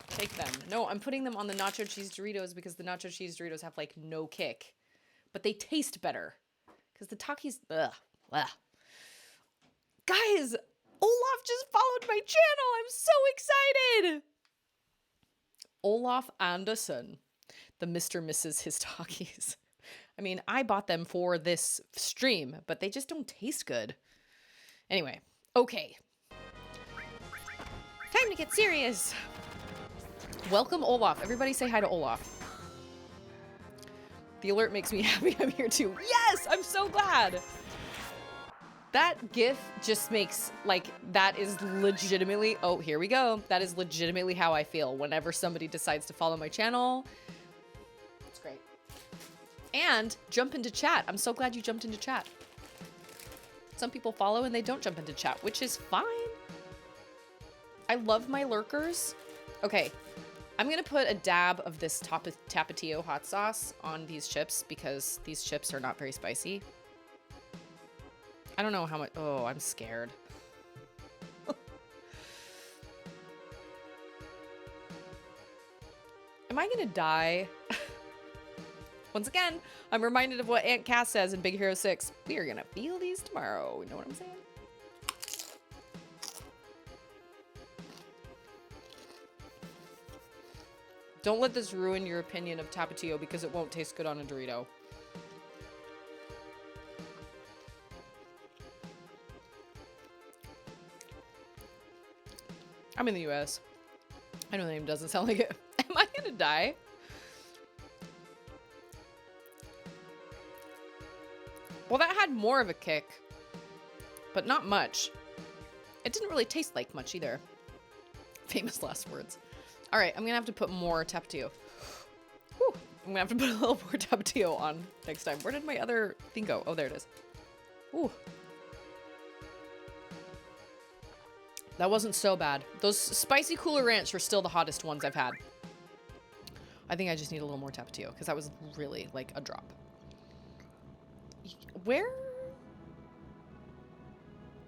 Take them. No, I'm putting them on the nacho cheese Doritos because the nacho cheese Doritos have, like, no kick. But they taste better. Because the Takis... Ugh. Guys, Olaf just followed my channel. I'm so excited. Olaf Anderson, the Mr. Mrs. His Takis. I mean, I bought them for this stream, but they just don't taste good. Anyway, okay. Time to get serious. Welcome, Olaf. Everybody say hi to Olaf. The alert makes me happy I'm here too. Yes, I'm so glad. That GIF just makes, like, that is legitimately, oh, here we go. That is legitimately how I feel whenever somebody decides to follow my channel. It's great. And jump into chat. I'm so glad you jumped into chat. Some people follow and they don't jump into chat, which is fine. I love my lurkers. Okay, I'm gonna put a dab of this Tapatio hot sauce on these chips because these chips are not very spicy. I don't know how much. Oh, I'm scared. Am I gonna die? Once again, I'm reminded of what Aunt Cass says in Big Hero 6. We are gonna feel these tomorrow. You know what I'm saying? Don't let this ruin your opinion of Tapatio because it won't taste good on a Dorito. I'm in the US. I know the name doesn't sound like it. Am I gonna die? Well, that had more of a kick, but not much. It didn't really taste like much either. Famous last words. All right, I'm gonna have to put more Tapatio. Whew. I'm gonna have to put a little more Tapatio on next time. Where did my other thing go? Oh, there it is. Ooh. That wasn't so bad. Those spicy Cooler Ranch are still the hottest ones I've had. I think I just need a little more Tapatio because that was really like a drop. Where?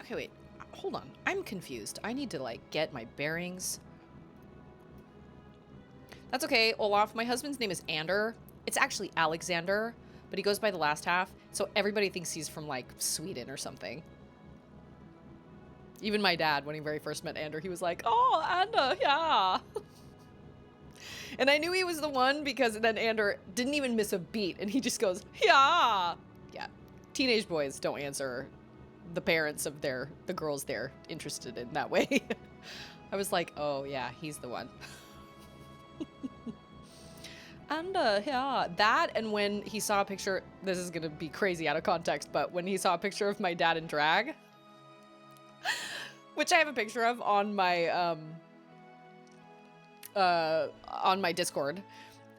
Okay, wait. Hold on. I'm confused. I need to like get my bearings. That's okay, Olaf. My husband's name is Ander. It's actually Alexander, but he goes by the last half. So everybody thinks he's from like Sweden or something. Even my dad, when he very first met Ander, he was like, oh, Ander, yeah. And I knew he was the one because then Ander didn't even miss a beat. And he just goes, yeah. Yeah. Teenage boys don't answer the parents of the girls they're interested in that way. I was like, oh, yeah, he's the one. Ander, yeah. That and when he saw a picture, this is going to be crazy out of context, but when he saw a picture of my dad in drag, which I have a picture of on my Discord.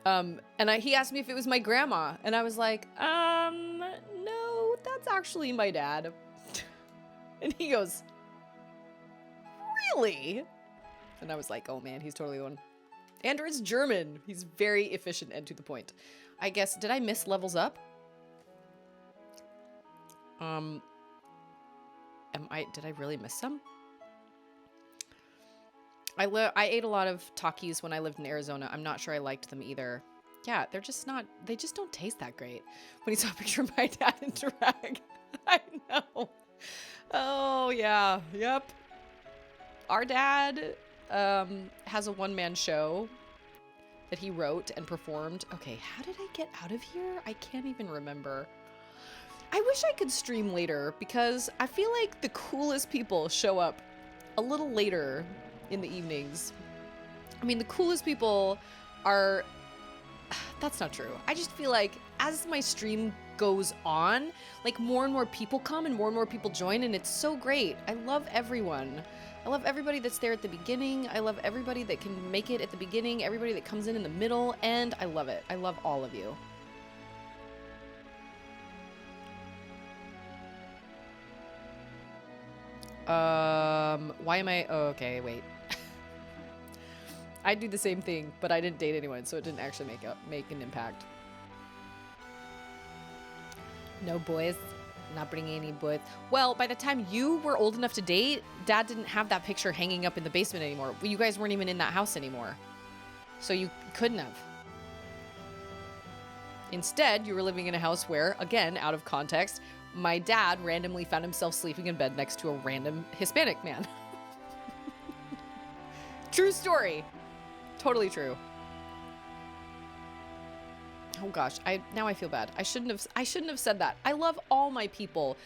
And he asked me if it was my grandma, and I was like, no, that's actually my dad. And he goes, really? And I was like, oh man, he's totally the one. Ander is German. He's very efficient and to the point. I guess, did I miss levels up? Did I really miss some? I ate a lot of Takis when I lived in Arizona. I'm not sure I liked them either. Yeah, they're just not, they just don't taste that great. When he saw a picture of my dad in drag. I know. Oh, yeah. Yep. Our dad has a one-man show that he wrote and performed. Okay, how did I get out of here? I can't even remember. I wish I could stream later because I feel like the coolest people show up a little later in the evenings. I mean, the coolest people are... That's not true. I just feel like as my stream goes on, like more and more people come and more people join, and it's so great. I love everyone. I love everybody that's there at the beginning. I love everybody that can make it at the beginning, everybody that comes in the middle, and I love it. I love all of you. Why am I... Oh, okay, wait. I do the same thing, but I didn't date anyone, so it didn't actually make an impact. No boys. Not bringing any boys. Well, by the time you were old enough to date, Dad didn't have that picture hanging up in the basement anymore. You guys weren't even in that house anymore. So you couldn't have. Instead, you were living in a house where, again, out of context, my dad randomly found himself sleeping in bed next to a random Hispanic man. True story. Totally true. Oh gosh, now I feel bad. I shouldn't have said that. I love all my people.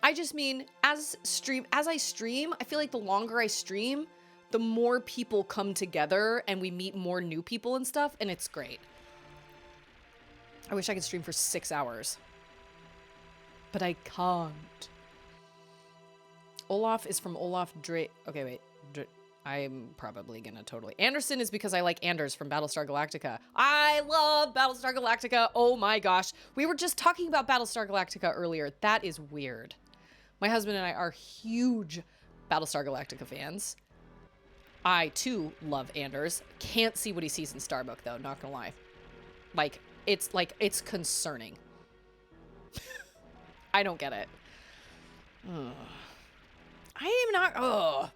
I just mean as I stream, I feel like the longer I stream, the more people come together and we meet more new people and stuff, and it's great. I wish I could stream for 6 hours. But I can't. Olaf is from Olaf Drake. Okay, wait. I'm probably gonna totally... Anderson is because I like Anders from Battlestar Galactica. I love Battlestar Galactica. Oh my gosh. We were just talking about Battlestar Galactica earlier. That is weird. My husband and I are huge Battlestar Galactica fans. I, too, love Anders. Can't see what he sees in Starbuck, though. Not gonna lie. It's concerning. I don't get it. Ugh. I am not... Ugh.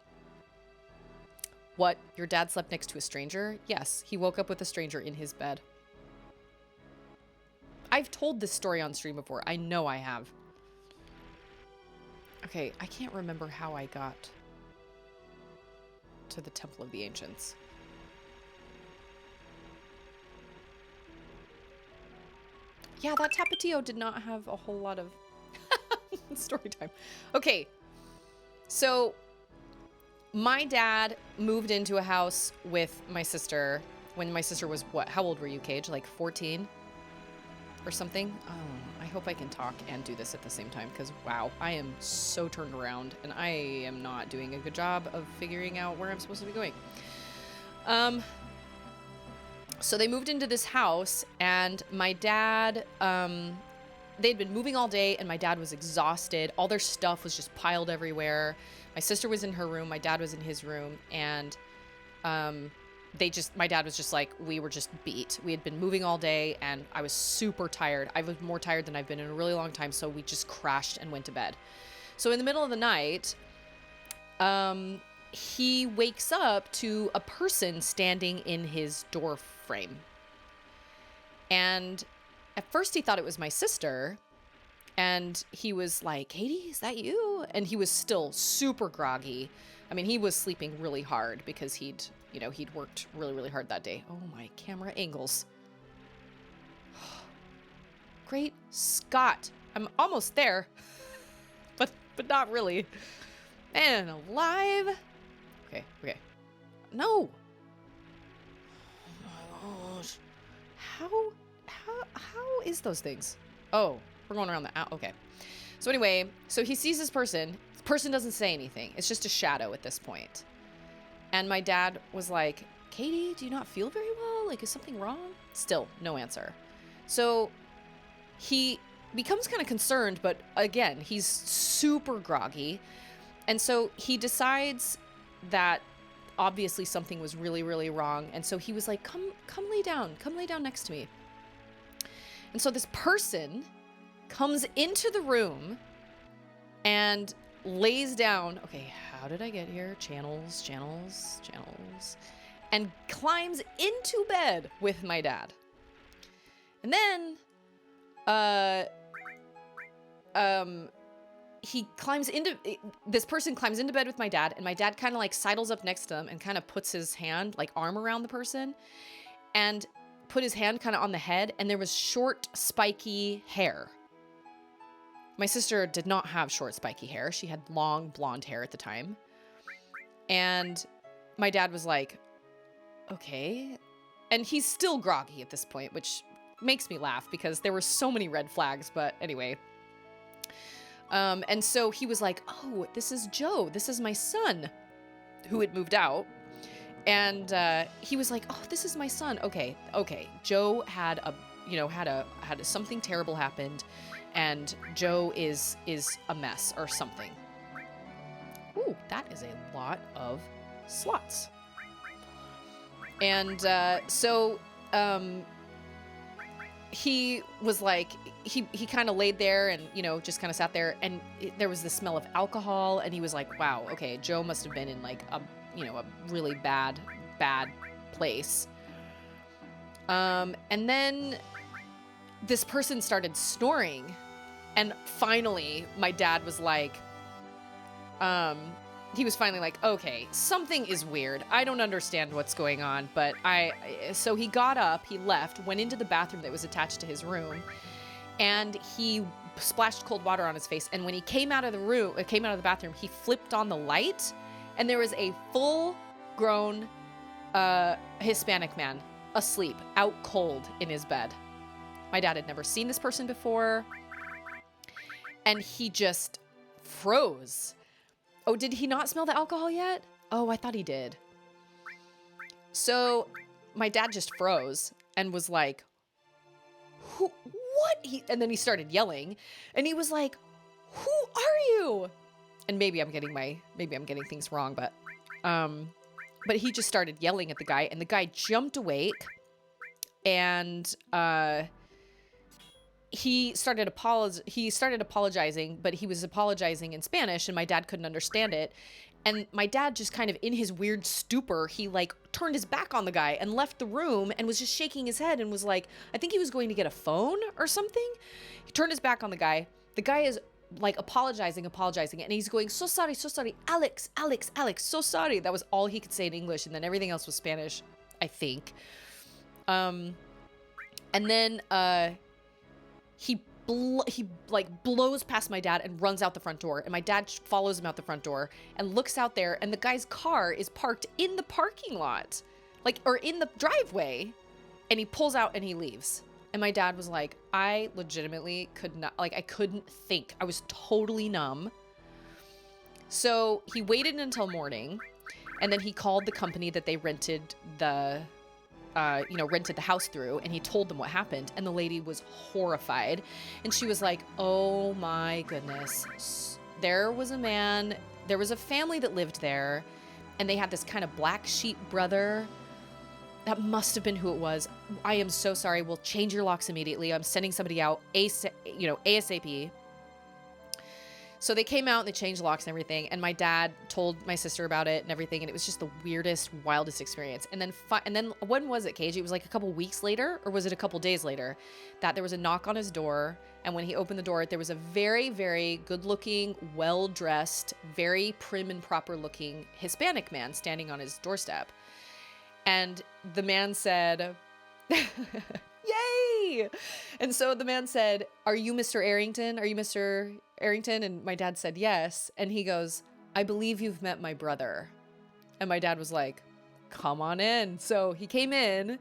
What? Your dad slept next to a stranger? Yes, he woke up with a stranger in his bed. I've told this story on stream before. I know I have. Okay, I can't remember how I got to the Temple of the Ancients. Yeah, that Tapatio did not have a whole lot of story time. Okay, so... My dad moved into a house with my sister when my sister was what? How old were you, Cage? Like 14 or something? Oh, I hope I can talk and do this at the same time because, wow, I am so turned around and I am not doing a good job of figuring out where I'm supposed to be going. So they moved into this house and my dad, they'd been moving all day and my dad was exhausted. All their stuff was just piled everywhere. My sister was in her room, my dad was in his room, and my dad was just like, we were just beat. We had been moving all day, and I was super tired. I was more tired than I've been in a really long time, so we just crashed and went to bed. So in the middle of the night, he wakes up to a person standing in his door frame. And at first he thought it was my sister, and he was like, Katie, is that you? And he was still super groggy. I mean, he was sleeping really hard because he'd worked really, really hard that day. Oh, my camera angles. Great Scott. I'm almost there, but not really. And alive. Okay. No. Oh, my gosh. How is those things? Oh. We're going around the... Okay. So anyway, so he sees this person. The person doesn't say anything. It's just a shadow at this point. And my dad was like, Katie, do you not feel very well? Like, is something wrong? Still, no answer. So he becomes kind of concerned, but again, he's super groggy. And so he decides that obviously something was really, really wrong. And so he was like, come lay down. Come lay down next to me. And so this person... comes into the room and lays down. Okay, how did I get here? Channels. And climbs into bed with my dad. And then, this person climbs into bed with my dad, and my dad kind of like sidles up next to him and kind of puts his hand, like arm around the person, and put his hand kind of on the head, and there was short, spiky hair. My sister did not have short, spiky hair. She had long, blonde hair at the time. And my dad was like, okay. And he's still groggy at this point, which makes me laugh because there were so many red flags. But anyway. And so he was like, oh, this is Joe. This is my son who had moved out. And he was like, oh, this is my son. Okay. Joe had something terrible happened, and Joe is a mess or something. Ooh, that is a lot of slots. And so he was like, he kind of laid there and, just kind of sat there, and there was the smell of alcohol, and he was like, wow, okay, Joe must have been in like a really bad place. And then this person started snoring, and finally my dad was like, he was finally like, okay, something is weird. I don't understand what's going on, but so he got up, he left, went into the bathroom that was attached to his room, and he splashed cold water on his face. And when he came out of the bathroom, he flipped on the light, and there was a full-grown Hispanic man asleep, out cold in his bed. My dad had never seen this person before, and he just froze. Oh, did he not smell the alcohol yet? Oh, I thought he did. So my dad just froze and was like, what? And then he started yelling, and he was like, who are you? And maybe I'm getting things wrong, but he just started yelling at the guy, and the guy jumped awake, and he started apologizing, but he was apologizing in Spanish, and my dad couldn't understand it. And my dad just kind of in his weird stupor, he like turned his back on the guy and left the room and was just shaking his head and was like, I think he was going to get a phone or something. He turned his back on the guy. The guy is like apologizing, and he's going, so sorry, Alex, so sorry. That was all he could say in English, and then everything else was Spanish, I think. And then he blows past my dad and runs out the front door, and my dad follows him out the front door and looks out there, and the guy's car is parked in the parking lot, or in the driveway, and he pulls out and he leaves. And my dad was like, I legitimately could not, I couldn't think. I was totally numb. So he waited until morning, and then he called the company that they rented the house through, and he told them what happened. And the lady was horrified, and she was like, oh my goodness. There was a family that lived there, and they had this kind of black sheep brother. That must have been who it was. I am so sorry. We'll change your locks immediately. I'm sending somebody out ASAP. So they came out and they changed locks and everything. And my dad told my sister about it and everything. And it was just the weirdest, wildest experience. And then when was it, KJ? It was like a couple weeks later, or was it a couple days later, that there was a knock on his door. And when he opened the door, there was a very, very good looking, well-dressed, very prim and proper looking Hispanic man standing on his doorstep. And the man said, yay! And so the man said, are you Mr. Arrington? Are you Mr. Arrington? And my dad said, yes. And he goes, I believe you've met my brother. And my dad was like, come on in. So he came in,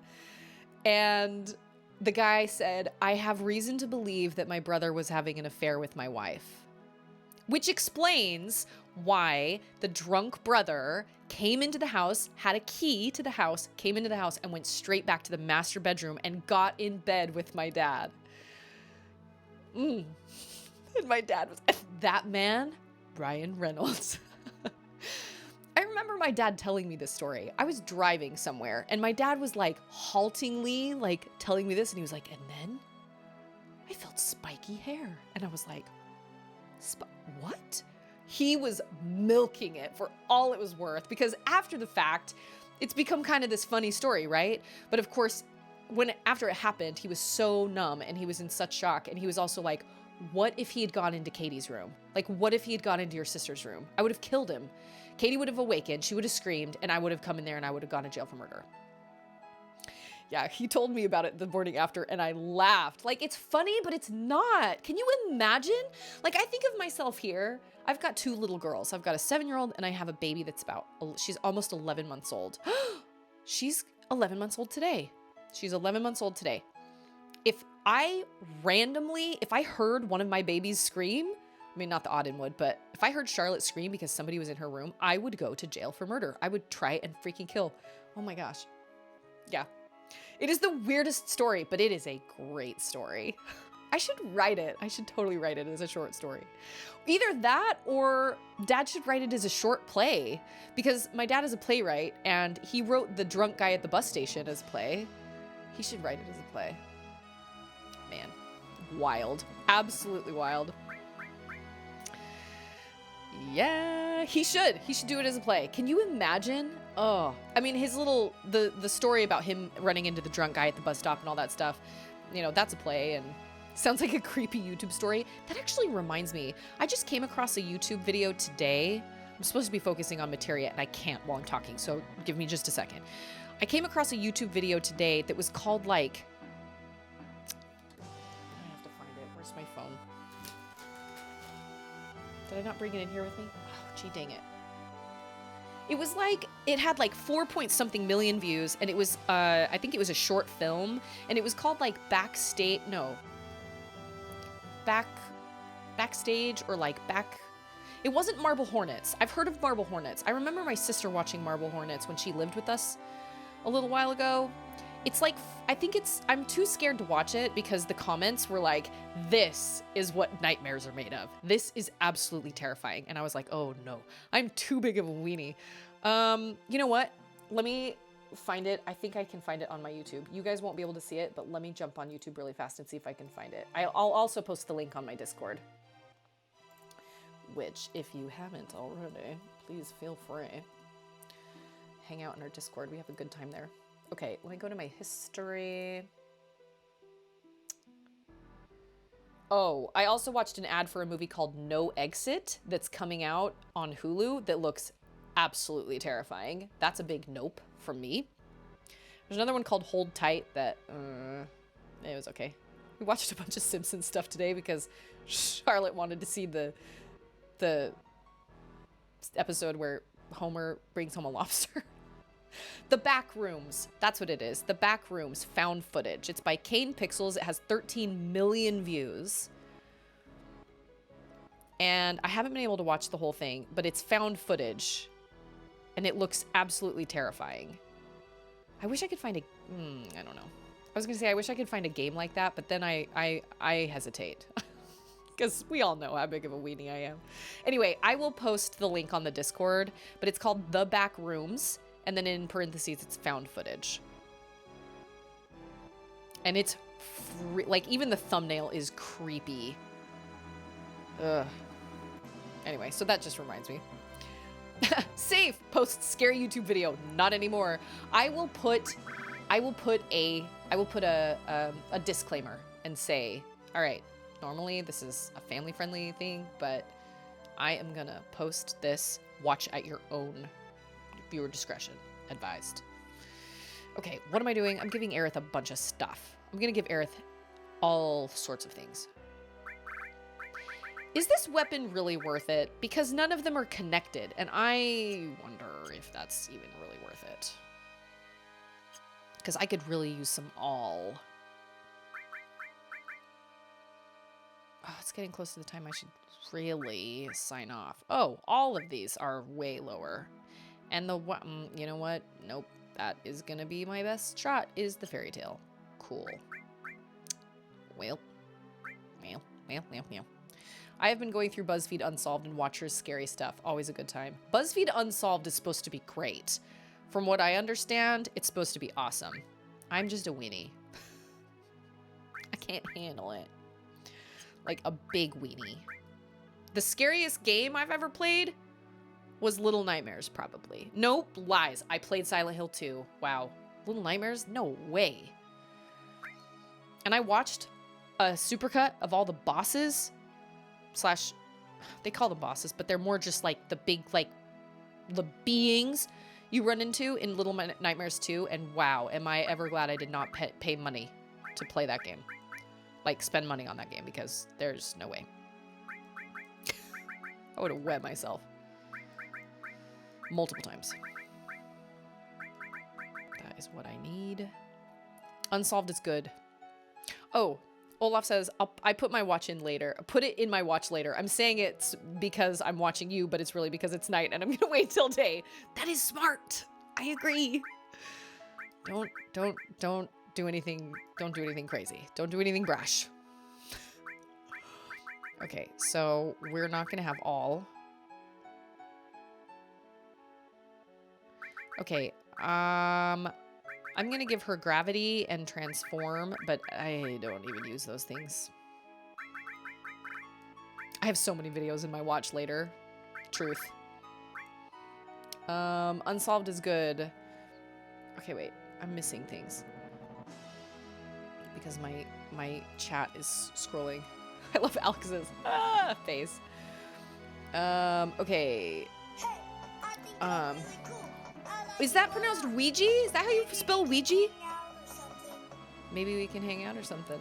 and the guy said, I have reason to believe that my brother was having an affair with my wife. Which explains why the drunk brother came into the house, had a key to the house, came into the house, and went straight back to the master bedroom and got in bed with my dad. And my dad was, that man, Ryan Reynolds. I remember my dad telling me this story. I was driving somewhere, and my dad was like haltingly telling me this, and he was like, and then I felt spiky hair. And I was like, what? He was milking it for all it was worth, because after the fact, it's become kind of this funny story, right? But of course, after it happened, he was so numb and he was in such shock. And he was also like, what if he had gone into Katie's room? What if he had gone into your sister's room? I would have killed him. Katie would have awakened, she would have screamed, and I would have come in there and I would have gone to jail for murder. Yeah, he told me about it the morning after and I laughed. Like, it's funny, but it's not. Can you imagine? Like, I think of myself here. I've got 2 little girls. I've got a 7-year-old and I have a baby that's she's almost 11 months old. She's 11 months old today. She's 11 months old today. If I heard one of my babies scream, I mean, not the Auden would, but if I heard Charlotte scream because somebody was in her room, I would go to jail for murder. I would try and freaking kill. Oh my gosh. Yeah. It is the weirdest story, but it is a great story. I should write it. I should totally write it as a short story. Either that or Dad should write it as a short play because my dad is a playwright and he wrote The Drunk Guy at the Bus Station as a play. He should write it as a play. Man, wild. Absolutely wild. Yeah, he should. He should do it as a play. Can you imagine? Oh, I mean, his little, the story about him running into the drunk guy at the bus stop and all that stuff, you know, that's a play and sounds like a creepy YouTube story. That actually reminds me, I just came across a YouTube video today. I'm supposed to be focusing on materia and I can't while I'm talking, so give me just a second. I came across a YouTube video today that was called like, I have to find it. Where's my phone? Did I not bring it in here with me? Oh, gee dang it. It was like, it had like 4-point-something million views, and it was, I think it was a short film, and it was called like Backstage, no. Backstage, or like Back, it wasn't Marble Hornets. I've heard of Marble Hornets. I remember my sister watching Marble Hornets when she lived with us a little while ago. It's like, I'm too scared to watch it because the comments were like, this is what nightmares are made of. This is absolutely terrifying. And I was like, oh no, I'm too big of a weenie. You know what? Let me find it. I think I can find it on my YouTube. You guys won't be able to see it, but let me jump on YouTube really fast and see if I can find it. I'll also post the link on my Discord, which if you haven't already, please feel free. Hang out in our Discord. We have a good time there. Okay, let me go to my history. Oh, I also watched an ad for a movie called No Exit that's coming out on Hulu that looks absolutely terrifying. That's a big nope from me. There's another one called Hold Tight that, it was okay. We watched a bunch of Simpsons stuff today because Charlotte wanted to see the episode where Homer brings home a lobster. The Back Rooms. That's what it is. The Back Rooms found footage. It's by Kane Pixels. It has 13 million views. And I haven't been able to watch the whole thing, but it's found footage. And it looks absolutely terrifying. I wish I could find I don't know. I was going to say I wish I could find a game like that, but then I hesitate. Because we all know how big of a weenie I am. Anyway, I will post the link on the Discord, but it's called The Back Rooms. And then in parentheses, it's found footage. And it's like, even the thumbnail is creepy. Ugh. Anyway, so that just reminds me. Safe posts scary YouTube video. Not anymore. I will put a disclaimer and say, all right, normally this is a family-friendly thing, but I am gonna post this. Watch at your own viewer discretion advised. Okay, what am I doing? I'm giving Aerith a bunch of stuff. I'm gonna give Aerith all sorts of things. Is this weapon really worth it? Because none of them are connected, and I wonder if that's even really worth it. Because I could really use some all. Oh, it's getting close to the time I should really sign off. Oh, all of these are way lower. And you know what? Nope. That is gonna be my best shot, is the fairy tale. Cool. Well. I have been going through BuzzFeed Unsolved and Watcher's scary stuff. Always a good time. BuzzFeed Unsolved is supposed to be great. From what I understand, it's supposed to be awesome. I'm just a weenie. I can't handle it. Like a big weenie. The scariest game I've ever played was Little Nightmares, probably. Nope, lies. I played Silent Hill 2. Wow. Little Nightmares? No way. And I watched a supercut of all the bosses, they call them bosses, but they're more just like the big, like, the beings you run into in Little Nightmares 2, and wow, am I ever glad I did not pay money to play that game. Like, spend money on that game, because there's no way. I would have wet myself. Multiple times. That is what I need. Unsolved is good. Oh, Olaf says, I put my watch in later. Put it in my watch later. I'm saying it's because I'm watching you, but it's really because it's night and I'm gonna wait till day. That is smart. I agree. Don't do anything. Don't do anything crazy. Don't do anything brash. Okay, so we're not gonna have all. Okay, I'm gonna give her gravity and transform, but I don't even use those things. I have so many videos in my watch later. Truth. Unsolved is good. Okay, wait. I'm missing things. Because my chat is scrolling. I love Alex's face. Okay. Hey, I think you're really cool. I like Is that pronounced Ouija? Is that how you spell Ouija? hang out or something. Maybe we can hang out or something.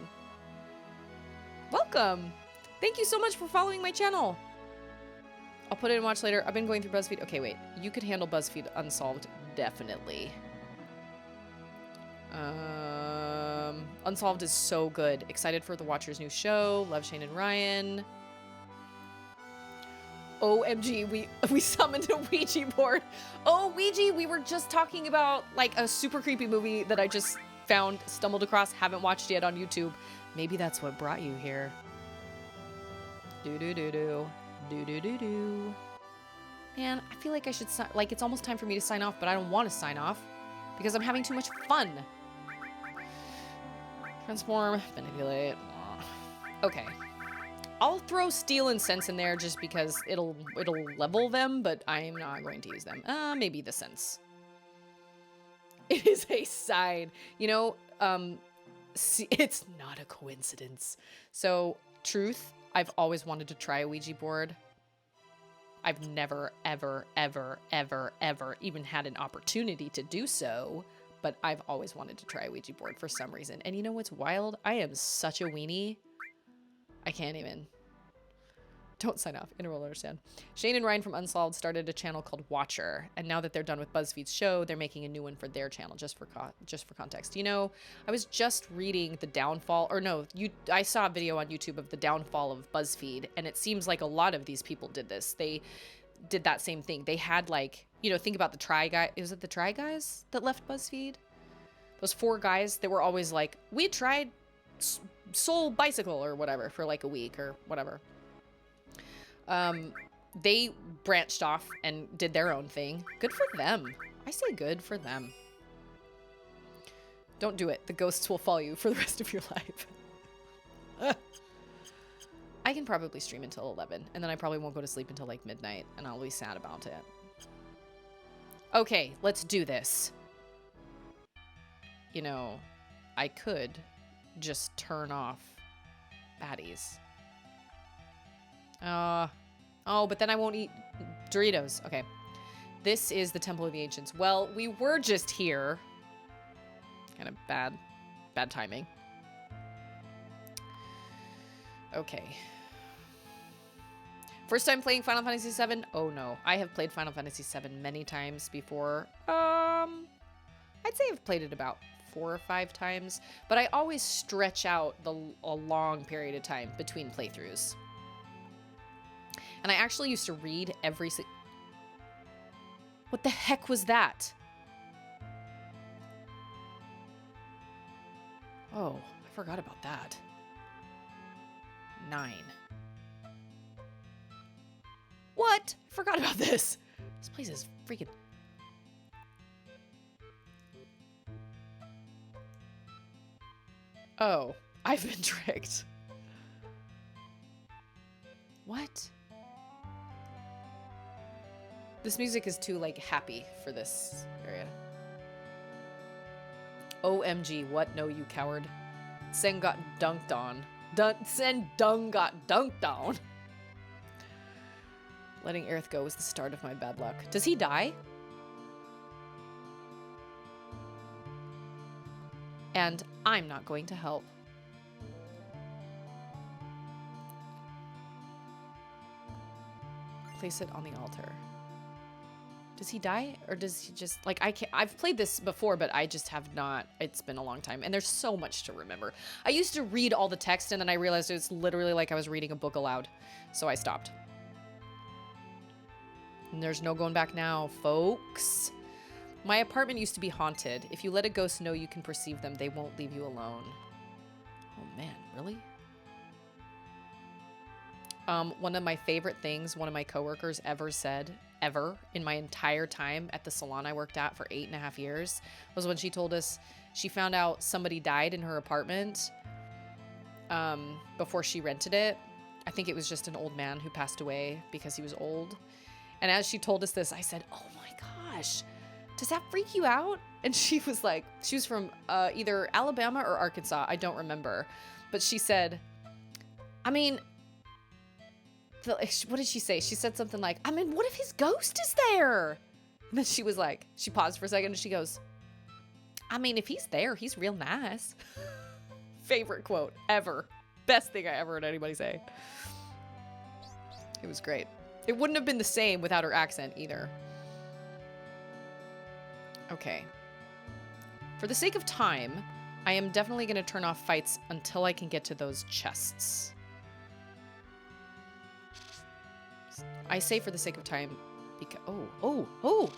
Welcome. Thank you so much for following my channel. I'll put it in watch later. I've been going through BuzzFeed. Okay, wait. You could handle BuzzFeed Unsolved. Definitely. Unsolved is so good. Excited for the Watcher's new show. Love Shane and Ryan. OMG, we summoned a Ouija board. Oh, Ouija, we were just talking about like a super creepy movie that I just stumbled across, haven't watched yet on YouTube. Maybe that's what brought you here. Do-do-do-do. Do-do-do-do. Man, I feel like I should, like, it's almost time for me to sign off, but I don't want to sign off because I'm having too much fun. Transform, manipulate. Okay. I'll throw steel and sense in there just because it'll level them, but I'm not going to use them. Maybe the sense. It is a sign. You know, it's not a coincidence. So, truth, I've always wanted to try a Ouija board. I've never, ever, ever, ever, ever even had an opportunity to do so, but I've always wanted to try a Ouija board for some reason. And you know what's wild? I am such a weenie. I can't even. Don't sign off. Interval understand. Shane and Ryan from Unsolved started a channel called Watcher, and now that they're done with BuzzFeed's show, they're making a new one for their channel. Just for context, you know, I was just reading the downfall, or no, I saw a video on YouTube of the downfall of BuzzFeed, and it seems like a lot of these people did this. They did that same thing. They had, like, you know, think about the Try Guy. Was it the Try Guys that left BuzzFeed? Those 4 guys that were always like, we tried Soul Bicycle or whatever for like a week or whatever. They branched off and did their own thing. Good for them. I say good for them. Don't do it. The ghosts will follow you for the rest of your life. I can probably stream until 11, and then I probably won't go to sleep until like midnight, and I'll be sad about it. Okay, let's do this. You know, I could just turn off baddies. Oh, but then I won't eat Doritos. Okay. This is the Temple of the Ancients. Well, we were just here. Kind of bad timing. Okay. First time playing Final Fantasy VII? Oh no. I have played Final Fantasy VII many times before. I'd say I've played it about 4 or 5 times, but I always stretch out a long period of time between playthroughs. And I actually used to read every What the heck was that? Oh, I forgot about that. 9. What? I forgot about this. This place is freaking... Oh, I've been tricked. What? This music is too, like, happy for this area. OMG, what? No, you coward. Sen got dunked on. Sen Dung got dunked on. Letting Aerith go was the start of my bad luck. Does he die? and I'm not going to help. Place it on the altar. Does he die, or does he just, like, I can't, I've played this before, but I just have not, it's been a long time, and there's so much to remember. I used to read all the text, and then I realized it's literally like I was reading a book aloud, so I stopped. And there's no going back now, folks. My apartment used to be haunted. If you let a ghost know you can perceive them, they won't leave you alone. Oh man, really? One of my favorite things one of my coworkers ever said, ever, in my entire time at the salon I worked at for 8.5 years, was when she told us she found out somebody died in her apartment before she rented it. I think it was just an old man who passed away because he was old. And as she told us this, I said, oh my gosh, does that freak you out? And she was like, she was from either Alabama or Arkansas. I don't remember. But she said, I mean, what did she say? She said something like, I mean, what if his ghost is there? And then she was like, she paused for a second and she goes, I mean, if he's there, he's real nice. Favorite quote ever. Best thing I ever heard anybody say. It was great. It wouldn't have been the same without her accent either. Okay. For the sake of time, I am definitely going to turn off fights until I can get to those chests. I say for the sake of time because... Oh,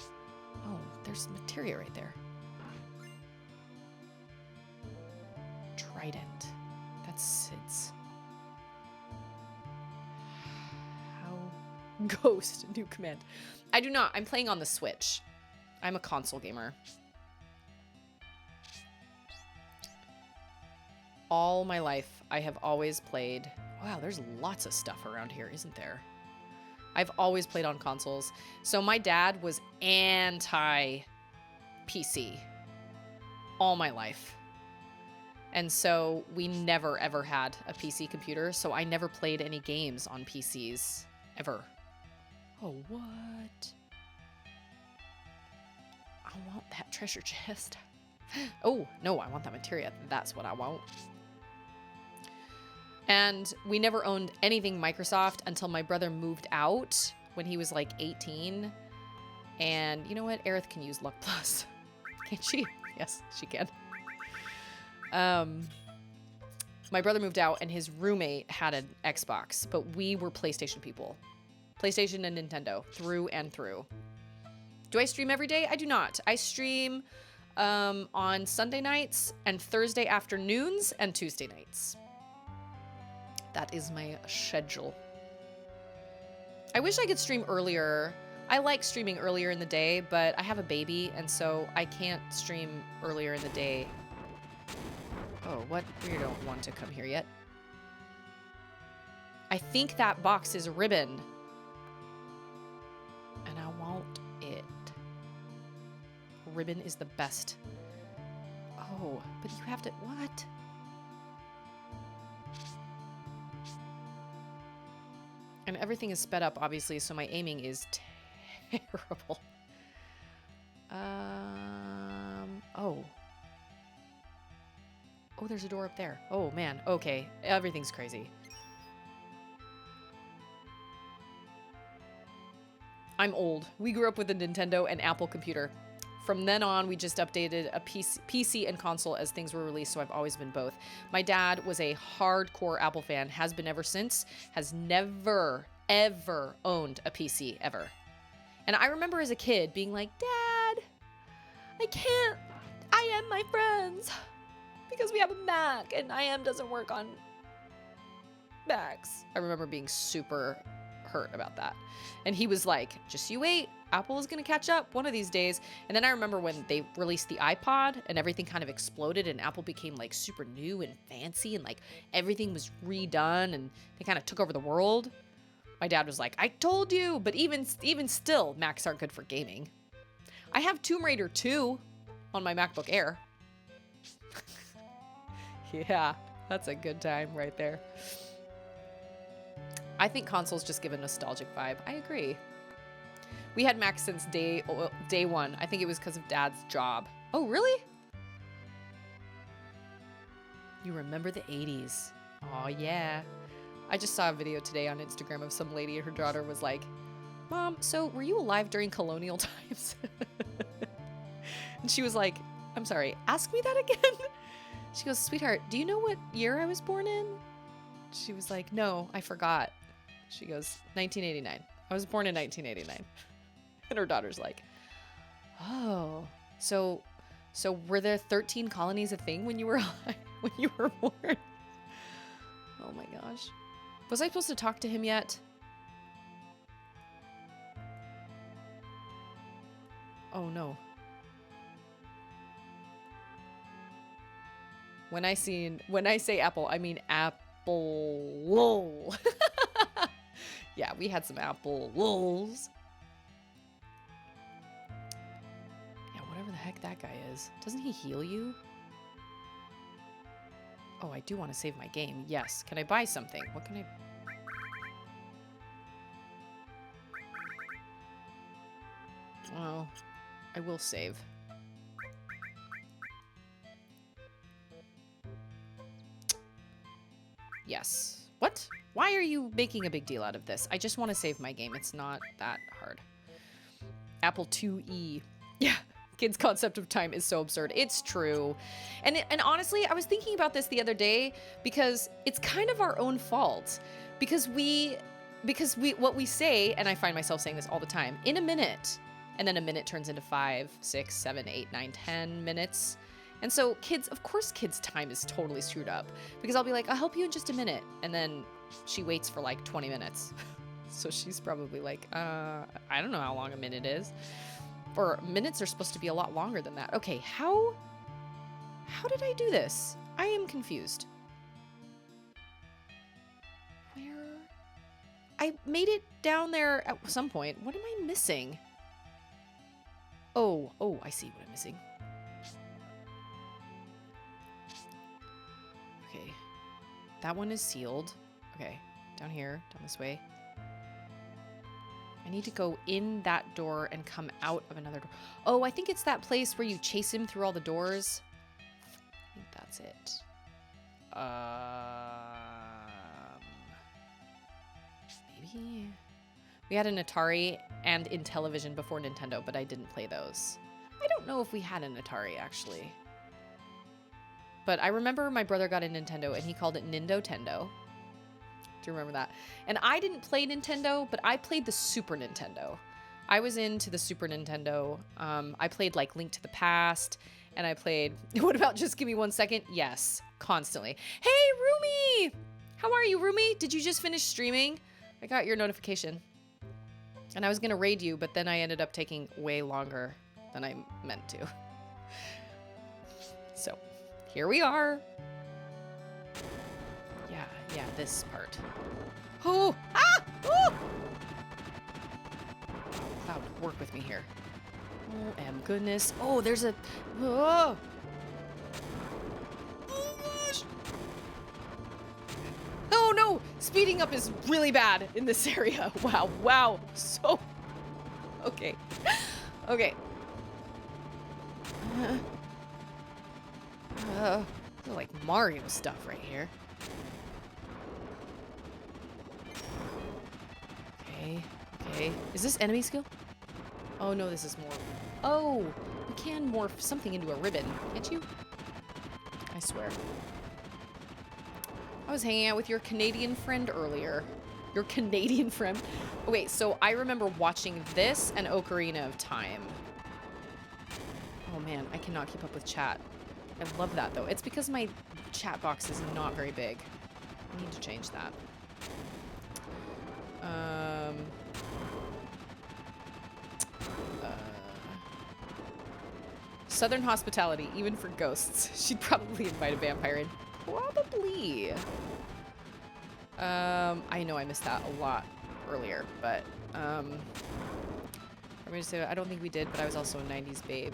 there's materia right there. Trident. That's Sid's. How... Ghost. New command. I do not. I'm playing on the Switch. I'm a console gamer. All my life, I have always played... Wow, there's lots of stuff around here, isn't there? I've always played on consoles. So my dad was anti-PC all my life. And so we never, ever had a PC computer. So I never played any games on PCs, ever. Oh, what? I want that treasure chest. Oh, no, I want that materia. That's what I want. And we never owned anything Microsoft until my brother moved out when he was like 18. And you know what? Aerith can use Luck Plus. Can't she? Yes, she can. My brother moved out and his roommate had an Xbox, but we were PlayStation people. PlayStation and Nintendo, through and through. Do I stream every day? I do not. I stream on Sunday nights and Thursday afternoons and Tuesday nights. That is my schedule. I wish I could stream earlier. I like streaming earlier in the day, but I have a baby, and so I can't stream earlier in the day. Oh, what? We don't want to come here yet. I think that box is ribbon. And I want it. Ribbon is the best. Oh, but you have to... What? And everything is sped up, obviously, so my aiming is terrible. Oh. Oh, there's a door up there. Oh, man. Okay. Everything's crazy. I'm old. We grew up with a Nintendo and Apple computer. From then on, we just updated a PC and console as things were released, so I've always been both. My dad was a hardcore Apple fan, has been ever since, has never, ever owned a PC, ever. And I remember as a kid being like, Dad, I can't IM my friends because we have a Mac and IM doesn't work on Macs. I remember being super hurt about that. And he was like, just you wait. Apple is going to catch up one of these days. And then I remember when they released the iPod and everything kind of exploded and Apple became like super new and fancy and like everything was redone and they kind of took over the world. My dad was like, I told you. But even still, Macs aren't good for gaming. I have Tomb Raider 2 on my MacBook Air. Yeah, that's a good time right there. I think consoles just give a nostalgic vibe. I agree. We had Macs since day one. I think it was because of Dad's job. Oh, really? You remember the 80s. Oh, yeah. I just saw a video today on Instagram of some lady, her daughter was like, Mom, so were you alive during colonial times? And she was like, I'm sorry, ask me that again? She goes, sweetheart, do you know what year I was born in? She was like, no, I forgot. She goes, 1989. I was born in 1989. And her daughter's like, oh, so were there 13 colonies a thing when you were alive, when you were born? Oh my gosh. Was I supposed to talk to him yet? Oh no. When I say apple, I mean apple. Yeah, we had some apples. Yeah, whatever the heck that guy is. Doesn't he heal you? Oh, I do want to save my game. Yes. Can I buy something? What can I... Well, I will save. Yes. What? Why are you making a big deal out of this? I just want to save my game. It's not that hard. Apple IIe. Yeah. Kids' concept of time is so absurd. It's true. And honestly, I was thinking about this the other day because it's kind of our own fault. Because what we say, and I find myself saying this all the time, in a minute. And then a minute turns into 5, 6, 7, 8, 9, 10 minutes. And so kids, of course kids' time is totally screwed up. Because I'll be like, I'll help you in just a minute. And then she waits for like 20 minutes. So she's probably like, I don't know how long a minute is. Or minutes are supposed to be a lot longer than that. Okay, how did I do this? I am confused. Where? I made it down there at some point. What am I missing? Oh, I see what I'm missing. Okay. That one is sealed. Okay, down here, down this way. I need to go in that door and come out of another door. Oh, I think it's that place where you chase him through all the doors. I think that's it. Maybe. We had an Atari and Intellivision before Nintendo, but I didn't play those. I don't know if we had an Atari, actually. But I remember my brother got a Nintendo, and he called it Nintendo. Do you remember that? And I didn't play Nintendo, but I played the Super Nintendo. I was into the Super Nintendo. I played like Link to the Past, and I played... What about Just Give Me 1 Second? Yes, constantly. Hey, Rumi! How are you, Rumi? Did you just finish streaming? I got your notification. And I was going to raid you, but then I ended up taking way longer than I meant to. So, here we are. Yeah, this part. Oh! Ah! Oh! Cloud, work with me here. OM goodness. Oh, there's a... Oh! Oh, gosh! Oh, no! Speeding up is really bad in this area. Wow. So... Okay. Okay. Like Mario stuff right here. Okay. Is this enemy skill? Oh no, this is morph. Oh, you can morph something into a ribbon, can't you? I swear. I was hanging out with your Canadian friend earlier. Your Canadian friend? Oh, wait, so I remember watching this and Ocarina of Time. Oh man, I cannot keep up with chat. I love that though. It's because my chat box is not very big. I need to change that. Southern hospitality, even for ghosts. She'd probably invite a vampire in. Probably. I know I missed that a lot earlier, but I'm gonna say I don't think we did, but I was also a 90s babe.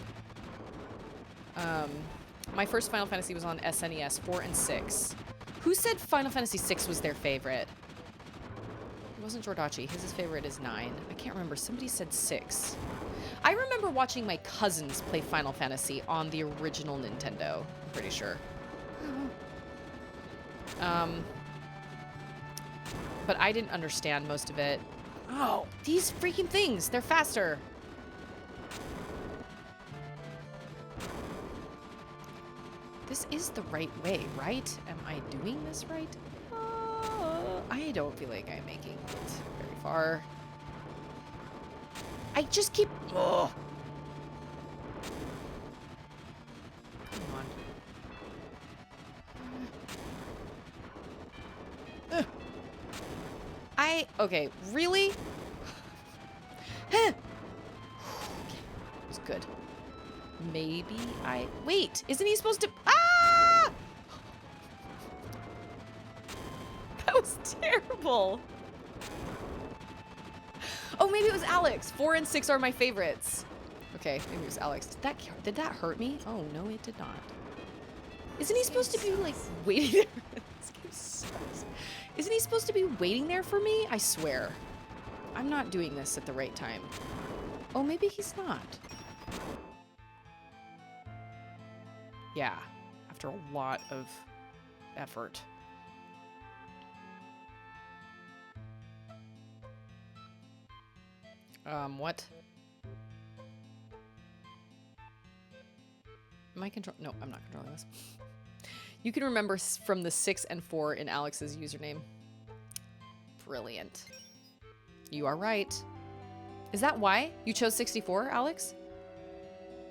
My first Final Fantasy was on SNES 4 and 6. Who said Final Fantasy 6 was their favorite? It wasn't Jordachi. His favorite is 9. I can't remember. Somebody said 6. I remember watching my cousins play Final Fantasy on the original Nintendo. I'm pretty sure. But I didn't understand most of it. Oh, these freaking things. They're faster. This is the right way, right? Am I doing this right? I don't feel like I'm making it very far. I just keep... Oh. Come on. Okay, really? Huh. It's good. Maybe wait, isn't he supposed to... Ah! That was terrible. Oh, maybe it was Alex. 4 and 6 are my favorites. Okay, maybe it was Alex. Did that hurt me? Oh, no, it did not. Isn't he supposed to be, like, waiting there? This game sucks. Isn't he supposed to be waiting there for me? I swear. I'm not doing this at the right time. Oh, maybe he's not. Yeah, after a lot of effort. What? Am I control? No, I'm not controlling this. You can remember from the 6 and 4 in Alex's username. Brilliant. You are right. Is that why you chose 64, Alex?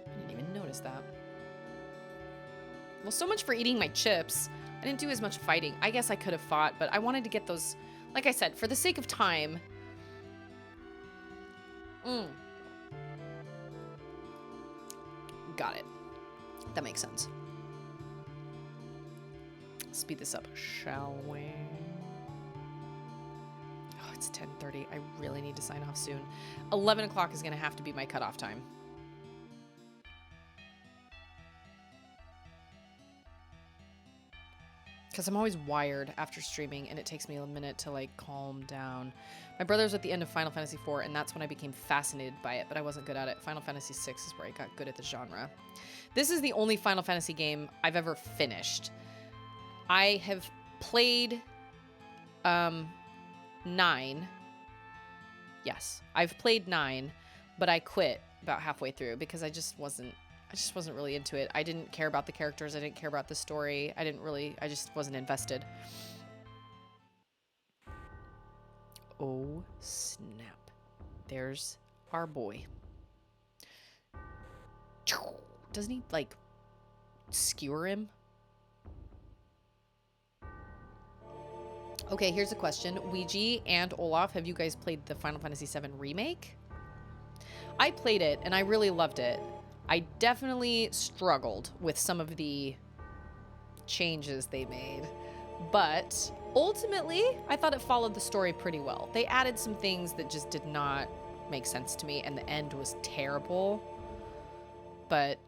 I didn't even notice that. Well, so much for eating my chips. I didn't do as much fighting. I guess I could have fought, but I wanted to get those, like I said, for the sake of time. Got it. That makes sense. Speed this up, shall we? Oh, it's 10:30. I really need to sign off soon. 11 o'clock is going to have to be my cutoff time. Because I'm always wired after streaming, and it takes me a minute to, like, calm down. My brother's at the end of Final Fantasy IV, and that's when I became fascinated by it, but I wasn't good at it. Final Fantasy VI is where I got good at the genre. This is the only Final Fantasy game I've ever finished. I have played 9. Yes, I've played 9, but I quit about halfway through because I just wasn't really into it. I didn't care about the characters. I didn't care about the story. I just wasn't invested. Oh, snap. There's our boy. Doesn't he, like, skewer him? Okay, here's a question. Ouija and Olaf, have you guys played the Final Fantasy VII Remake? I played it, and I really loved it. I definitely struggled with some of the changes they made, but ultimately, I thought it followed the story pretty well. They added some things that just did not make sense to me, and the end was terrible. But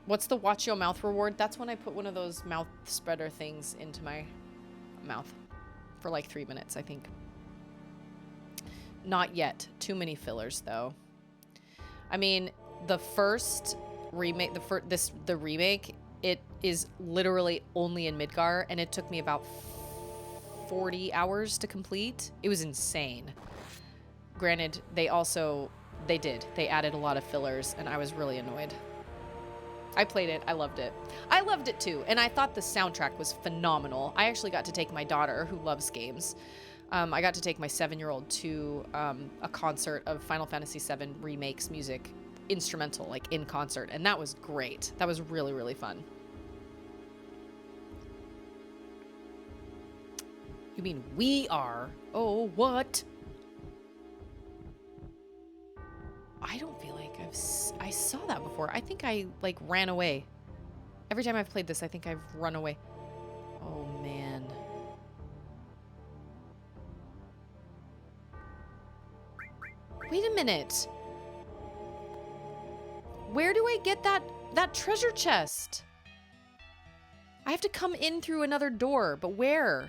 what's the watch your mouth reward? That's when I put one of those mouth spreader things into my mouth for like 3 minutes, I think. Not yet. Too many fillers, though. I mean, the first remake, the remake, it is literally only in Midgar, and it took me about 40 hours to complete. It was insane. Granted, they added a lot of fillers, and I was really annoyed. I played it. I loved it. I loved it too, and I thought the soundtrack was phenomenal. I actually got to take my daughter, who loves games, I got to take my 7-year-old to a concert of Final Fantasy VII Remake's music, instrumental, like in concert, and that was great. That was really, really fun. You mean we are? Oh, what? I don't feel like I saw that before. I think I, like, ran away. Every time I've played this, I think I've run away. Oh, man. Wait a minute. Where do I get that treasure chest? I have to come in through another door, but where?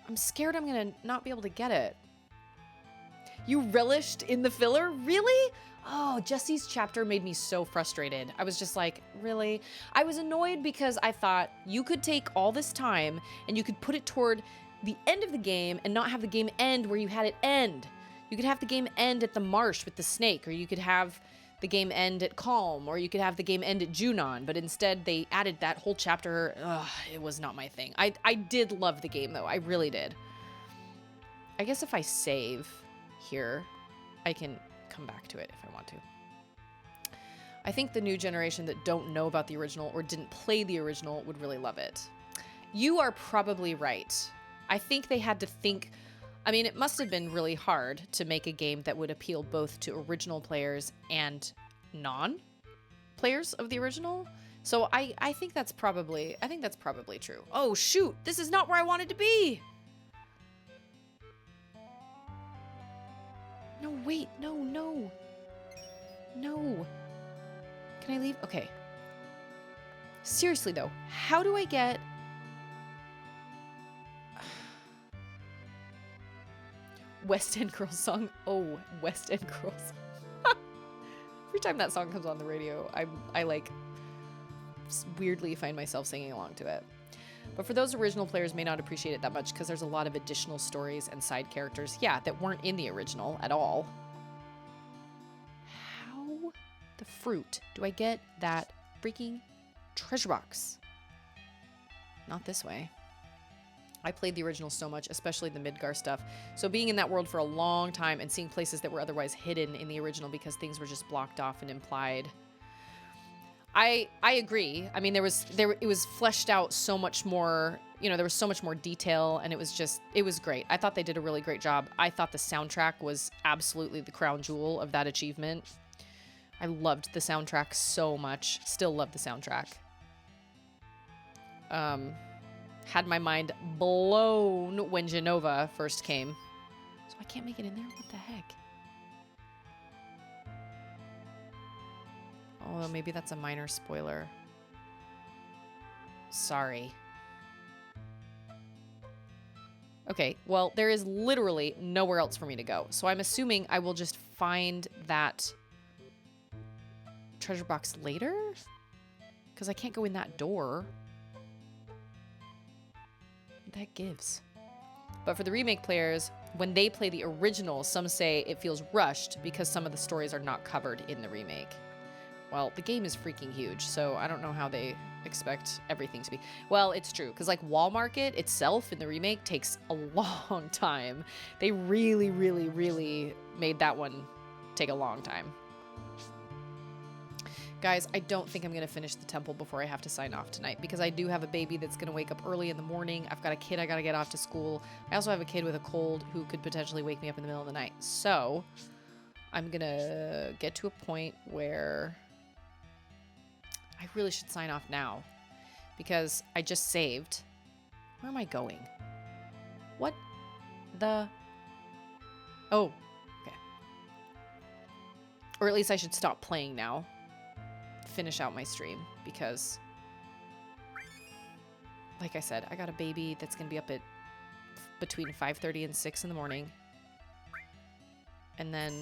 I'm scared I'm gonna not be able to get it. You relished in the filler? Really? Oh, Jesse's chapter made me so frustrated. I was just like, really? I was annoyed because I thought you could take all this time and you could put it toward the end of the game and not have the game end where you had it end. You could have the game end at the marsh with the snake, or you could have the game end at Calm, or you could have the game end at Junon, but instead they added that whole chapter. Ugh, it was not my thing. I did love the game, though. I really did. I guess if I save here, I can come back to it if I want to. I think the new generation that don't know about the original or didn't play the original would really love it. You are probably right. I think they had to think... I mean, it must have been really hard to make a game that would appeal both to original players and non-players of the original. So I think that's probably true. Oh shoot, this is not where I wanted to be. No, wait, no. Can I leave? Okay. Seriously though, how do I get... West End Girls song. Oh, West End Girls. Every time that song comes on the radio, I like weirdly find myself singing along to it. But for those original players may not appreciate it that much because there's a lot of additional stories and side characters, yeah, that weren't in the original at all. How the fruit do I get that freaking treasure box? Not this way. I played the original so much, especially the Midgar stuff. So being in that world for a long time and seeing places that were otherwise hidden in the original because things were just blocked off and implied. I agree. I mean, it was fleshed out so much more, you know, there was so much more detail, and it was great. I thought they did a really great job. I thought the soundtrack was absolutely the crown jewel of that achievement. I loved the soundtrack so much. Still love the soundtrack. Had my mind blown when Genova first came. So I can't make it in there? What the heck? Oh, maybe that's a minor spoiler. Sorry. Okay, well, there is literally nowhere else for me to go. So I'm assuming I will just find that treasure box later? Because I can't go in that door. That gives. But for the remake players, when they play the original, some say it feels rushed because some of the stories are not covered in the remake. Well, the game is freaking huge, so I don't know how they expect everything to be. Well, it's true, because like Wall Market itself in the remake takes a long time. They really, really, really made that one take a long time. Guys, I don't think I'm going to finish the temple before I have to sign off tonight because I do have a baby that's going to wake up early in the morning. I've got a kid I got to get off to school. I also have a kid with a cold who could potentially wake me up in the middle of the night. So I'm going to get to a point where I really should sign off now because I just saved. Where am I going? What the... Oh, okay. Or at least I should stop playing now. Finish out my stream because like I said, I got a baby that's gonna be up at between 5:30 and 6 in the morning, and then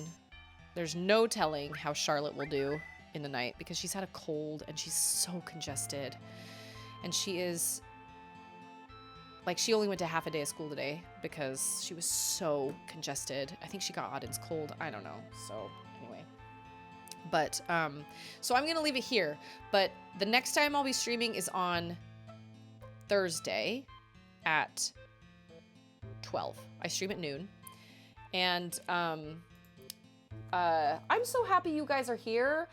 there's no telling how Charlotte will do in the night because she's had a cold and she's so congested, and she is like, she only went to half a day of school today because she was so congested. I think she got Auden's cold, I don't know. So anyway, but so I'm gonna leave it here, but the next time I'll be streaming is on Thursday at 12. I stream at noon, and I'm so happy you guys are here.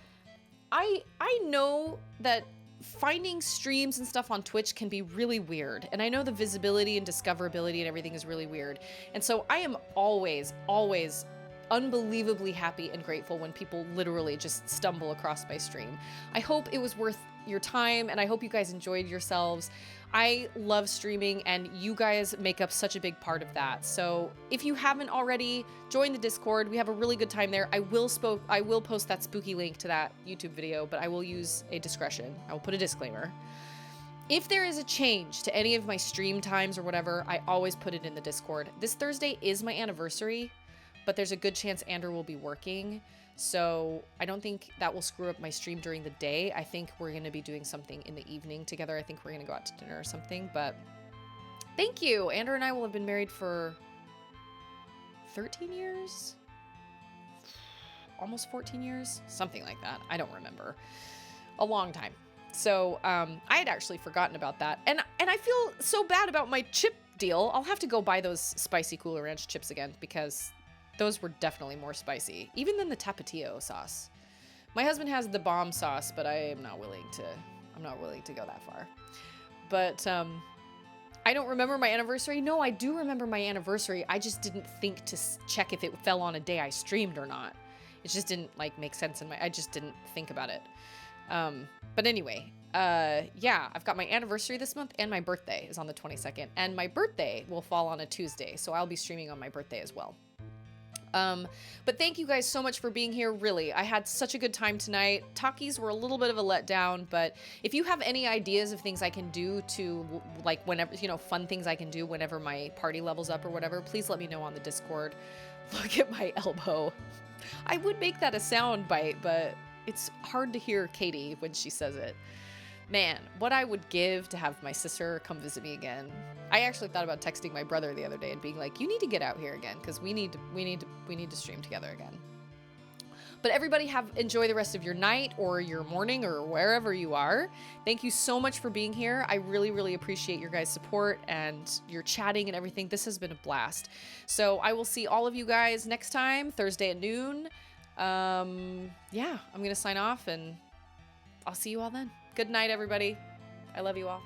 I know that finding streams and stuff on Twitch can be really weird, and I know the visibility and discoverability and everything is really weird, and so I am always unbelievably happy and grateful when people literally just stumble across my stream. I hope it was worth your time, and I hope you guys enjoyed yourselves. I love streaming, and you guys make up such a big part of that. So if you haven't already, join the Discord. We have a really good time there. I will post that spooky link to that YouTube video, but I will use a discretion. I will put a disclaimer. If there is a change to any of my stream times or whatever, I always put it in the Discord. This Thursday is my anniversary, but there's a good chance Andrew will be working. So I don't think that will screw up my stream during the day. I think we're going to be doing something in the evening together. I think we're going to go out to dinner or something, but thank you. Andrew and I will have been married for 13 years? Almost 14 years? Something like that. I don't remember. A long time. So I had actually forgotten about that. And I feel so bad about my chip deal. I'll have to go buy those spicy Cooler Ranch chips again because those were definitely more spicy, even than the Tapatio sauce. My husband has the bomb sauce, but I'm not willing to go that far. But I don't remember my anniversary. No, I do remember my anniversary. I just didn't think to check if it fell on a day I streamed or not. It just didn't like make sense I just didn't think about it. But anyway, yeah, I've got my anniversary this month and my birthday is on the 22nd, and my birthday will fall on a Tuesday. So I'll be streaming on my birthday as well. But thank you guys so much for being here. Really, I had such a good time tonight. Takis were a little bit of a letdown, but if you have any ideas of things I can do to like whenever, fun things I can do whenever my party levels up or whatever, please let me know on the Discord. Look at my elbow. I would make that a sound bite, but it's hard to hear Katie when she says it. Man, what I would give to have my sister come visit me again. I actually thought about texting my brother the other day and being like, you need to get out here again because we need to stream together again. But everybody enjoy the rest of your night or your morning or wherever you are. Thank you so much for being here. I really, really appreciate your guys' support and your chatting and everything. This has been a blast. So I will see all of you guys next time, Thursday at noon. Yeah, I'm going to sign off and I'll see you all then. Good night, everybody. I love you all.